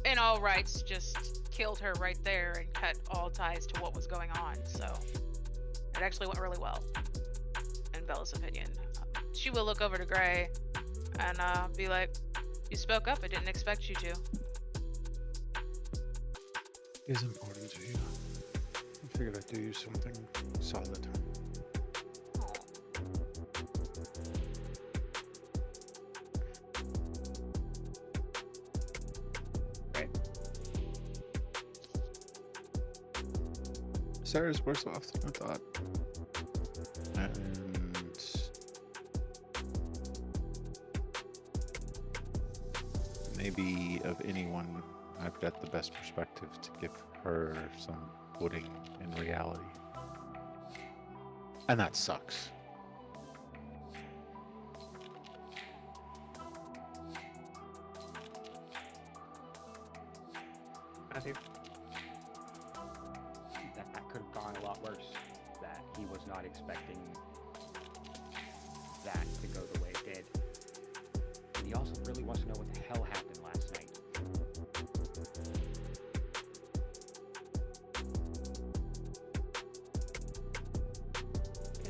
in all rights, just killed her right there and cut all ties to what was going on, so it actually went really well, in Bella's opinion. She will look over to Gray and be like, "You spoke up, I didn't expect you to." Is important to you. I figured I'd do you something solid. Right. Sarah's worse off than I thought. And maybe of anyone, I've got the best perspective to give her some footing in reality. And that sucks. Matthew. That could have gone a lot worse. That he was not expecting that to go the way it did. And he also really wants to know what the hell happened last night.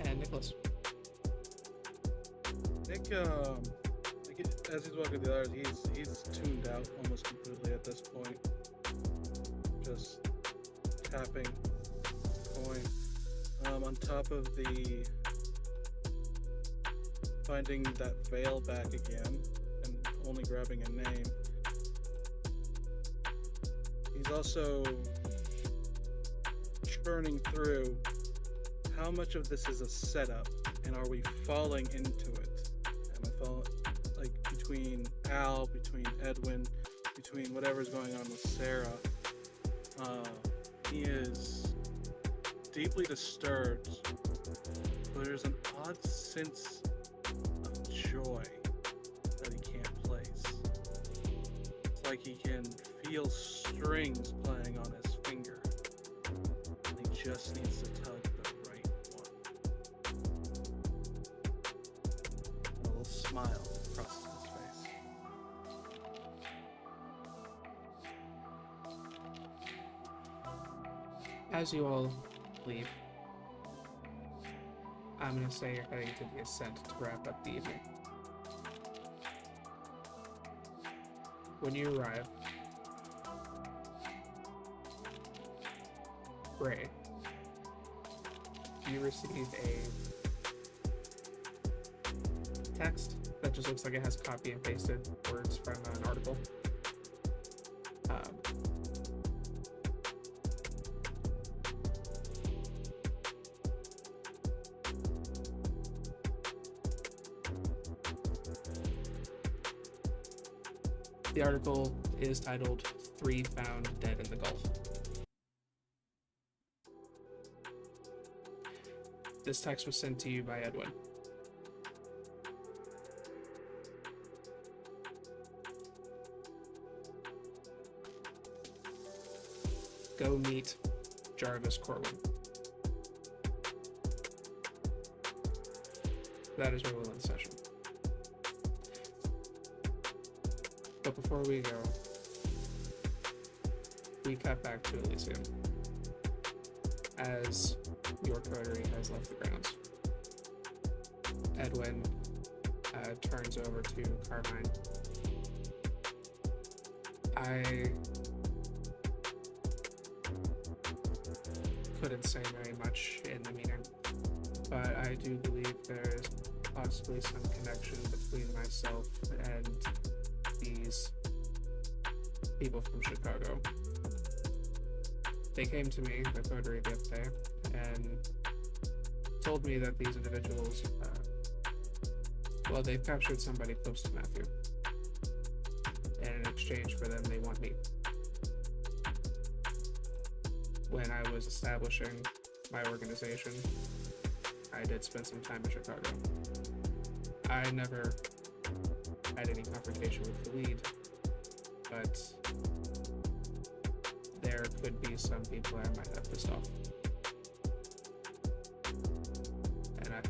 And Nicholas. Nick, as he's walking the others, he's tuned out almost completely at this point. Just tapping coin. On top of the finding that veil back again and only grabbing a name. He's also churning through how much of this is a setup and are we falling into it? Am I falling, like, between Al, between Edwin, between whatever's going on with Sarah? He is deeply disturbed, but there's an odd sense of joy that he can't place. It's like he can feel strings playing on his finger, and he just needs to tug the right one. And a little smile crosses his face. As you all leave, I'm going to say you're heading to the Ascent to wrap up the evening. When you arrive, Gray, you receive a text that just looks like it has copy and pasted words from an article. The article is titled 3 Found Dead in the Gulf. This text was sent to you by Edwin. Go meet Jarvis Corwin. That is where we'll end the session. But before we go, we cut back to Elysium as your coterie has left the grounds. Edwin turns over to Carmine. I couldn't say very much in the meeting, but I do believe there is possibly some connection between myself and these people from Chicago. They came to me, the coterie, the other day, and told me that these individuals, they've captured somebody close to Matthew. And in exchange for them, they want me. When I was establishing my organization, I did spend some time in Chicago. I never had any confrontation with the lead, but there could be some people I might have pissed off. And I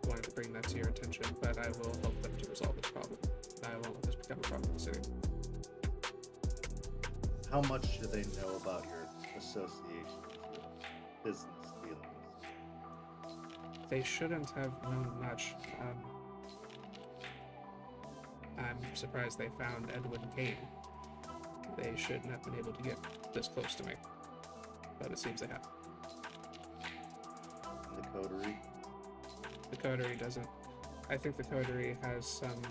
wanted to bring that to your attention, but I will help them to resolve this problem. I won't let this become a problem in the city. How much do they know about your association with business dealings? They shouldn't have known much. I'm surprised they found Edwin Kane. They shouldn't have been able to get this close to me, but it seems they have. The coterie? The coterie doesn't. I think the coterie has some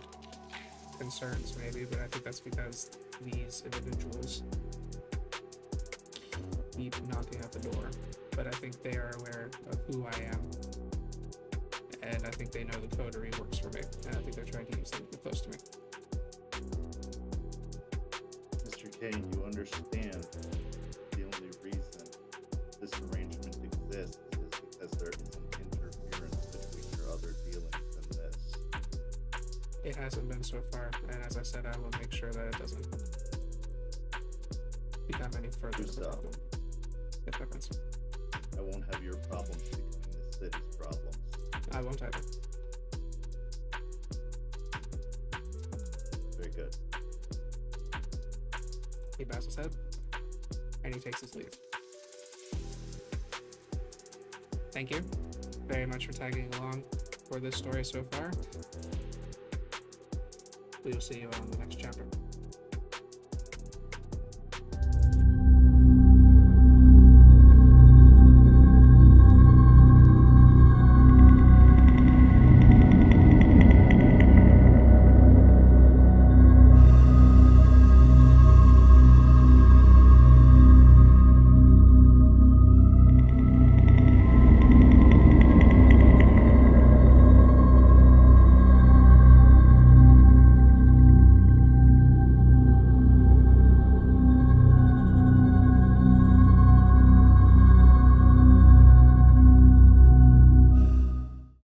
concerns, maybe, but I think that's because these individuals keep knocking at the door. But I think they are aware of who I am, and I think they know the coterie works for me, and I think they're trying to use them to get close to me. Mr. Kane, you understand the only reason this arrangement exists is because there isn't interference between your other dealings and this. It hasn't been so far, and as I said, I will make sure that it doesn't become any further of a problem. If that makes sense. I won't have your problems becoming the city's problems. I won't have it. Very good. He bows his head, and he takes his leave. Thank you very much for tagging along for this story so far. We will see you on the next chapter.